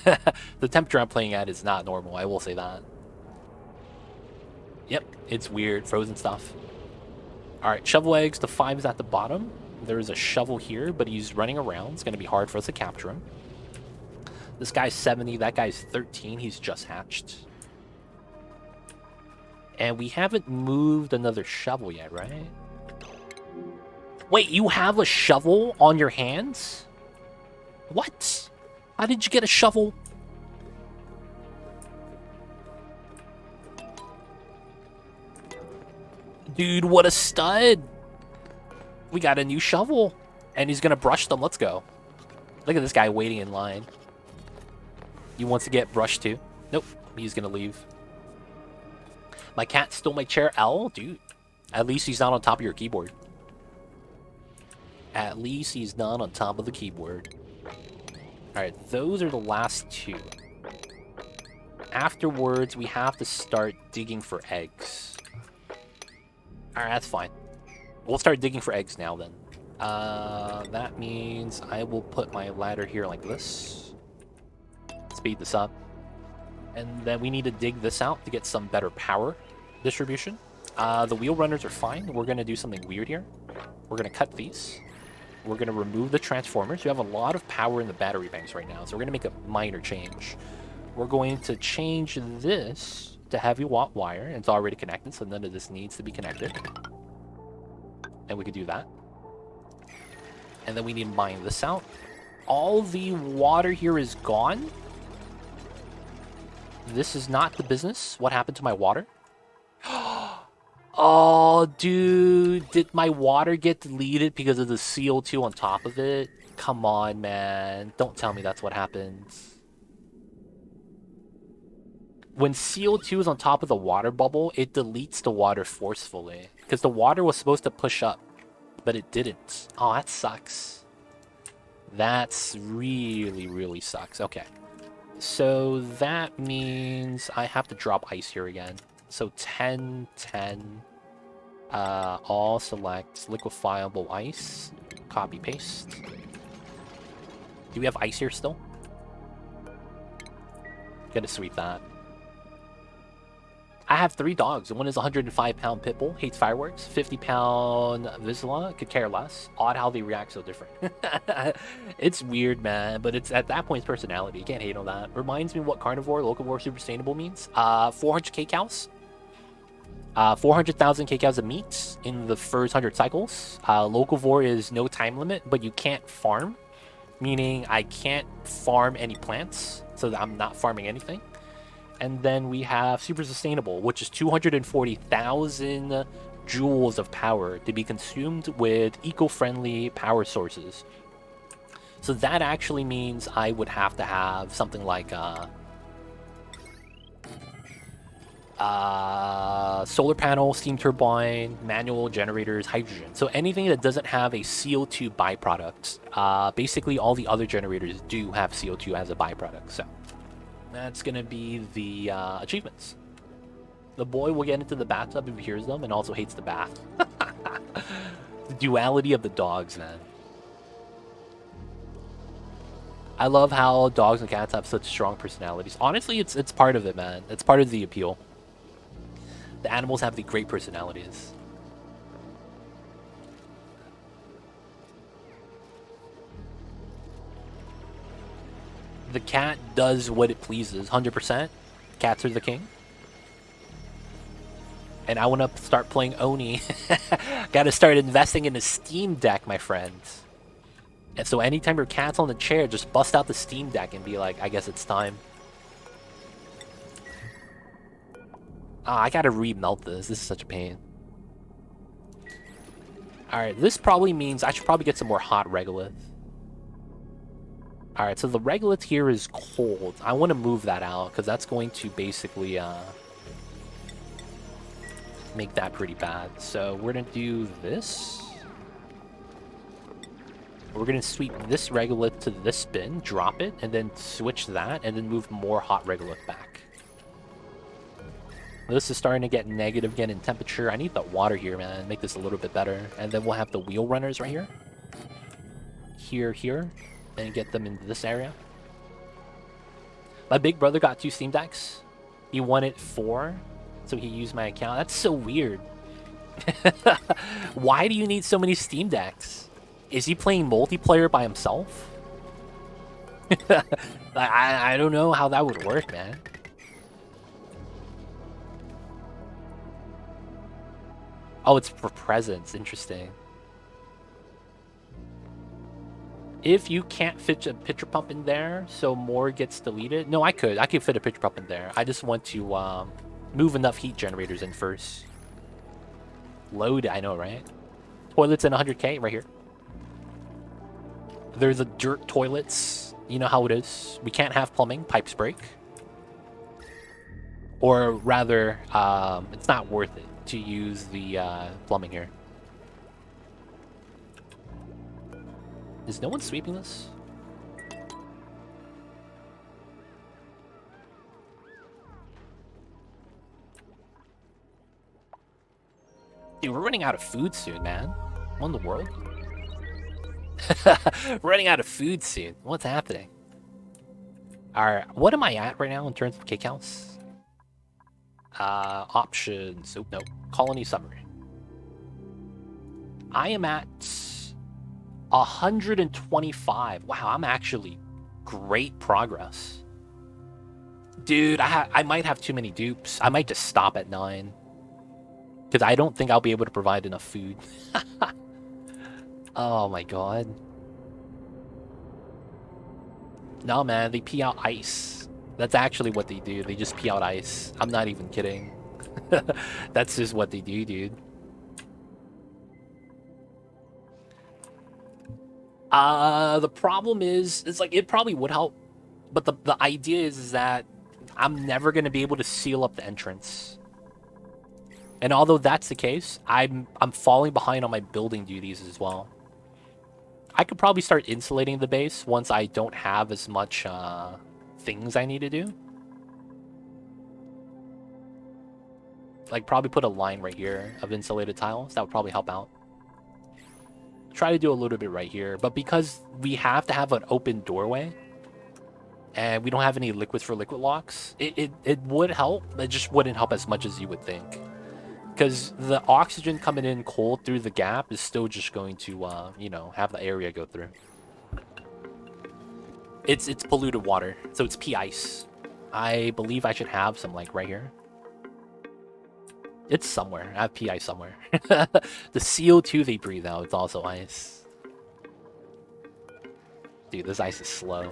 The temperature I'm playing at is not normal, I will say that. Yep, it's weird, frozen stuff. Alright, shovel eggs, the 5 is at the bottom. There is a shovel here, but he's running around. It's going to be hard for us to capture him. This guy's 70, that guy's 13. He's just hatched. And we haven't moved another shovel yet, right? Wait, you have a shovel on your hands? What? How did you get a shovel? Dude, what a stud. We got a new shovel. And he's going to brush them. Let's go. Look at this guy waiting in line. He wants to get brushed too. Nope, he's gonna leave. My cat stole my chair. L, dude. At least he's not on top of your keyboard. At least he's not on top of the keyboard. Alright, those are the last two. Afterwards, we have to start digging for eggs. Alright, that's fine. We'll start digging for eggs now then. That means I will put my ladder here like this. Speed this up. And then we need to dig this out to get some better power distribution. The wheel runners are fine. We're going to do something weird here. We're going to cut these. We're going to remove the transformers. We have a lot of power in the battery banks right now, so we're going to make a minor change. We're going to change this to heavy watt wire. It's already connected, so none of this needs to be connected. And we could do that. And then we need to mine this out. All the water here is gone. This is not the business. What happened to my water? Oh, dude. Did my water get deleted because of the CO2 on top of it? Come on, man. Don't tell me that's what happens. When CO2 is on top of the water bubble, it deletes the water forcefully. Because the water was supposed to push up, but it didn't. Oh, that sucks. That's really, really sucks. Okay. So that means I have to drop ice here again. So 10, 10. All select liquefiable ice. Copy, paste. Do we have ice here still? Gotta sweep that. I have 3 dogs. One is a 105-pound pit bull, hates fireworks. 50-pound Vizsla, could care less. Odd how they react so different. It's weird, man, but it's at that point it's personality. You can't hate on that. Reminds me of what Carnivore, Locavore, Super Sustainable means. 400 kcows. 400,000 kcows of meat in the first 100 cycles. Locavore is no time limit, but you can't farm. Meaning I can't farm any plants, so that I'm not farming anything. And then we have Super Sustainable, which is 240,000 joules of power to be consumed with eco-friendly power sources. So that actually means I would have to have something like solar panel, steam turbine, manual generators, hydrogen. So anything that doesn't have a CO2 byproduct. Basically, all the other generators do have CO2 as a byproduct. So that's going to be the achievements. The boy will get into the bathtub if he hears them and also hates the bath. The duality of the dogs, man. I love how dogs and cats have such strong personalities. Honestly, it's part of it, man. It's part of the appeal. The animals have the great personalities. The cat does what it pleases, 100%. Cats are the king. And I want to start playing Oni. Gotta start investing in a Steam Deck, my friends. And so anytime your cat's on the chair, just bust out the Steam Deck and be like, I guess it's time. I gotta remelt this. This is such a pain. Alright, this probably means I should probably get some more hot regolith. Alright, so the regolith here is cold. I want to move that out, because that's going to basically make that pretty bad. So we're going to do this. We're going to sweep this regolith to this bin, drop it, and then switch that, and then move more hot regolith back. This is starting to get negative again in temperature. I need the water here, man. Make this a little bit better. And then we'll have the wheel runners right here. Here. And get them into this area. My big brother got 2 Steam Decks. He wanted 4, so he used my account. That's so weird. Why do you need so many Steam Decks? Is he playing multiplayer by himself? I don't know how that would work, man. Oh, it's for presents. Interesting. If you can't fit a pitcher pump in there, so more gets deleted. No, I could. I could fit a pitcher pump in there. I just want to move enough heat generators in first. Load, I know, right? Toilets in 100K right here. They're the dirt toilets. You know how it is. We can't have plumbing. Pipes break. Or rather, it's not worth it to use the plumbing here. Is no one sweeping this? Dude, we're running out of food soon, man. What in the world? Running out of food soon. What's happening? Alright, what am I at right now in terms of cake house? Options. Oh, no. Colony summary. I am at 125. Wow, I'm actually great progress. Dude, I might have too many dupes. I might just stop at 9. Because I don't think I'll be able to provide enough food. Oh my god. No, man, they pee out ice. That's actually what they do. They just pee out ice. I'm not even kidding. That's just what they do, dude. The problem is, it's like, it probably would help. But the idea is that I'm never going to be able to seal up the entrance. And although that's the case, I'm falling behind on my building duties as well. I could probably start insulating the base once I don't have as much things I need to do. Like, probably put a line right here of insulated tiles. That would probably help out. Try to do a little bit right here. But because we have to have an open doorway, and we don't have any liquids for liquid locks, it would help. It just wouldn't help as much as you would think. Because the oxygen coming in cold through the gap is still just going to, you know, have the area go through. It's polluted water, so it's pea ice. I believe I should have some, like, right here. It's somewhere. I have pea ice somewhere. The CO2 they breathe out is also ice. Dude, this ice is slow.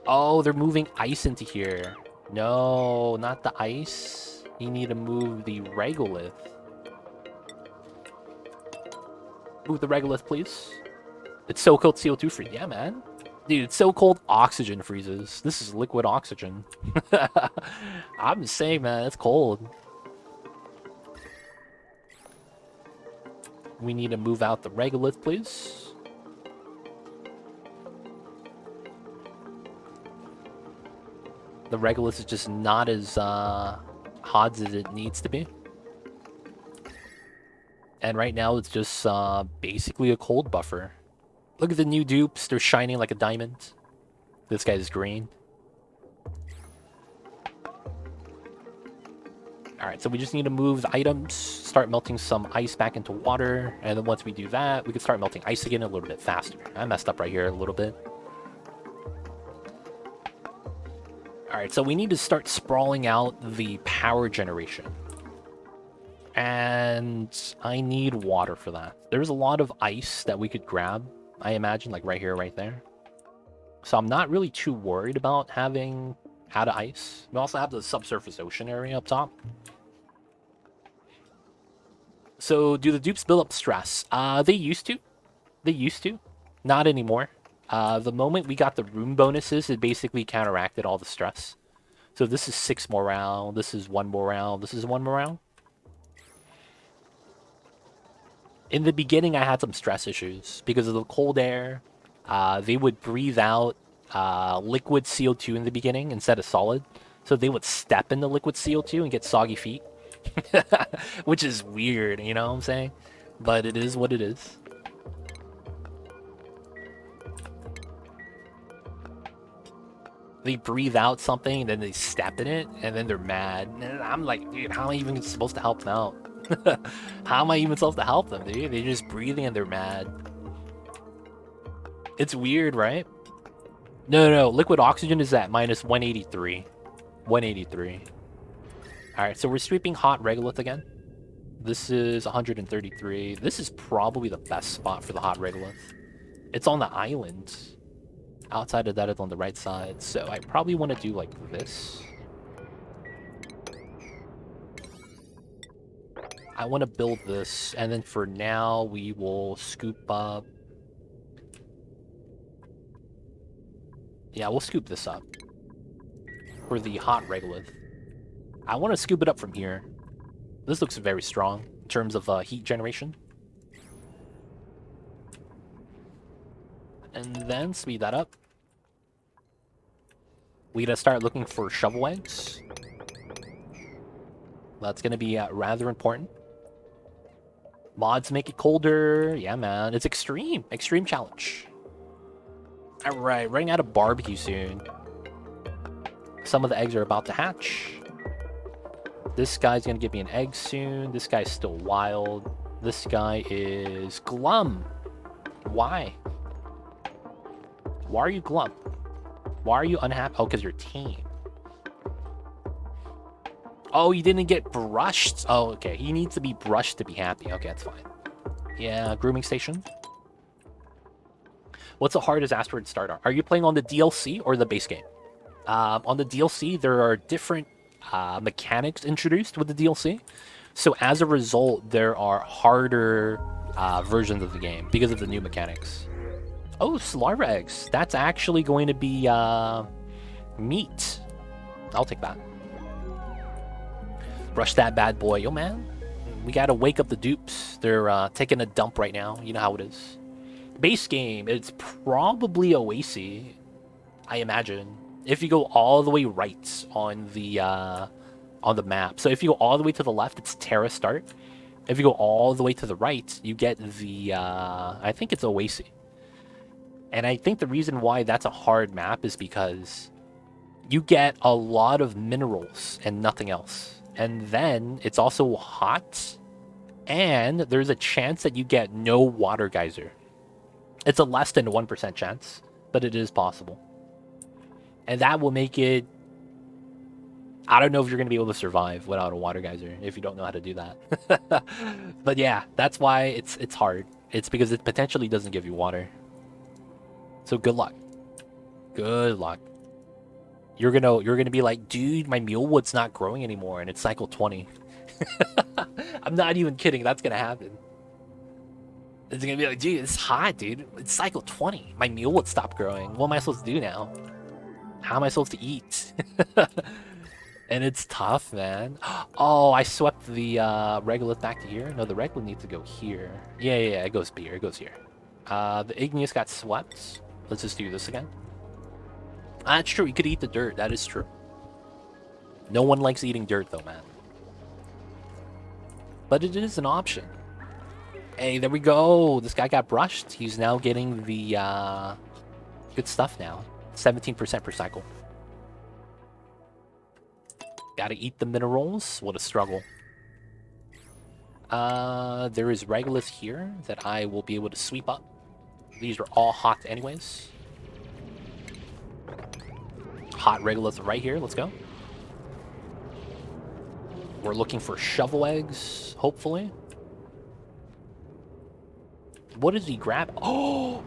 Oh, they're moving ice into here. No, not the ice. You need to move the regolith. Move the regolith, please. It's so cold CO2 free. Yeah, man. Dude, it's so cold oxygen freezes. This is liquid oxygen. I'm just saying, man, it's cold. We need to move out the regolith, please. The regolith is just not as hot as it needs to be. And right now it's just basically a cold buffer. Look at the new dupes. They're shining like a diamond. This guy's green. Alright, so we just need to move the items, start melting some ice back into water, and then once we do that, we can start melting ice again a little bit faster. I messed up right here a little bit. Alright, so we need to start sprawling out the power generation. And I need water for that. There's a lot of ice that we could grab, I imagine, like right here, right there. So I'm not really too worried about having out of ice. We also have the subsurface ocean area up top. So do the dupes build up stress? They used to. They used to. Not anymore. The moment we got the room bonuses, it basically counteracted all the stress. So this is 6 more round, this is 1 more round, this is 1 more round. In the beginning, I had some stress issues because of the cold air. They would breathe out liquid CO2 in the beginning instead of solid. So they would step in the liquid CO2 and get soggy feet. Which is weird, you know what I'm saying? But it is what it is. They breathe out something, and then they step in it, and then they're mad. And I'm like, dude, how am I even supposed to help them out? How am I even supposed to help them, dude? They're just breathing and they're mad. It's weird, right? No. Liquid oxygen is at minus 183. 183. Alright, so we're sweeping hot regolith again. This is 133. This is probably the best spot for the hot regolith. It's on the island. Outside of that, it's on the right side. So I probably want to do like this. I want to build this, and then for now we will scoop up. Yeah, we'll scoop this up for the hot regolith. I want to scoop it up from here. This looks very strong in terms of heat generation. And then speed that up. We gotta start looking for shovel eggs. That's gonna be rather important. Mods make it colder. Yeah, man. It's extreme. Extreme challenge. Alright, running out of barbecue soon. Some of the eggs are about to hatch. This guy's gonna give me an egg soon. This guy's still wild. This guy is glum. Why? Why are you glum? Why are you unhappy? Oh, because you're tame. Oh, you didn't get brushed. Oh, okay. He needs to be brushed to be happy. Okay, that's fine. Yeah, grooming station. What's the hardest asteroid start on? Are you playing on the DLC or the base game? On the DLC, there are different mechanics introduced with the DLC. So as a result, there are harder versions of the game because of the new mechanics. Oh, larva eggs. That's actually going to be meat. I'll take that. Brush that bad boy. Yo, man. We gotta wake up the dupes. They're taking a dump right now. You know how it is. Base game, it's probably Oasis, I imagine. If you go all the way right on the map. So if you go all the way to the left, it's Terra Start. If you go all the way to the right, you get the, I think it's Oasis. And I think the reason why that's a hard map is because you get a lot of minerals and nothing else. And then it's also hot, and there's a chance that you get no water geyser. It's a less than 1% chance, but it is possible. And that will make it... I don't know if you're going to be able to survive without a water geyser if you don't know how to do that. But yeah, that's why it's hard. It's because it potentially doesn't give you water. So good luck. Good luck. You're gonna be like, dude, my mulewood's not growing anymore, and it's cycle 20. I'm not even kidding. That's gonna happen. It's gonna be like, dude, it's hot, dude. It's cycle 20. My mulewood stopped growing. What am I supposed to do now? How am I supposed to eat? And it's tough, man. Oh, I swept the regolith back to here. No, the regolith needs to go here. Yeah, it goes here. It goes here. The igneous got swept. Let's just do this again. That's true. You could eat the dirt. That is true. No one likes eating dirt, though, man. But it is an option. Hey, there we go. This guy got brushed. He's now getting the good stuff now. 17% per cycle. Gotta eat the minerals. What a struggle. There is regolith here that I will be able to sweep up. These are all hot anyways. Hot regolith right here. Let's go. We're looking for shovel eggs, hopefully. What did he grab? Oh!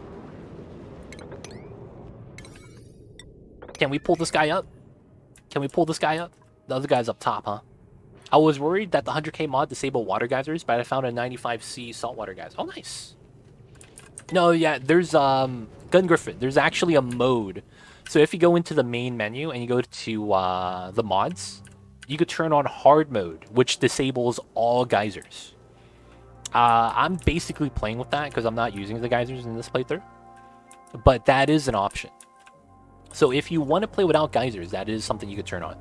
Can we pull this guy up? Can we pull this guy up? The other guy's up top, huh? I was worried that the 100k mod disabled water geysers, but I found a 95C saltwater geyser. Oh, nice. No, yeah, there's Gun Griffin. There's actually a mode. So if you go into the main menu and you go to the mods, you could turn on hard mode, which disables all geysers. I'm basically playing with that because I'm not using the geysers in this playthrough. But that is an option. So if you want to play without geysers, that is something you could turn on.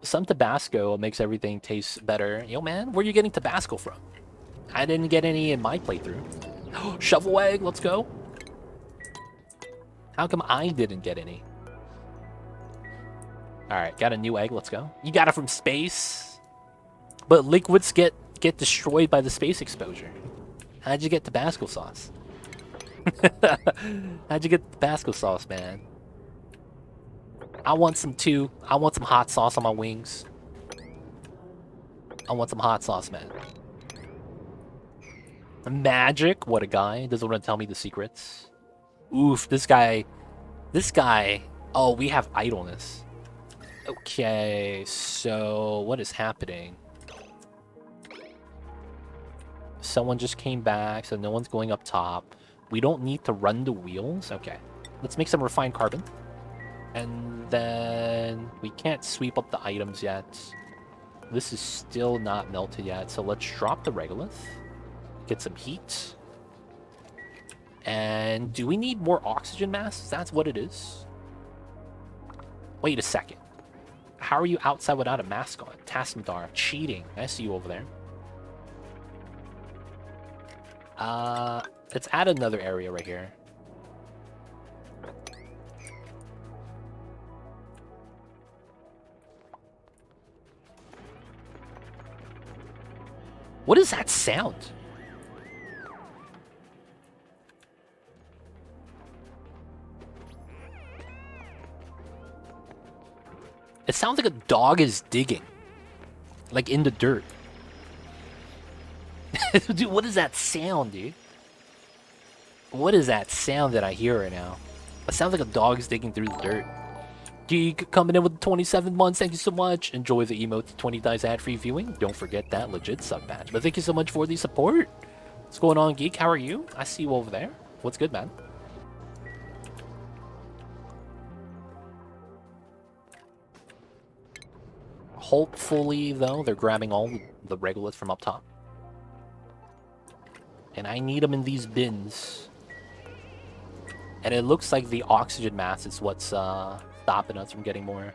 Some Tabasco makes everything taste better. Yo, man, where are you getting Tabasco from? I didn't get any in my playthrough. Shovel egg, let's go. How come I didn't get any? Alright, got a new egg, let's go. You got it from space. But liquids get destroyed by the space exposure. How'd you get Tabasco sauce? How'd you get Tabasco sauce, man? I want some too. I want some hot sauce on my wings. I want some hot sauce, man. Magic, what a guy. Doesn't want to tell me the secrets. Oof, this guy. Oh, we have idleness. Okay, so what is happening? Someone just came back, so no one's going up top. We don't need to run the wheels. Okay. Let's make some refined carbon. And then we can't sweep up the items yet. This is still not melted yet, so let's drop the regolith. Get some heat. And do we need more oxygen masks? That's what it is. Wait a second. How are you outside without a mask on? Tasmadar, cheating. I see you over there. Let's add another area right here. What is that sound? It sounds like a dog is digging. Like in the dirt. Dude, what is that sound, dude? What is that sound that I hear right now? It sounds like a dog is digging through the dirt. Geek coming in with 27 months. Thank you so much. Enjoy the emote 20 times ad-free viewing. Don't forget that legit sub badge. But thank you so much for the support. What's going on, Geek? How are you? I see you over there. What's good, man? Hopefully, though, they're grabbing all the regolith from up top. And I need them in these bins. And it looks like the oxygen mass is what's stopping us from getting more.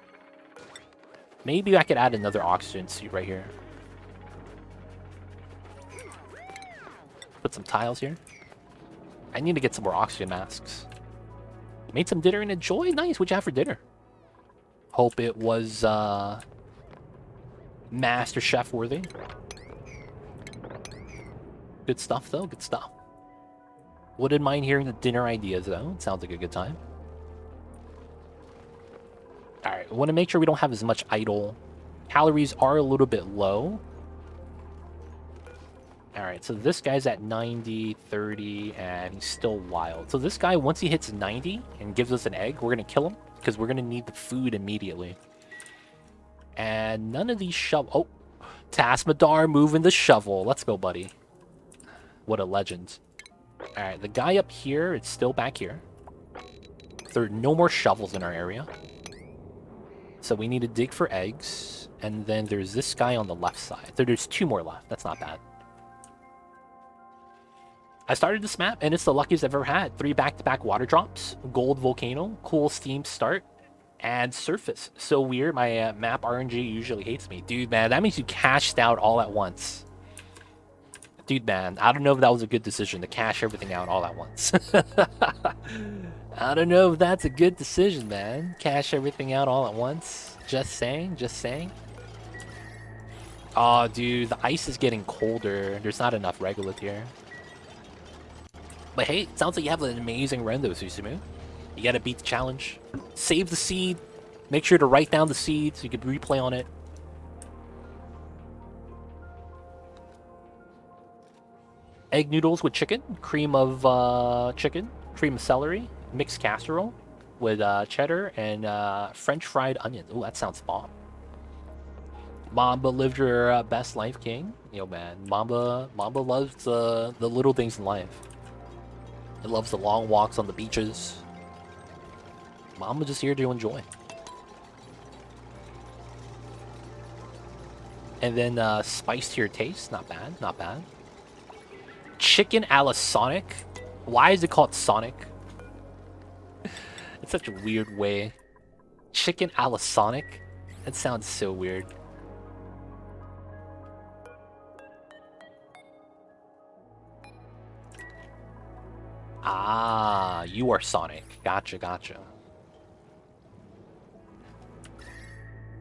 Maybe I could add another oxygen suit right here. Put some tiles here. I need to get some more oxygen masks. Made some dinner and enjoy. Nice. What'd you have for dinner? Hope it was Master Chef worthy. Good stuff, though. Good stuff. Wouldn't mind hearing the dinner ideas, though. It sounds like a good time. Alright, we want to make sure we don't have as much idle. Calories are a little bit low. Alright, so this guy's at 90, 30, and he's still wild. So this guy, once he hits 90 and gives us an egg, we're going to kill him, because we're going to need the food immediately. And none of these shovel... Oh, Tasmadar moving the shovel. Let's go, buddy. What a legend. Alright, the guy up here is still back here. There are no more shovels in our area. So we need to dig for eggs. And then there's this guy on the left side. There's two more left. That's not bad. I started this map, and it's the luckiest I've ever had. 3 back-to-back water drops, gold volcano, cool steam start, and surface. So weird, my map RNG usually hates me. Dude, man, that means you cashed out all at once. Dude, man, I don't know if that was a good decision to cash everything out all at once. I don't know if that's a good decision, man. Cash everything out all at once. Just saying, just saying. Oh, dude, the ice is getting colder. There's not enough regolith here. But hey, it sounds like you have an amazing rendo, Susumu. You gotta beat the challenge. Save the seed. Make sure to write down the seed so you can replay on it. Egg noodles with chicken, cream of chicken, cream of celery, mixed casserole with cheddar and French fried onions. Oh, that sounds bomb. Mamba lived her best life, King. Yo, man, Mamba loves the little things in life. It loves the long walks on the beaches. Mamba just here to enjoy. And then spice to your taste. Not bad, not bad. Chicken a la Sonic. Why is it called Sonic? It's such a weird way. Chicken a la Sonic? That sounds so weird. Ah, you are Sonic. Gotcha, gotcha.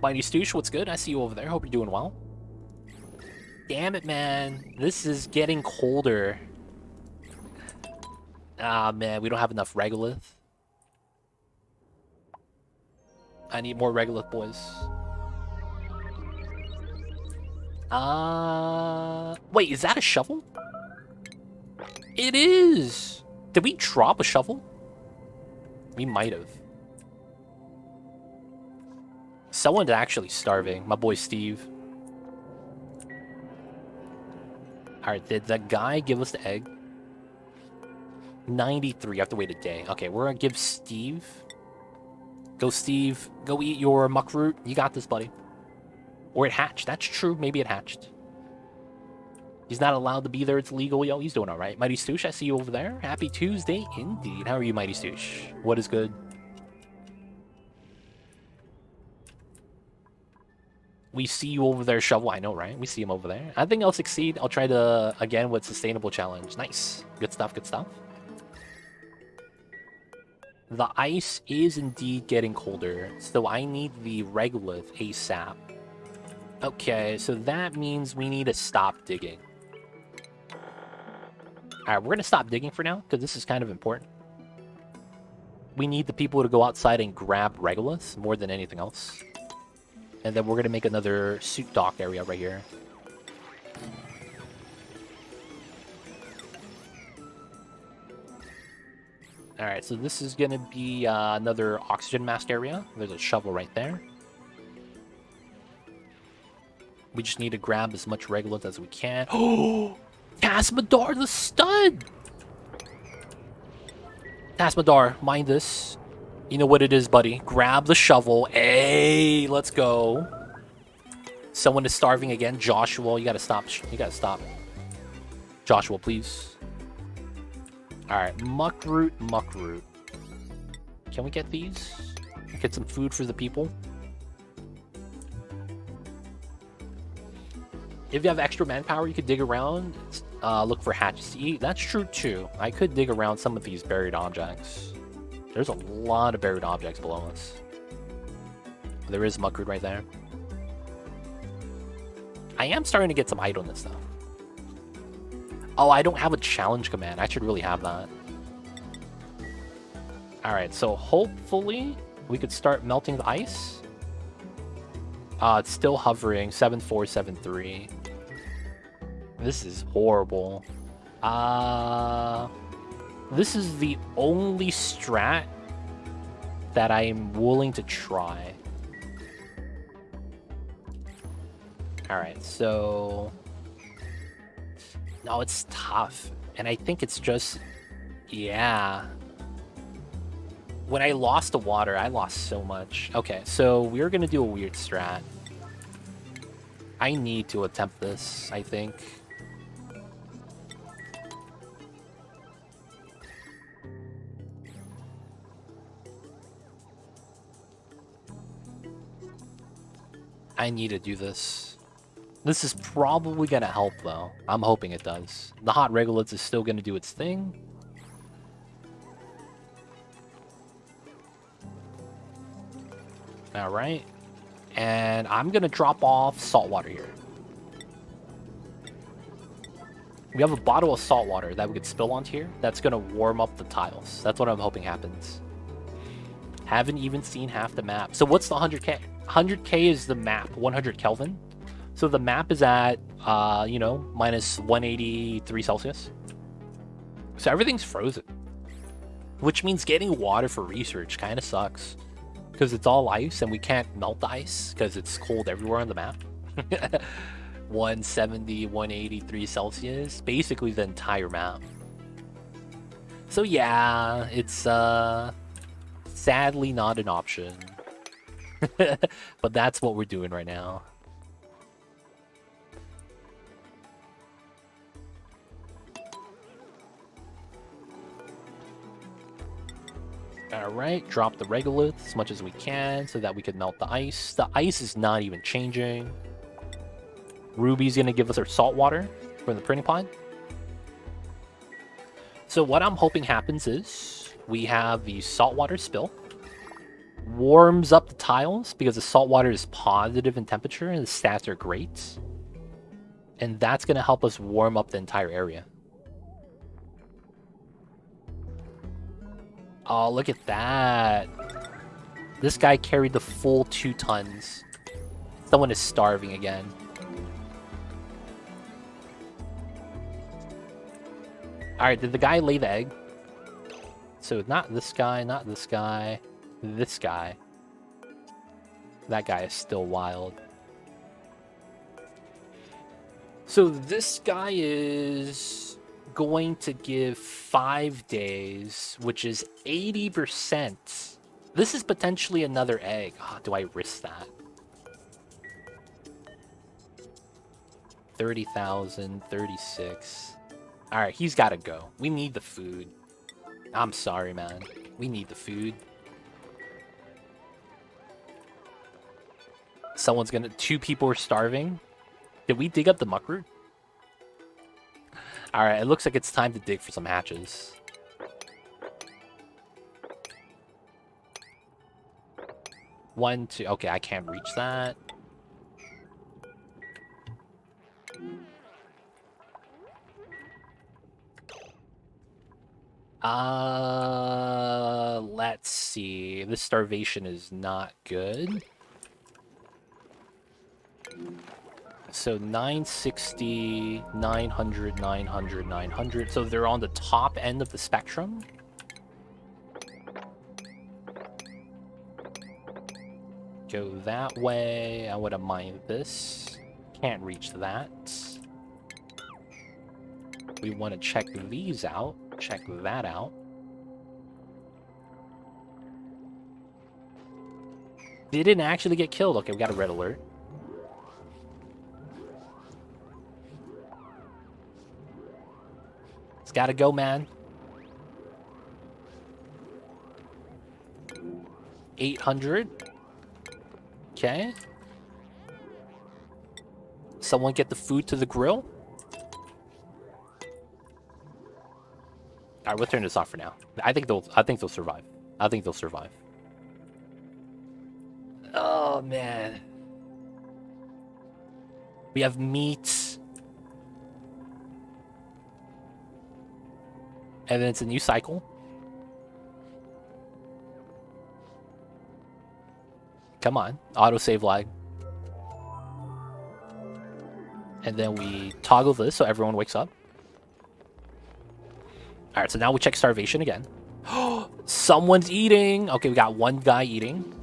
Mighty Stoosh, what's good? I see you over there. Hope you're doing well. Damn it, man. This is getting colder. Ah, man, we don't have enough regolith. I need more regolith, boys. Wait, is that a shovel? It is! Did we drop a shovel? We might have. Someone's actually starving. My boy Steve. Alright, did that guy give us the egg? 93. I have to wait a day. Okay, we're gonna give Steve. Go, Steve. Go eat your muckroot. You got this, buddy. Or it hatched. That's true. Maybe it hatched. He's not allowed to be there. It's legal. Yo, he's doing all right. Mighty Stoosh, I see you over there. Happy Tuesday indeed. How are you, Mighty Stoosh? What is good? We see you over there, Shovel. I know, right? We see him over there. I think I'll succeed. I'll try to, again, with Sustainable Challenge. Nice. Good stuff, good stuff. The ice is indeed getting colder, so I need the regolith ASAP. Okay, so that means we need to stop digging. Alright, we're going to stop digging for now, because this is kind of important. We need the people to go outside and grab regoliths more than anything else. And then we're going to make another suit dock area right here. Alright, so this is going to be another oxygen mask area. There's a shovel right there. We just need to grab as much regolith as we can. Oh! Tasmadar the stud! Tasmadar, mind this. You know what it is, buddy. Grab the shovel. Hey, let's go. Someone is starving again. Joshua, you gotta stop. You gotta stop. Joshua, please. Alright, muckroot, muckroot. Can we get these? Get some food for the people. If you have extra manpower, you could dig around, look for hatches to eat. That's true too. I could dig around some of these buried objects. There's a lot of buried objects below us. There is muckroot right there. I am starting to get some idleness though. Oh, I don't have a challenge command. I should really have that. Alright, so hopefully we could start melting the ice. It's still hovering, 7473. This is horrible. This is the only strat that I'm willing to try. Alright, so... No, it's tough. And I think it's just... Yeah. When I lost the water, I lost so much. Okay, so we're gonna do a weird strat. I need to attempt this, I think. I need to do this. This is probably gonna help, though. I'm hoping it does. The hot regolith is still gonna do its thing. Alright. And I'm gonna drop off salt water here. We have a bottle of salt water that we could spill onto here. That's gonna warm up the tiles. That's what I'm hoping happens. Haven't even seen half the map. So what's the 100k? 100k is the map, 100 Kelvin. So the map is at, you know, minus 183 Celsius. So everything's frozen. Which means getting water for research kind of sucks. Because it's all ice and we can't melt the ice because it's cold everywhere on the map. 170, 183 Celsius. Basically the entire map. So yeah, it's sadly not an option. But that's what we're doing right now. Alright, drop the regolith as much as we can so that we can melt the ice. The ice is not even changing. Ruby's gonna give us our salt water from the printing pod. So what I'm hoping happens is we have the salt water spill. Warms up the tiles because the salt water is positive in temperature and the stats are great. And that's gonna help us warm up the entire area. Oh, look at that. This guy carried the full 2 tons. Someone is starving again. Alright, did the guy lay the egg? So not this guy, not this guy, this guy. That guy is still wild. So this guy is going to give 5 days, which is 80%. This is potentially another egg. Oh, do I risk that? 30,000, 36. All right, he's got to go. We need the food. I'm sorry, man. We need the food. Someone's gonna... 2 people are starving. Did we dig up the muckroot? All right, it looks like it's time to dig for some hatches. One, two. Okay, I can't reach that. Let's see. This starvation is not good. So 960, 900, 900, 900. So they're on the top end of the spectrum. Go that way. I would have mined this. Can't reach that. We want to check these out. Check that out. They didn't actually get killed. Okay, we got a red alert. It's gotta go, man. 800. Okay. Someone get the food to the grill. All right, we'll turn this off for now. I think they'll survive. I think they'll survive. Oh man. We have meat. And then it's a new cycle. Come on, autosave lag. And then we toggle this so everyone wakes up. All right, so now we check starvation again. Someone's eating. Okay, we got one guy eating.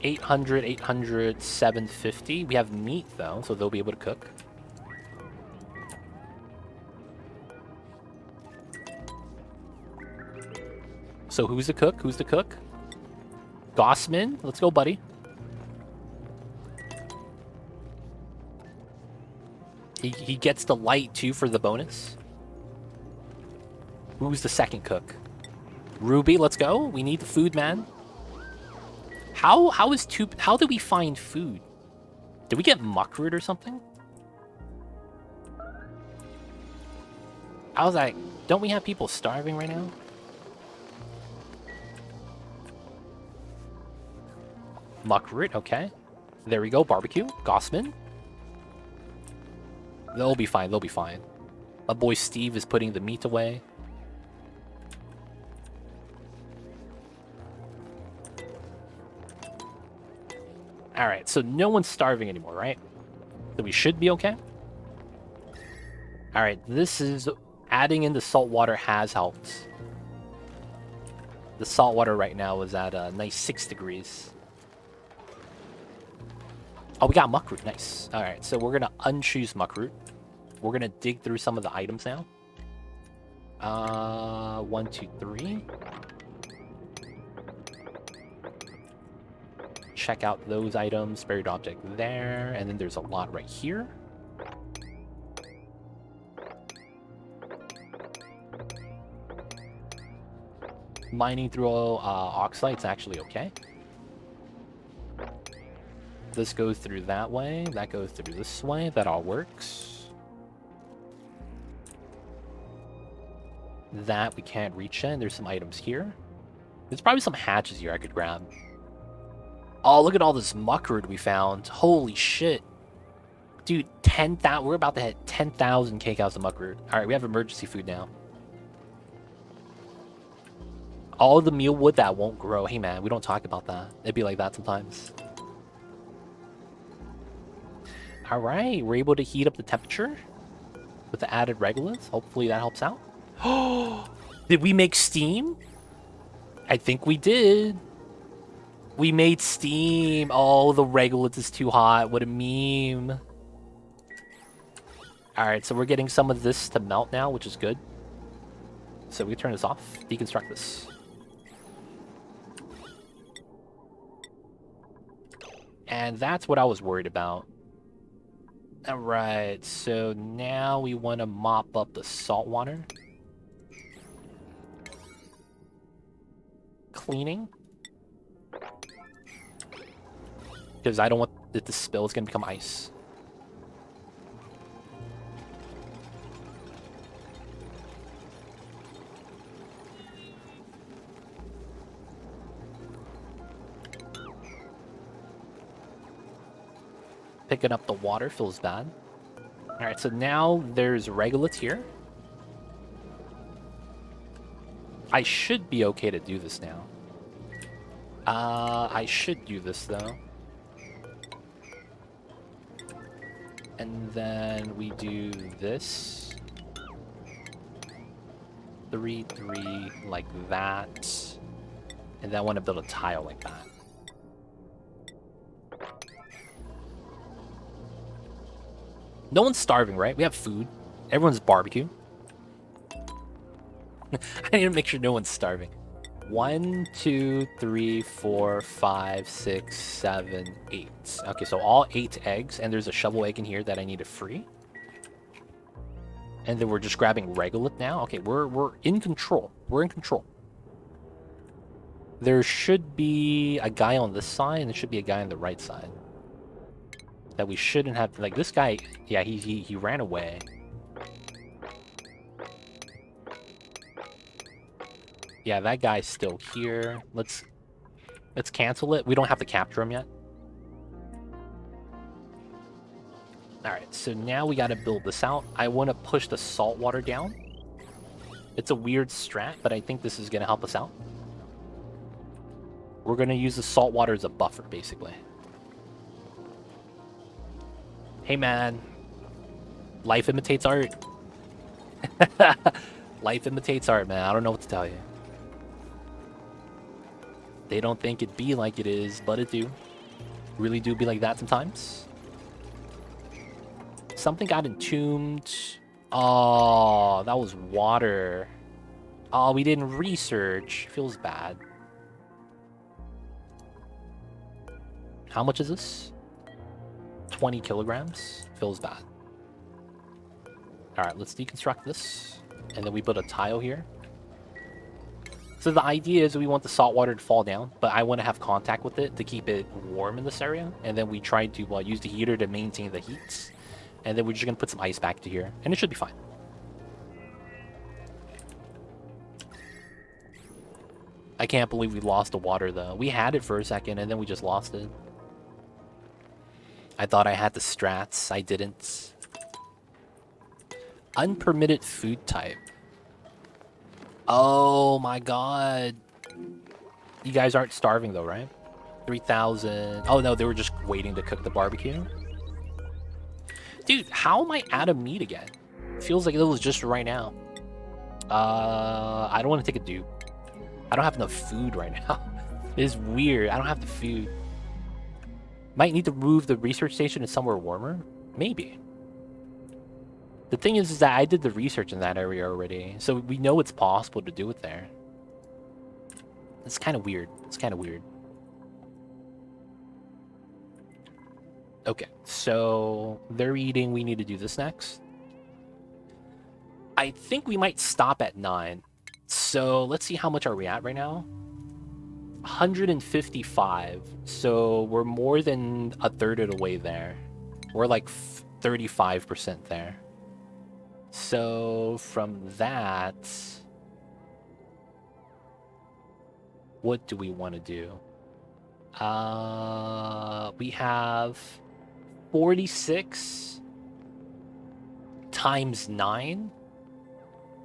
800, 800, 750. We have meat though, so they'll be able to cook. So who's the cook? Who's the cook? Gossman, let's go, buddy. He gets the light too for the bonus. Who's the second cook? Ruby, let's go. We need the food, man. How did we find food? Did we get muckroot or something? I was like, don't we have people starving right now? Muckroot, okay. There we go, barbecue. Gossman. They'll be fine, they'll be fine. My boy Steve is putting the meat away. Alright, so no one's starving anymore, right? So we should be okay. Alright, this is... Adding in the salt water has helped. The salt water right now is at a nice 6 degrees. Oh, we got muckroot. Nice. Alright, so we're going to unchoose muckroot. We're going to dig through some of the items now. 1, 2, 3. Check out those items. Buried object there. And then there's a lot right here. Mining through oxalite's actually okay. This goes through that way. That goes through this way. That all works. That we can't reach in. There's some items here. There's probably some hatches here I could grab. Oh, look at all this muckroot we found. Holy shit. Dude, 10,000. We're about to hit 10,000 kcows of muckroot. All right, we have emergency food now. All the mealwood that won't grow. Hey, man, we don't talk about that. It'd be like that sometimes. All right, we're able to heat up the temperature with the added regoliths. Hopefully that helps out. Oh, did we make steam? I think we did. We made steam. Oh, the regolith is too hot. What a meme. All Alright, so we're getting some of this to melt now, which is good. So we turn this off, deconstruct this. And that's what I was worried about. Alright, so now we want to mop up the salt water. Cleaning. Because I don't want it to spill, it's going to become ice. Picking up the water feels bad. Alright, so now there's regoliths here. I should be okay to do this now. I should do this though. And then we do this. 3, 3, like that. And then I want to build a tile like that. No one's starving, right? We have food. Everyone's barbecue. I need to make sure no one's starving. 1, 2, 3, 4, 5, 6, 7, 8. Okay, so all 8 eggs, and there's a shovel egg in here that I need to free. And then we're just grabbing regolith now. Okay, we're in control. We're in control. There should be a guy on this side, and there should be a guy on the right side. That we shouldn't have, like this guy, yeah, he ran away. Yeah, that guy's still here. Let's cancel it. We don't have to capture him yet. Alright, so now we gotta build this out. I want to push the salt water down. It's a weird strat, but I think this is gonna help us out. We're gonna use the salt water as a buffer, basically. Hey man, life imitates art. Life imitates art, man. I don't know what to tell you. They don't think it be like it is, but it do. Really do be like that sometimes. Something got entombed. Oh, that was water. Oh, we didn't research. Feels bad. How much is this? 20 kilograms. Feels bad. Alright, let's deconstruct this. And then we put a tile here. So the idea is we want the salt water to fall down, but I want to have contact with it to keep it warm in this area. And then we try to use the heater to maintain the heat. And then we're just going to put some ice back to here. And it should be fine. I can't believe we lost the water, though. We had it for a second, and then we just lost it. I thought I had the strats. I didn't. Unpermitted food type. Oh my god. You guys aren't starving though, right? 3,000. Oh no, they were just waiting to cook the barbecue. Dude, how am I out of meat again? Feels like it was just right now. I don't want to take a dupe. I don't have enough food right now. It is weird. I don't have the food. Might need to move the research station to somewhere warmer? Maybe. The thing is that I did the research in that area already, so we know it's possible to do it there. It's kind of weird. It's kind of weird. Okay, so they're eating. We need to do this next. I think we might stop at 9. So let's see, how much are we at right now? 155. So we're more than a third of the way there. We're like 35% there. So from that, what do we want to do? We have 46 times 9.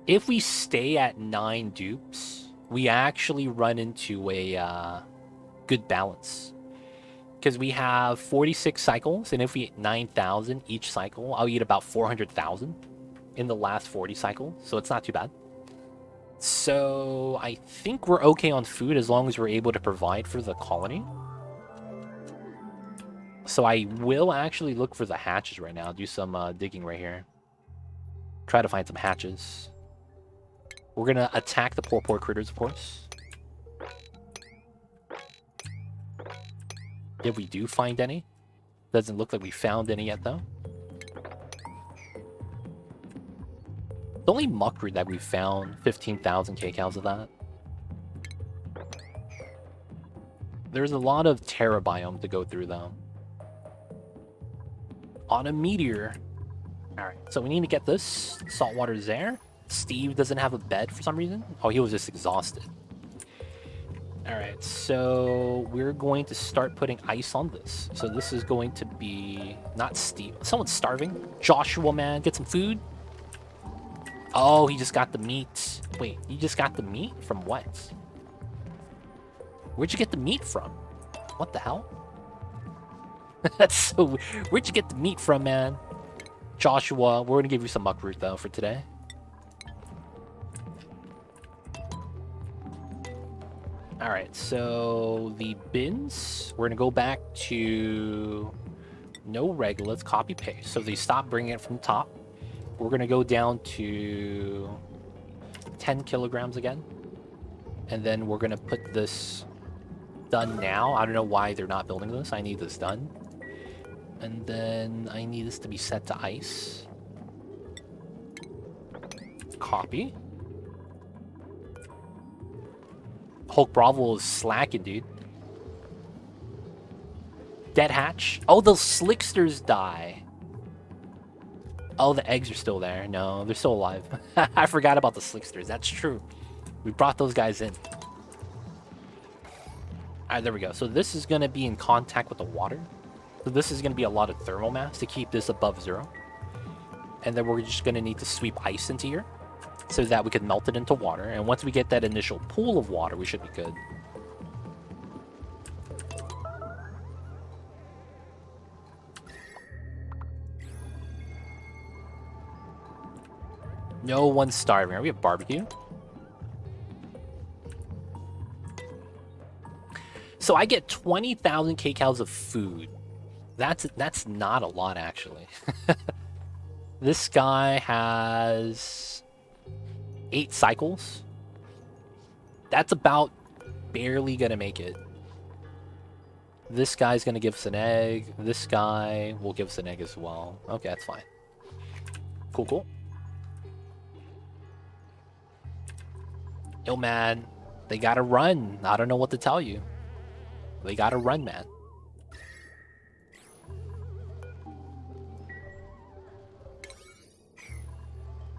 If we stay at 9 dupes, we actually run into a good balance. Because we have 46 cycles, and if we eat 9,000 each cycle, I'll eat about 400,000 in the last 40 cycles, so it's not too bad. So I think we're okay on food as long as we're able to provide for the colony. So I will actually look for the hatches right now, do some digging right here. Try to find some hatches. We're gonna attack the poor critters, of course. If we do find any. Doesn't look like we found any yet, though. The only muckroot that we found, 15,000 kcals of that. There's a lot of terra biome to go through, though. On a meteor. Alright, so we need to get this. Saltwater's there. Steve doesn't have a bed for some reason. Oh, he was just exhausted. Alright, so we're going to start putting ice on this. So this is going to be... Not Steve. Someone's starving. Joshua, man, get some food. Oh, he just got the meat. Wait, you just got the meat? From what? Where'd you get the meat from? What the hell? That's so... Where'd you get the meat from, man? Joshua, we're gonna give you some muckroot, though, for today. Alright, so the bins, we're gonna go back to no regular, let's copy paste. So they stop bringing it from the top. We're gonna go down to 10 kilograms again. And then we're gonna put this done now. I don't know why they're not building this. I need this done. And then I need this to be set to ice. Copy. Hulk Bravo is slacking, dude. Dead hatch. Oh, those slicksters die. Oh, the eggs are still there. No, they're still alive. I forgot about the slicksters. That's true. We brought those guys in. Alright, there we go. So this is going to be in contact with the water. So this is going to be a lot of thermal mass to keep this above 0. And then we're just going to need to sweep ice into here so that we can melt it into water. And once we get that initial pool of water, we should be good. No one's starving. Are we at barbecue? So I get 20,000 kcals of food. That's not a lot, actually. This guy has 8 cycles. That's about barely gonna make it. This guy's gonna give us an egg. This guy will give us an egg as well. Okay, that's fine. Cool, cool. Yo, man, they gotta run. I don't know what to tell you. They gotta run, man.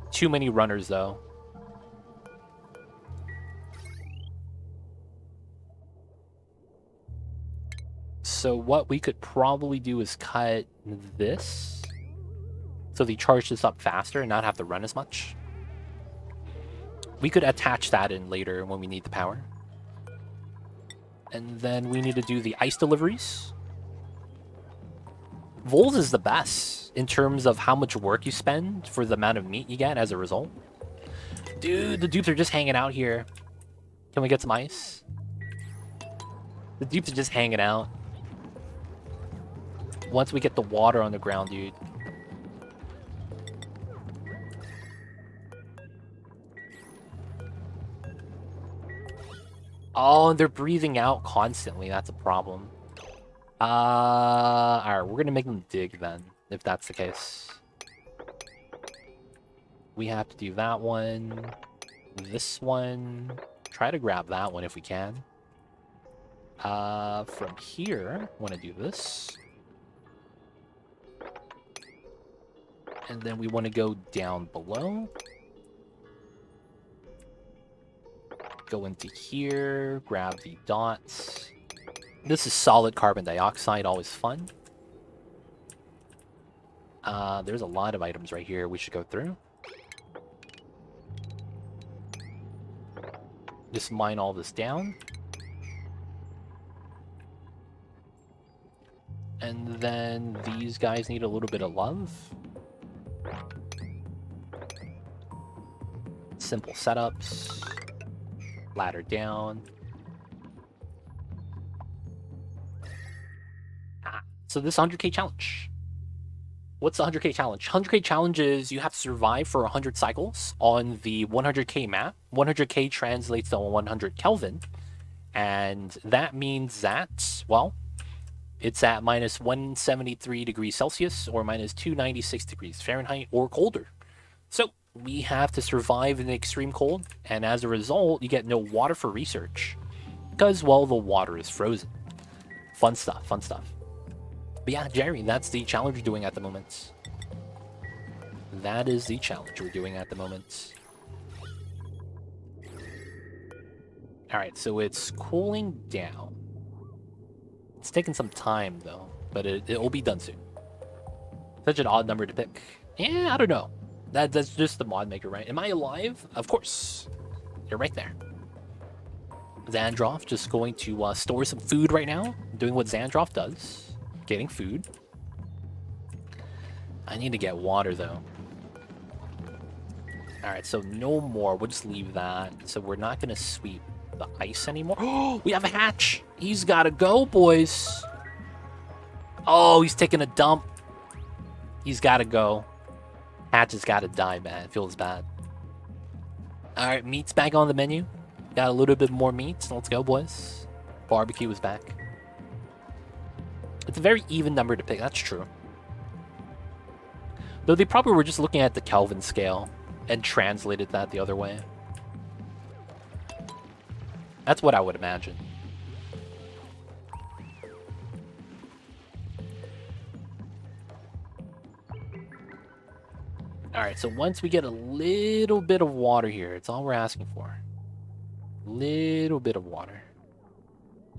Too many runners, though. So what we could probably do is cut this so they charge this up faster and not have to run as much. We could attach that in later when we need the power. And then we need to do the ice deliveries. Vols is the best in terms of how much work you spend for the amount of meat you get as a result. Dude, the dupes are just hanging out here. Can we get some ice? The dupes are just hanging out. Once we get the water on the ground, dude. Oh, and they're breathing out constantly. That's a problem. Alright, we're gonna make them dig then, if that's the case. We have to do that one. This one. Try to grab that one if we can. From here, I want to do this. And then we want to go down below. Go into here, grab the dots. This is solid carbon dioxide, always fun. There's a lot of items right here we should go through. Just mine all this down. And then these guys need a little bit of love. Simple setups. Ladder down. So this 100k challenge. What's the 100k challenge? 100k challenge is you have to survive for 100 cycles on the 100k map. 100k translates to 100 Kelvin, and that means that, well, it's at minus 173 degrees Celsius or minus 296 degrees Fahrenheit or colder. So we have to survive in the extreme cold, and as a result, you get no water for research because, well, the water is frozen. Fun stuff, fun stuff. But yeah, Jerry, that's the challenge we're doing at the moment. That is the challenge we're doing at the moment. Alright, so it's cooling down. It's taking some time, though, but it'll be done soon. Such an odd number to pick. Yeah, I don't know. That's just the mod maker, right? Am I alive? Of course. You're right there. Xandroff just going to store some food right now. Doing what Xandroff does. Getting food. I need to get water, though. Alright, so no more. We'll just leave that. So we're not going to sweep the ice anymore. Oh, we have a hatch. He's got to go, boys. Oh, he's taking a dump. He's got to go. Hatch has got to die, man. It feels bad. Alright, meat's back on the menu. Got a little bit more meat. Let's go, boys. Barbecue is back. It's a very even number to pick. That's true. Though they probably were just looking at the Kelvin scale and translated that the other way. That's what I would imagine. Alright, so once we get a little bit of water here, it's all we're asking for. Little bit of water.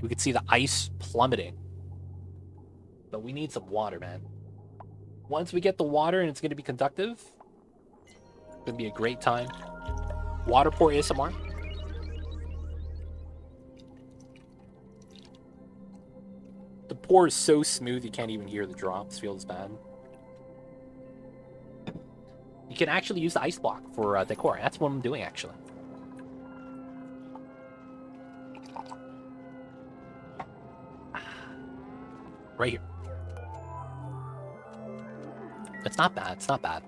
We can see the ice plummeting. But we need some water, man. Once we get the water and it's going to be conductive, it's going to be a great time. Water pour ASMR. The pour is so smooth you can't even hear the drops. Feels bad. You can actually use the ice block for decor. That's what I'm doing, actually. Right here. It's not bad. It's not bad.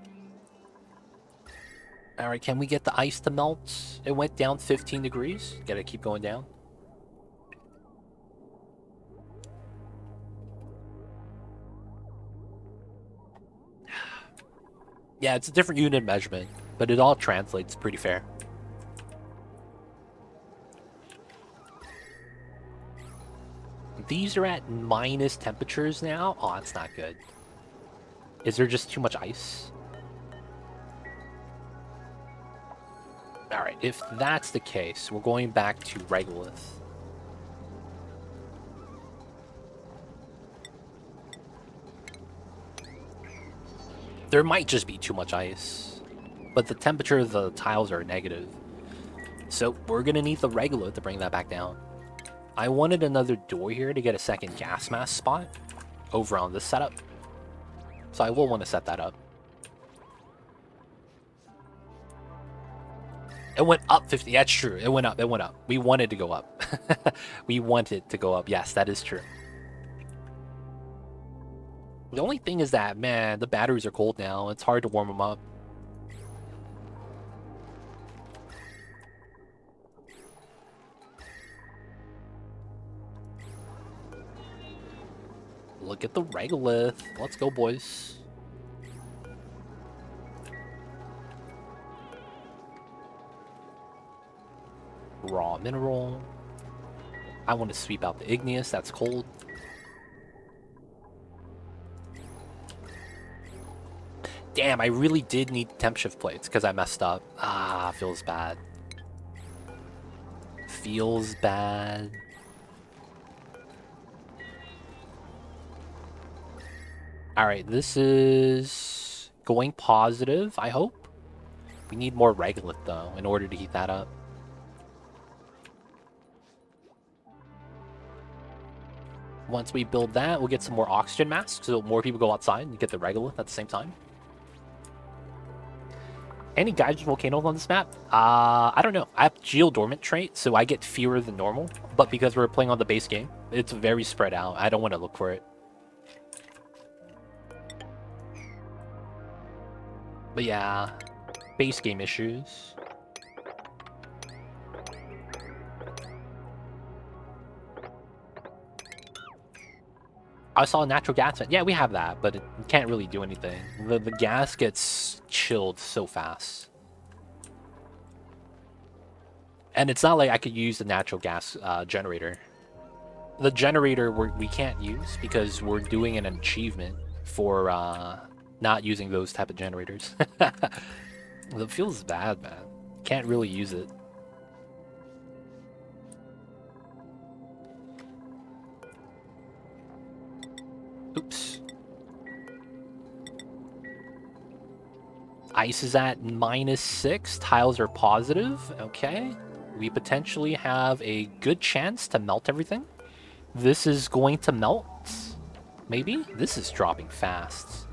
Alright, can we get the ice to melt? It went down 15 degrees. Gotta keep going down. Yeah, it's a different unit measurement, but it all translates pretty fair. These are at minus temperatures now. Oh, that's not good. Is there just too much ice? Alright, if that's the case, we're going back to Regolith. There might just be too much ice, but the temperature of the tiles are negative. So we're gonna need the Regolith to bring that back down. I wanted another door here to get a second gas mask spot over on this setup. So I will want to set that up. It went up 50. That's true. It went up. It went up. We wanted to go up. We wanted to go up. Yes, that is true. The only thing is that, man, the batteries are cold now. It's hard to warm them up. Look at the Regolith. Let's go, boys. Raw mineral. I want to sweep out the igneous. That's cold. Damn, I really did need temp shift plates because I messed up. Ah, feels bad. Feels bad. Alright, this is going positive, I hope. We need more Regolith, though, in order to heat that up. Once we build that, we'll get some more oxygen masks, so more people go outside and get the Regolith at the same time. Any Gaijin volcanoes on this map? I don't know. I have Geodormant trait, so I get fewer than normal. But because we're playing on the base game, it's very spread out. I don't want to look for it. But yeah, base game issues. I saw a natural gas vent. Yeah, we have that, but it can't really do anything. The gas gets chilled so fast. And it's not like I could use the natural gas generator. The generator we can't use because we're doing an achievement for not using those type of generators. It feels bad, man. Can't really use it. Oops. Ice is at -6. Tiles are positive. Okay. We potentially have a good chance to melt everything. This is going to melt. Maybe? This is dropping fast.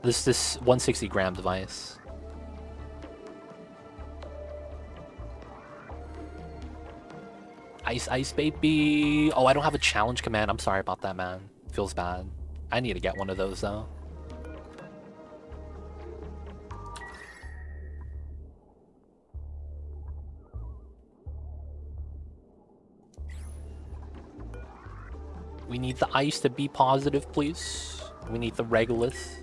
This 160 gram device. Ice, baby. Oh, I don't have a challenge command. I'm sorry about that, man. Feels bad. I need to get one of those, though. We need the ice to be positive, please. We need the Regulus.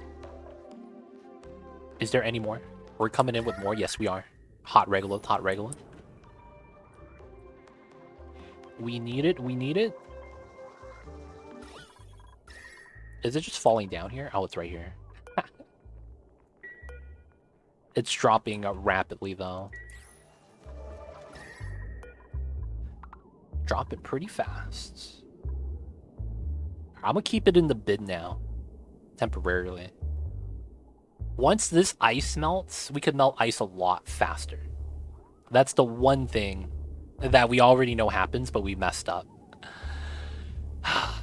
Is there any more? We're coming in with more. Yes, we are. Hot Regulus, hot Regulus. We need it. We need it. Is it just falling down here? Oh, it's right here. It's dropping rapidly, though. Dropping pretty fast. I'm gonna keep it in the bid now. Temporarily. Once this ice melts, we could melt ice a lot faster. That's the one thing that we already know happens, but we messed up.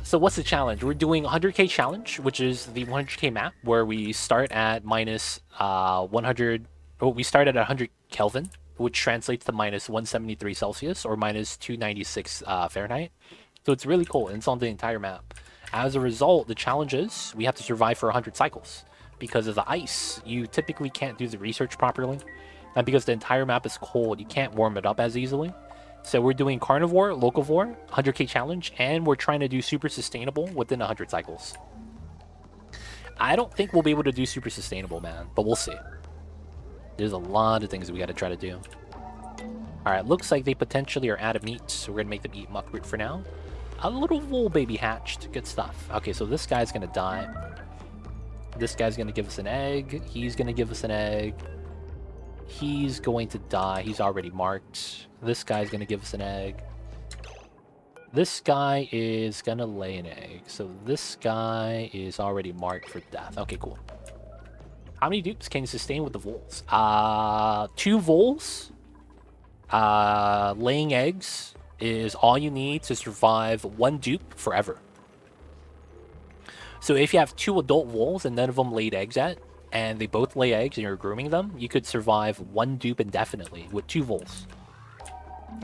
So what's the challenge? We're doing 100k challenge, which is the 100k map, where we start at minus 100... Oh, we start at 100 Kelvin, which translates to minus 173 Celsius, or minus 296 Fahrenheit. So it's really cool, and it's on the entire map. As a result, the challenge is we have to survive for 100 cycles. Because of the ice, you typically can't do the research properly. And because the entire map is cold, you can't warm it up as easily. So we're doing Carnivore, Locavore, 100k challenge, and we're trying to do super sustainable within 100 cycles. I don't think we'll be able to do super sustainable, man, but we'll see. There's a lot of things we got to try to do. Alright, looks like they potentially are out of meat, so we're going to make them eat muckroot for now. A little wool baby hatched. Good stuff. Okay, so this guy's going to die. This guy's going to give us an egg. He's going to give us an egg. He's going to die. He's already marked. This guy's going to give us an egg. This guy is going to lay an egg. So this guy is already marked for death. Okay, cool. How many dupes can you sustain with the voles? 2 voles. Laying eggs is all you need to survive 1 dupe forever. So if you have 2 adult voles and none of them laid eggs yet, and they both lay eggs and you're grooming them, you could survive 1 dupe indefinitely with 2 voles.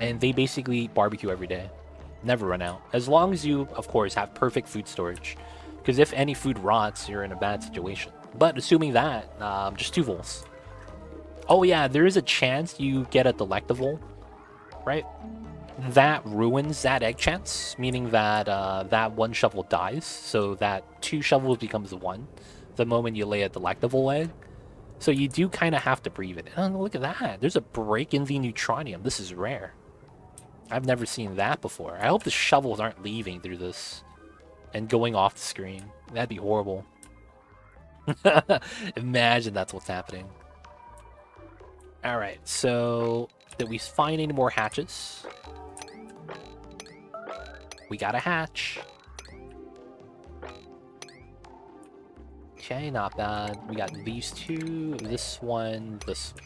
And they basically barbecue every day. Never run out. As long as you, of course, have perfect food storage. Because if any food rots, you're in a bad situation. But assuming that, just 2 voles. Oh yeah, there is a chance you get a delectable, right? That ruins that egg chance, meaning that that 1 shovel dies, so that 2 shovels becomes 1 the moment you lay a delectable egg. So you do kind of have to breathe it. Oh, look at that. There's a break in the neutronium. This is rare. I've never seen that before. I hope the shovels aren't leaving through this and going off the screen. That'd be horrible. Imagine that's what's happening. Alright, so did we find any more hatches? We got a hatch. Okay, not bad. We got these 2, this one, this one.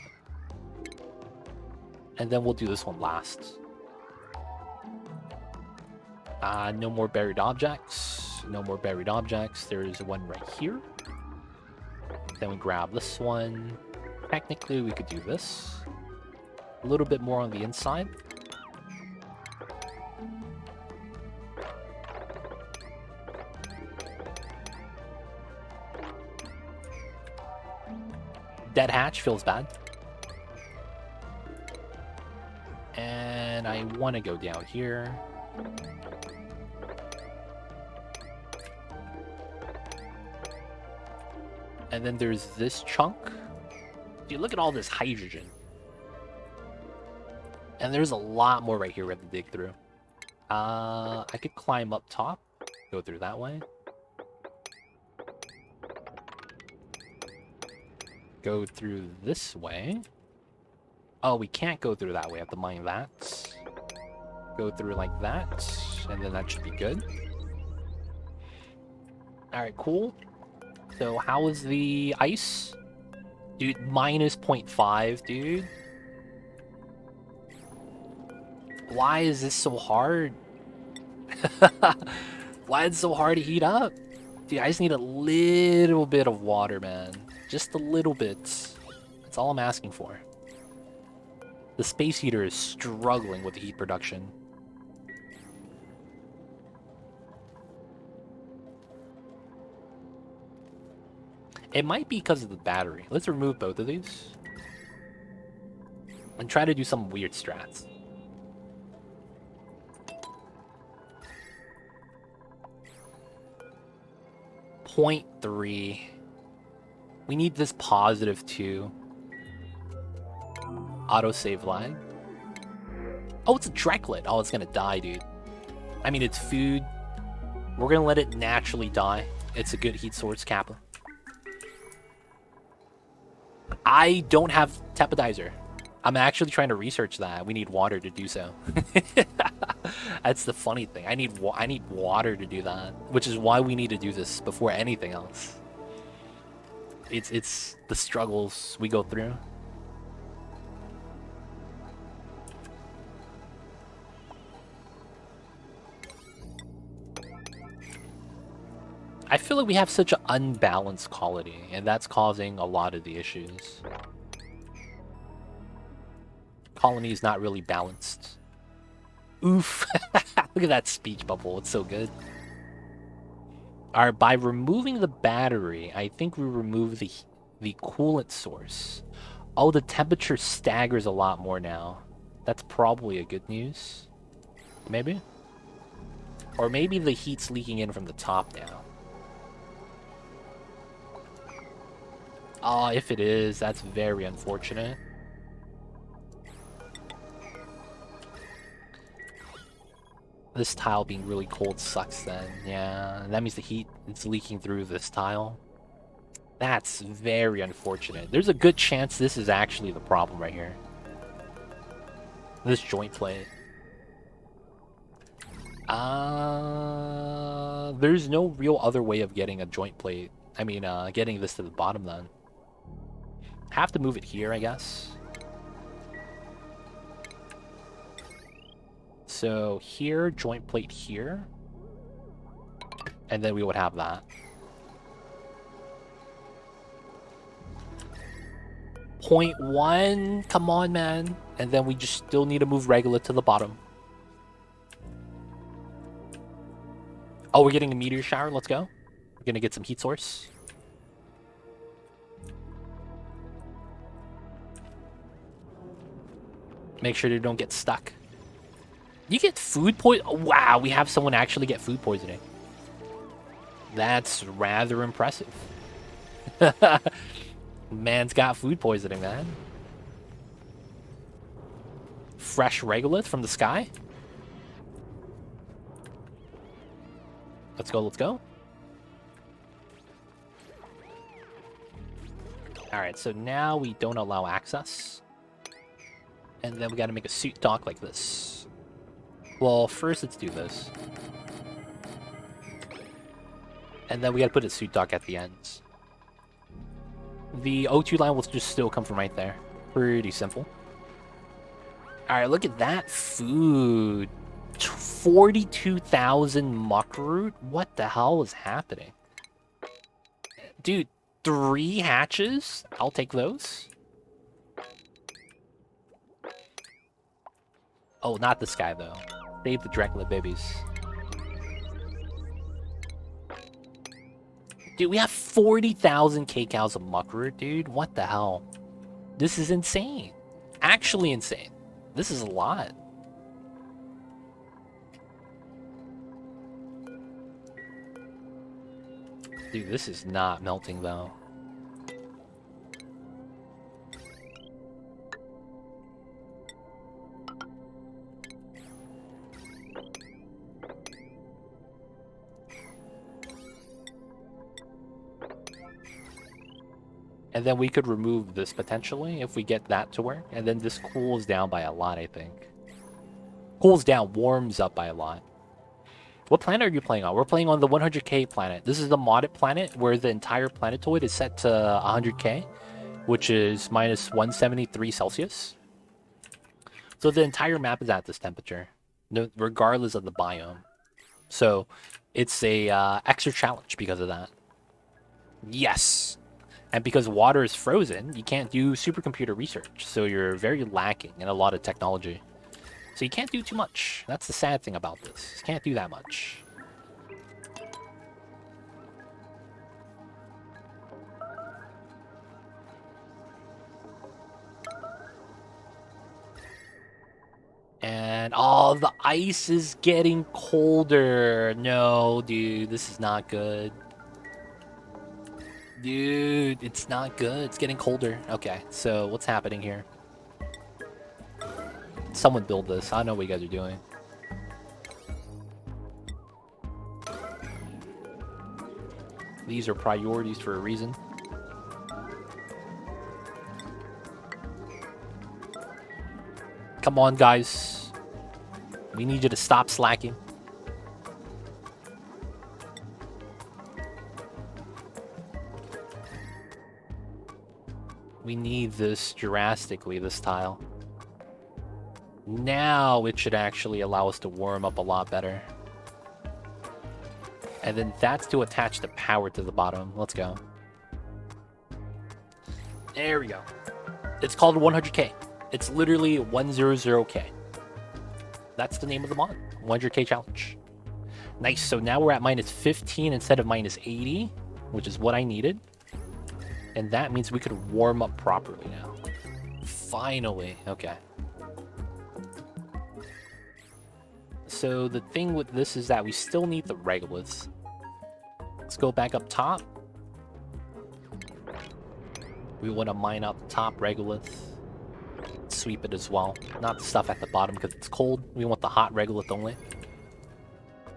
And then we'll do this one last. No more buried objects. No more buried objects. There's one right here. Then we grab this one. Technically, we could do this. A little bit more on the inside. Dead hatch feels bad. And I want to go down here. And then there's this chunk. Dude, look at all this hydrogen. And there's a lot more right here we have to dig through. I could climb up top. Go through that way. Go through this way. Oh, we can't go through that way. I have to mine that. Go through like that. And then that should be good. Alright, cool. So how is the ice? Dude, minus 0.5, dude. Why is this so hard? Why is it so hard to heat up? Dude, I just need a little bit of water, man. Just a little bit. That's all I'm asking for. The space heater is struggling with the heat production. It might be because of the battery. Let's remove both of these. And try to do some weird strats. .3. We need this +2. Autosave lag. Oh, it's a Dreklet. Oh, it's gonna die, dude. I mean, it's food. We're gonna let it naturally die. It's a good heat source, Kappa. I don't have tepodizer. I'm actually trying to research that. We need water to do so. That's the funny thing. I need water to do that, which is why we need to do this before anything else. It's the struggles we go through. I feel like we have such an unbalanced quality, and that's causing a lot of the issues. Colony is not really balanced. Oof. Look at that speech bubble. It's so good. Alright, by removing the battery, I think we remove the coolant source. Oh, the temperature staggers a lot more now. That's probably a good news. Maybe? Or maybe the heat's leaking in from the top now. Oh, if it is, that's very unfortunate. This tile being really cold sucks then. Yeah, that means the heat is leaking through this tile. That's very unfortunate. There's a good chance this is actually the problem right here. This joint plate. There's no real other way of getting a joint plate. I mean, getting this to the bottom then. Have to move it here, I guess. So here, joint plate here. And then we would have that. 0.1, come on, man. And then we just still need to move regular to the bottom. Oh, we're getting a meteor shower, let's go. We're gonna get some heat source. Make sure they don't get stuck. You get food poison? Oh, wow, we have someone actually get food poisoning. That's rather impressive. Man's got food poisoning, man. Fresh regolith from the sky. Let's go, let's go. Alright, so now we don't allow access. And then we gotta make a suit dock like this. Well, first let's do this. And then we gotta put a suit dock at the ends. The O2 line will just still come from right there. Pretty simple. Alright, look at that food. 42,000 muckroot? What the hell is happening? Dude, 3 hatches? I'll take those. Oh, not this guy, though. Save the Dracula babies. Dude, we have 40,000 kcows of muckroot, dude. What the hell? This is insane. Actually insane. This is a lot. Dude, this is not melting, though. And then we could remove this potentially if we get that to work. And then this cools down by a lot, I think. Cools down, warms up by a lot. What planet are you playing on? We're playing on the 100k planet. This is the modded planet where the entire planetoid is set to 100k, which is minus 173 Celsius. So the entire map is at this temperature, regardless of the biome. So it's a extra challenge because of that. Yes. And because water is frozen, you can't do supercomputer research. So you're very lacking in a lot of technology. So you can't do too much. That's the sad thing about this. You can't do that much. And oh, the ice is getting colder. No, dude, this is not good. Dude, it's not good. It's getting colder. Okay, so what's happening here? Someone build this. I don't know what you guys are doing. These are priorities for a reason. Come on, guys. We need you to stop slacking. We need this drastically, this tile. Now it should actually allow us to warm up a lot better. And then that's to attach the power to the bottom. Let's go. There we go. It's called 100k. It's literally 100k. That's the name of the mod. 100k challenge. Nice. So now we're at minus 15 instead of minus 80, which is what I needed. And that means we could warm up properly now. Finally. Okay. So the thing with this is that we still need the regoliths. Let's go back up top. We want to mine up top regolith. Sweep it as well. Not the stuff at the bottom because it's cold. We want the hot regolith only.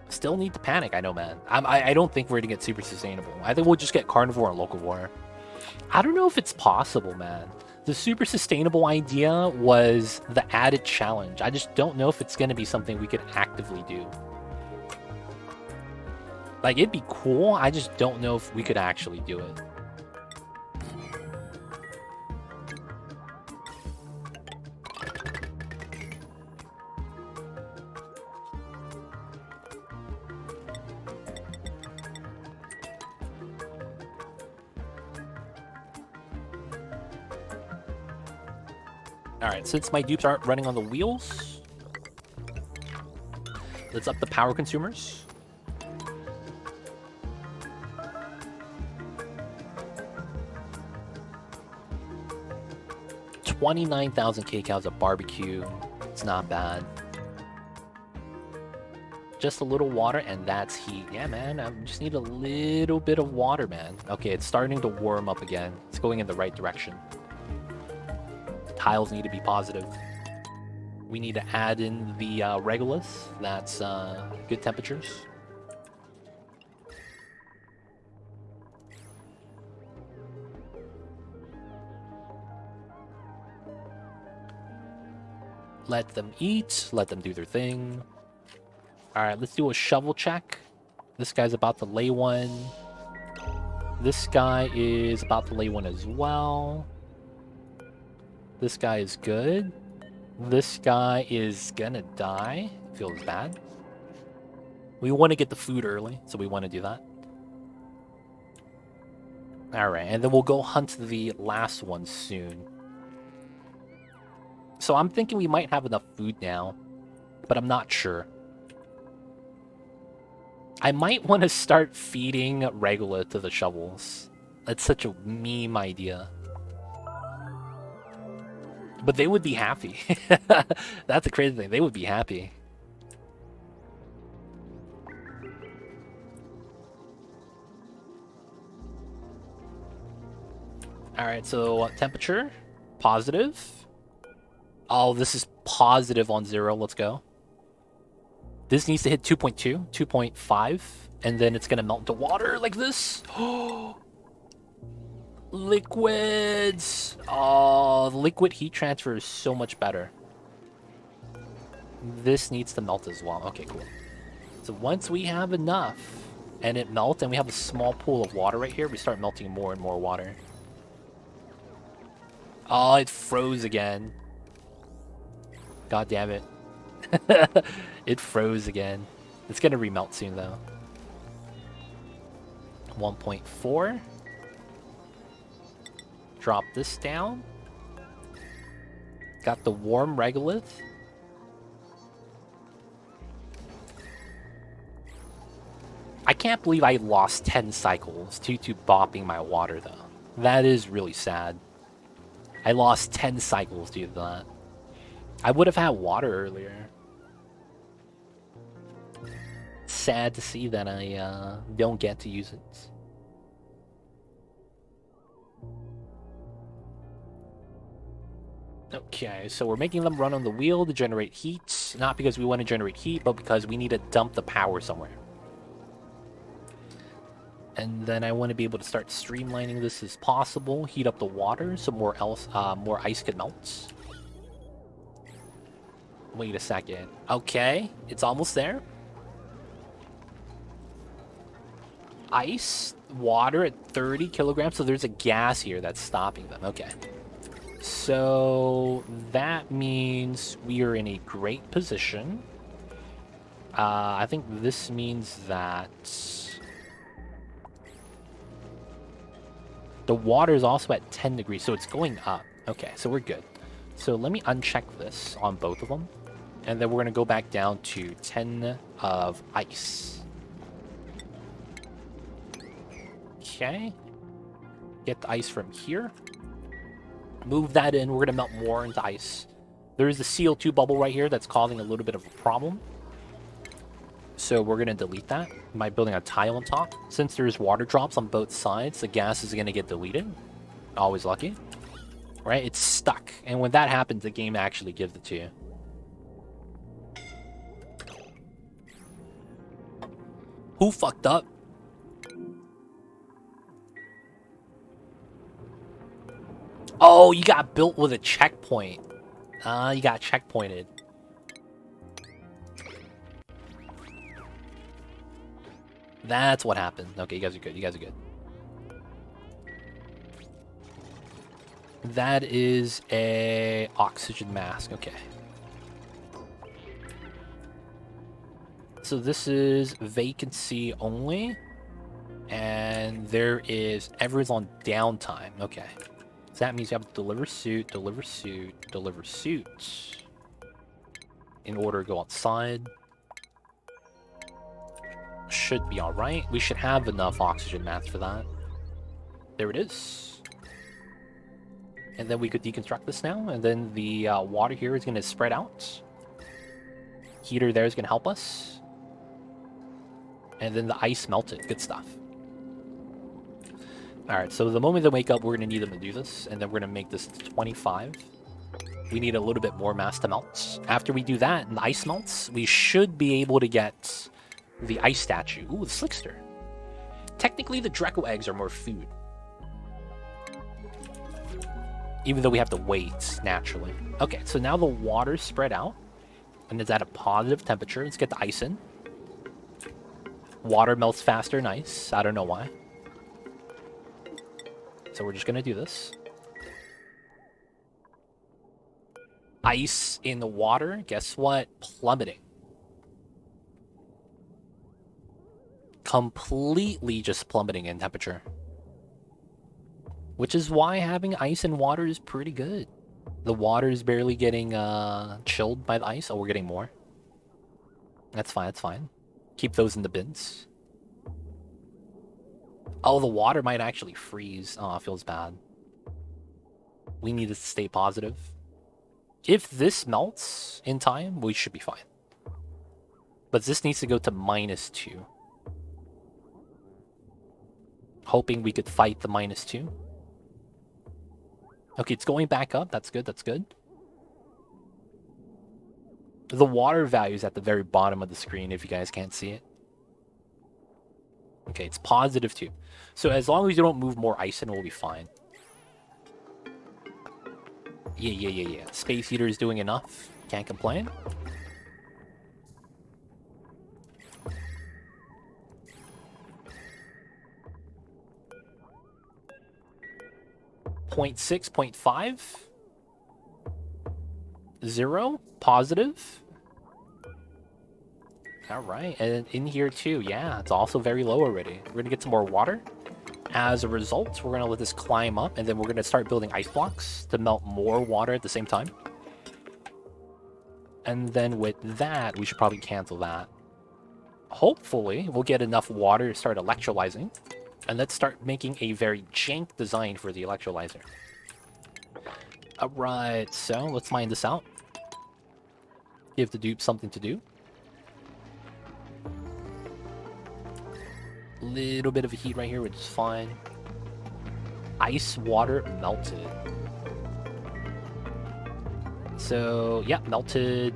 Still need to panic, I know, man. I don't think we're going to get super sustainable. I think we'll just get Carnivore and Locavore. I don't know if it's possible, man. The super sustainable idea was the added challenge. I just don't know if it's going to be something we could actively do. Like, it'd be cool. I just don't know if we could actually do it. Alright, since my dupes aren't running on the wheels, let's up the power consumers. $29,000 kcows of barbecue. It's not bad. Just a little water and that's heat. Yeah, man, I just need a little bit of water, man. Okay, it's starting to warm up again. It's going in the right direction. Tiles need to be positive. We need to add in the regolith. That's good temperatures. Let them eat. Let them do their thing. Alright, let's do a shovel check. This guy's about to lay one. This guy is about to lay one as well. This guy is good. This guy is gonna die. Feels bad. We want to get the food early, so we want to do that. Alright, and then we'll go hunt the last one soon. So I'm thinking we might have enough food now, but I'm not sure. I might want to start feeding regolith to the shovels. That's such a meme idea. But they would be happy. That's the crazy thing. They would be happy. Alright, so temperature, positive. Oh, this is positive on 0. Let's go. This needs to hit 2.2, 2.5, and then it's going to melt into water like this. Oh, liquids. Oh, the liquid heat transfer is so much better. This needs to melt as well. Okay, cool. So once we have enough and it melts and we have a small pool of water right here, we start melting more and more water. Oh, it froze again. God damn it. It froze again. It's gonna remelt soon though. 1.4. Drop this down. Got the warm regolith. I can't believe I lost 10 cycles due to bopping my water though. That is really sad. I lost 10 cycles due to that. I would have had water earlier. Sad to see that I don't get to use it. Okay, so we're making them run on the wheel to generate heat. Not because we want to generate heat, but because we need to dump the power somewhere. And then I want to be able to start streamlining this as possible. Heat up the water so more ice can melt. Wait a second. Okay, it's almost there. Ice, water at 30 kilograms. So there's a gas here that's stopping them. Okay. So that means we are in a great position. I think this means that the water is also at 10 degrees, so it's going up. Okay, so we're good. So let me uncheck this on both of them. And then we're going to go back down to 10 of ice. Okay. Get the ice from here. Move that in. We're going to melt more into ice. There is the CO2 bubble right here that's causing a little bit of a problem. So we're going to delete that by building a tile on top. Since there's water drops on both sides, the gas is going to get deleted. Always lucky. Right? It's stuck. And when that happens, the game actually gives it to you. Who fucked up? Oh, you got built with a checkpoint. You got checkpointed. That's what happened. Okay, you guys are good. You guys are good. That is a oxygen mask. Okay. So this is vacancy only. And there is everyone's on downtime. Okay. So that means you have to deliver suit, deliver suit, deliver suit. In order to go outside. Should be alright. We should have enough oxygen masks for that. There it is. And then we could deconstruct this now. And then the water here is going to spread out. Heater there is going to help us. And then the ice melted. Good stuff. Alright, so the moment they wake up, we're going to need them to do this. And then we're going to make this 25. We need a little bit more mass to melt. After we do that and the ice melts, we should be able to get the ice statue. Ooh, the Slickster. Technically, the Draco eggs are more food. Even though we have to wait, naturally. Okay, so now the water's spread out. And it's at a positive temperature. Let's get the ice in. Water melts faster than ice. I don't know why. So we're just going to do this. Ice in the water. Guess what? Plummeting. Completely just plummeting in temperature. Which is why having ice and water is pretty good. The water is barely getting chilled by the ice. Oh, we're getting more. That's fine, that's fine. Keep those in the bins. Oh, the water might actually freeze. Oh, it feels bad. We need to stay positive. If this melts in time, we should be fine. But this needs to go to -2. Hoping we could fight the -2. Okay, it's going back up. That's good, that's good. The water value is at the very bottom of the screen if you guys can't see it. Okay, it's +2. So as long as you don't move more ice in, we'll be fine. Yeah. Space heater is doing enough. Can't complain. .6, 0.5. 0, positive. All right, and in here too, yeah, it's also very low already. We're gonna get some more water. As a result, we're gonna let this climb up, and then we're gonna start building ice blocks to melt more water at the same time. And then with that, we should probably cancel that. Hopefully, we'll get enough water to start electrolyzing. And let's start making a very jank design for the electrolyzer. Alright, so let's mine this out. Give the dupe something to do. Little bit of a heat right here, which is fine. Ice water melted. So, yeah, melted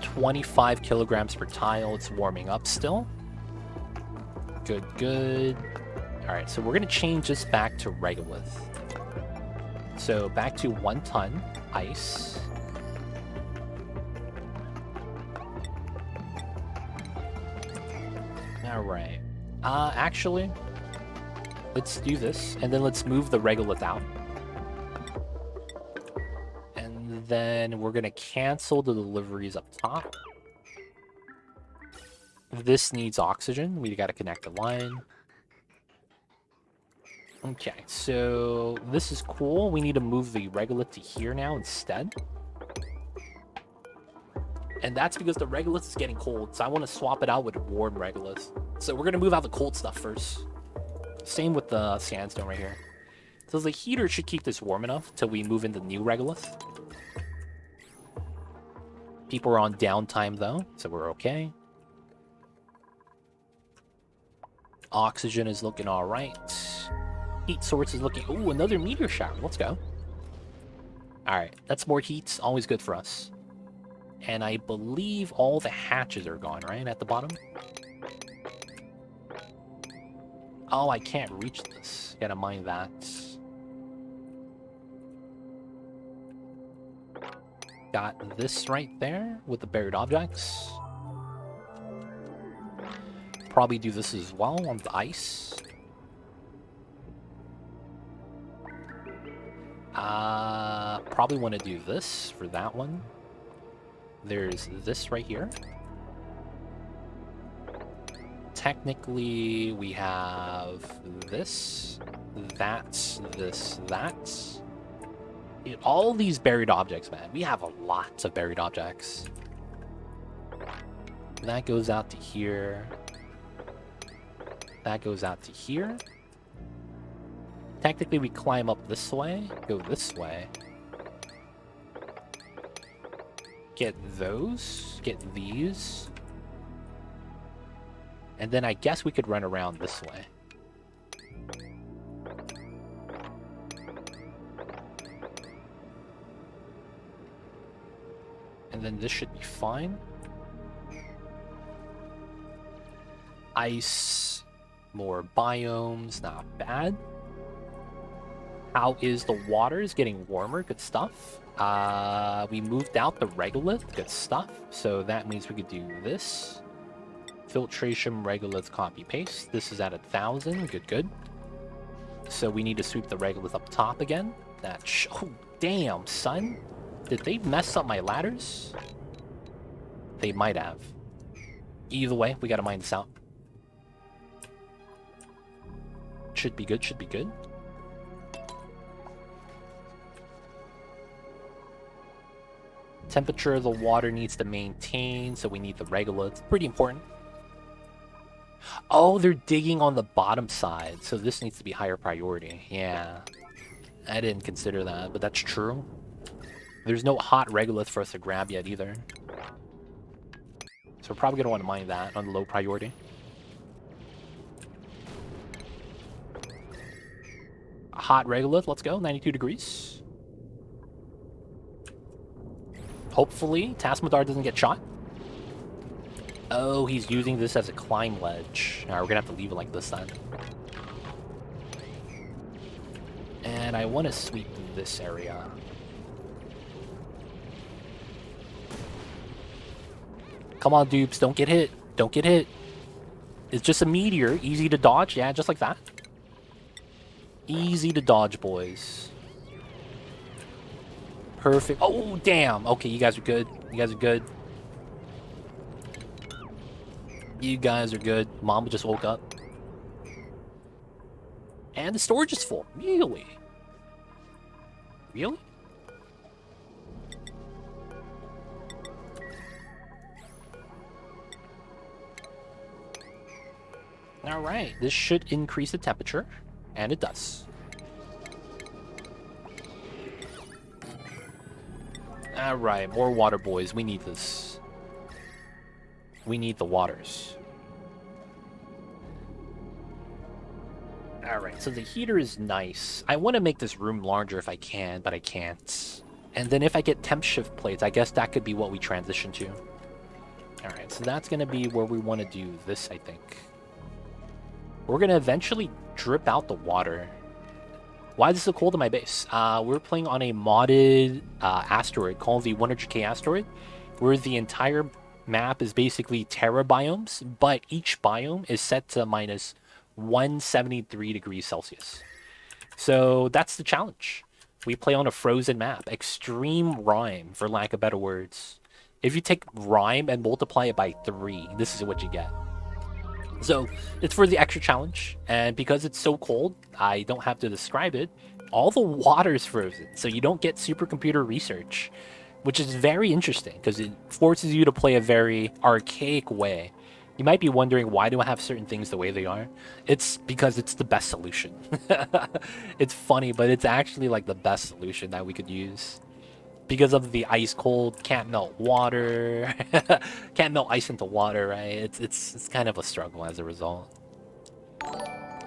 25 kilograms per tile. It's warming up still. Good. Alright, so we're going to change this back to regolith. So, back to 1 ton ice. Alright. Actually, let's do this, and then let's move the regolith out. And then we're going to cancel the deliveries up top. This needs oxygen. We got to connect the line. Okay, so this is cool. We need to move the regolith to here now instead. And that's because the regolith is getting cold, so I want to swap it out with warm regolith. So we're going to move out the cold stuff first. Same with the sandstone right here. So the heater should keep this warm enough till we move into new regolith. People are on downtime though, so we're okay. Oxygen is looking all right. Heat source is looking... Ooh, another meteor shower. Let's go. All right, that's more heat. Always good for us. And I believe all the hatches are gone, right? At the bottom? Oh, I can't reach this. Gotta mind that. Got this right there with the buried objects. Probably do this as well on the ice. Probably want to do this for that one. There's this right here. Technically, we have this, that. All these buried objects, man. We have a lot of buried objects. That goes out to here. That goes out to here. Technically, we climb up this way, go this way. Get those, get these. And then I guess we could run around this way. And then this should be fine. Ice, more biomes, not bad. How is the water? Is getting warmer, good stuff. We moved out the regolith, good stuff. So that means we could do this. Filtration, regolith, copy, paste. This is at 1,000, good. So we need to sweep the regolith up top again. Oh, damn, son. Did they mess up my ladders? They might have. Either way, we gotta mine this out. Should be good, should be good. temperature the water needs to maintain, so we need the regolith. It's pretty important. Oh, they're digging on the bottom side, so this needs to be higher priority. Yeah, I didn't consider that, but that's true. There's no hot regolith for us to grab yet either. So we're probably going to want to mine that on low priority. Hot regolith, let's go, 92 degrees. Hopefully, Tasmadar doesn't get shot. Oh, he's using this as a climb ledge. Alright, we're gonna have to leave it like this then. And I want to sweep this area. Come on, dupes, don't get hit. Don't get hit. It's just a meteor, easy to dodge. Yeah, just like that. Easy to dodge, boys. Perfect. Oh, damn. Okay, you guys are good. You guys are good. You guys are good. Mama just woke up. And the storage is full. Really? Really? Alright, this should increase the temperature. And it does. Alright, more water, boys. We need this. We need the waters. Alright, so the heater is nice. I want to make this room larger if I can, but I can't. And then if I get temp shift plates, I guess that could be what we transition to. Alright, so that's going to be where we want to do this, I think. We're going to eventually drip out the water. Why is this so cold in my base? We're playing on a modded asteroid called the 100K asteroid, where the entire map is basically Terra biomes, but each biome is set to minus 173 degrees Celsius. So that's the challenge. We play on a frozen map. Extreme rime, for lack of better words. If you take rime and multiply it by 3, this is what you get. So it's for the extra challenge, and because it's so cold, I don't have to describe it. All the water is frozen, so you don't get supercomputer research, which is very interesting because it forces you to play a very archaic way. You might be wondering, why do I have certain things the way they are? It's because it's the best solution. It's funny, but it's actually like the best solution that we could use. Because of the ice cold, can't melt water, can't melt ice into water, right? It's kind of a struggle as a result.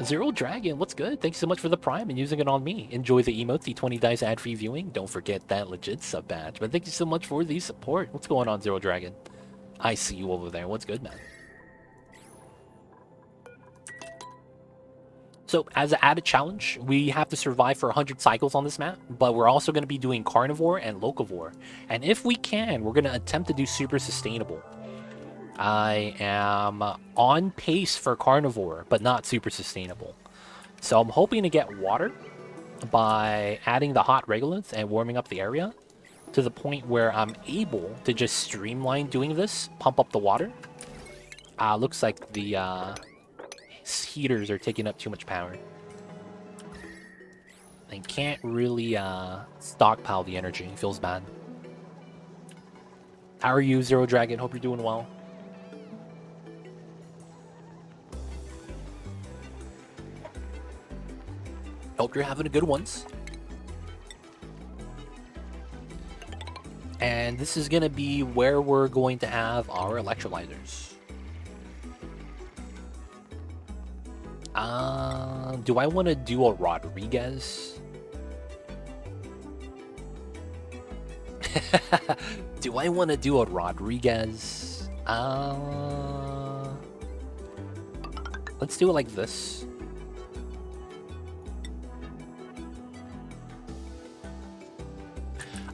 Zero Dragon, what's good? Thanks so much for the Prime and using it on me. Enjoy the emotes, the 20 dice ad-free viewing. Don't forget that legit sub badge. But thank you so much for the support. What's going on, Zero Dragon? I see you over there. What's good, man? So, as an added challenge, we have to survive for 100 cycles on this map, but we're also going to be doing Carnivore and Locavore. And if we can, we're going to attempt to do super sustainable. I am on pace for Carnivore, but not super sustainable. So I'm hoping to get water by adding the hot regolith and warming up the area to the point where I'm able to just streamline doing this, pump up the water. Looks like the heaters are taking up too much power. I can't really stockpile the energy. It feels bad. How are you, Zero Dragon? Hope you're doing well. Hope you're having a good ones. And this is going to be where we're going to have our electrolyzers. Do I want to do a Rodriguez? Do I want to do a Rodriguez? Let's do it like this.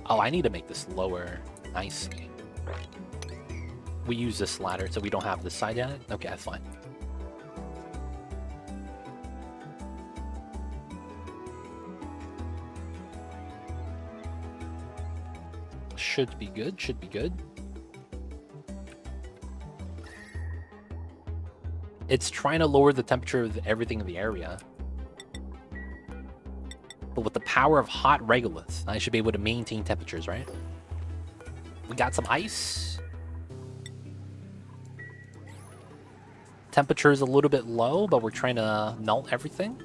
Oh, I need to make this lower. I see. We use this ladder so we don't have this side yet? Okay, that's fine. Should be good, should be good. It's trying to lower the temperature of everything in the area. But with the power of hot regolith, I should be able to maintain temperatures, right? We got some ice. Temperature is a little bit low, but we're trying to melt everything.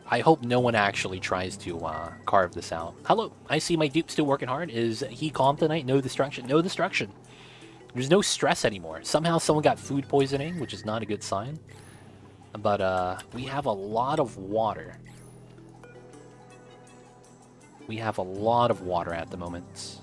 I hope no one actually tries to carve this out. Hello, I see my dupe still working hard. Is he calm tonight? No destruction. No destruction. There's no stress anymore. Somehow someone got food poisoning, which is not a good sign. But we have a lot of water. We have a lot of water at the moment.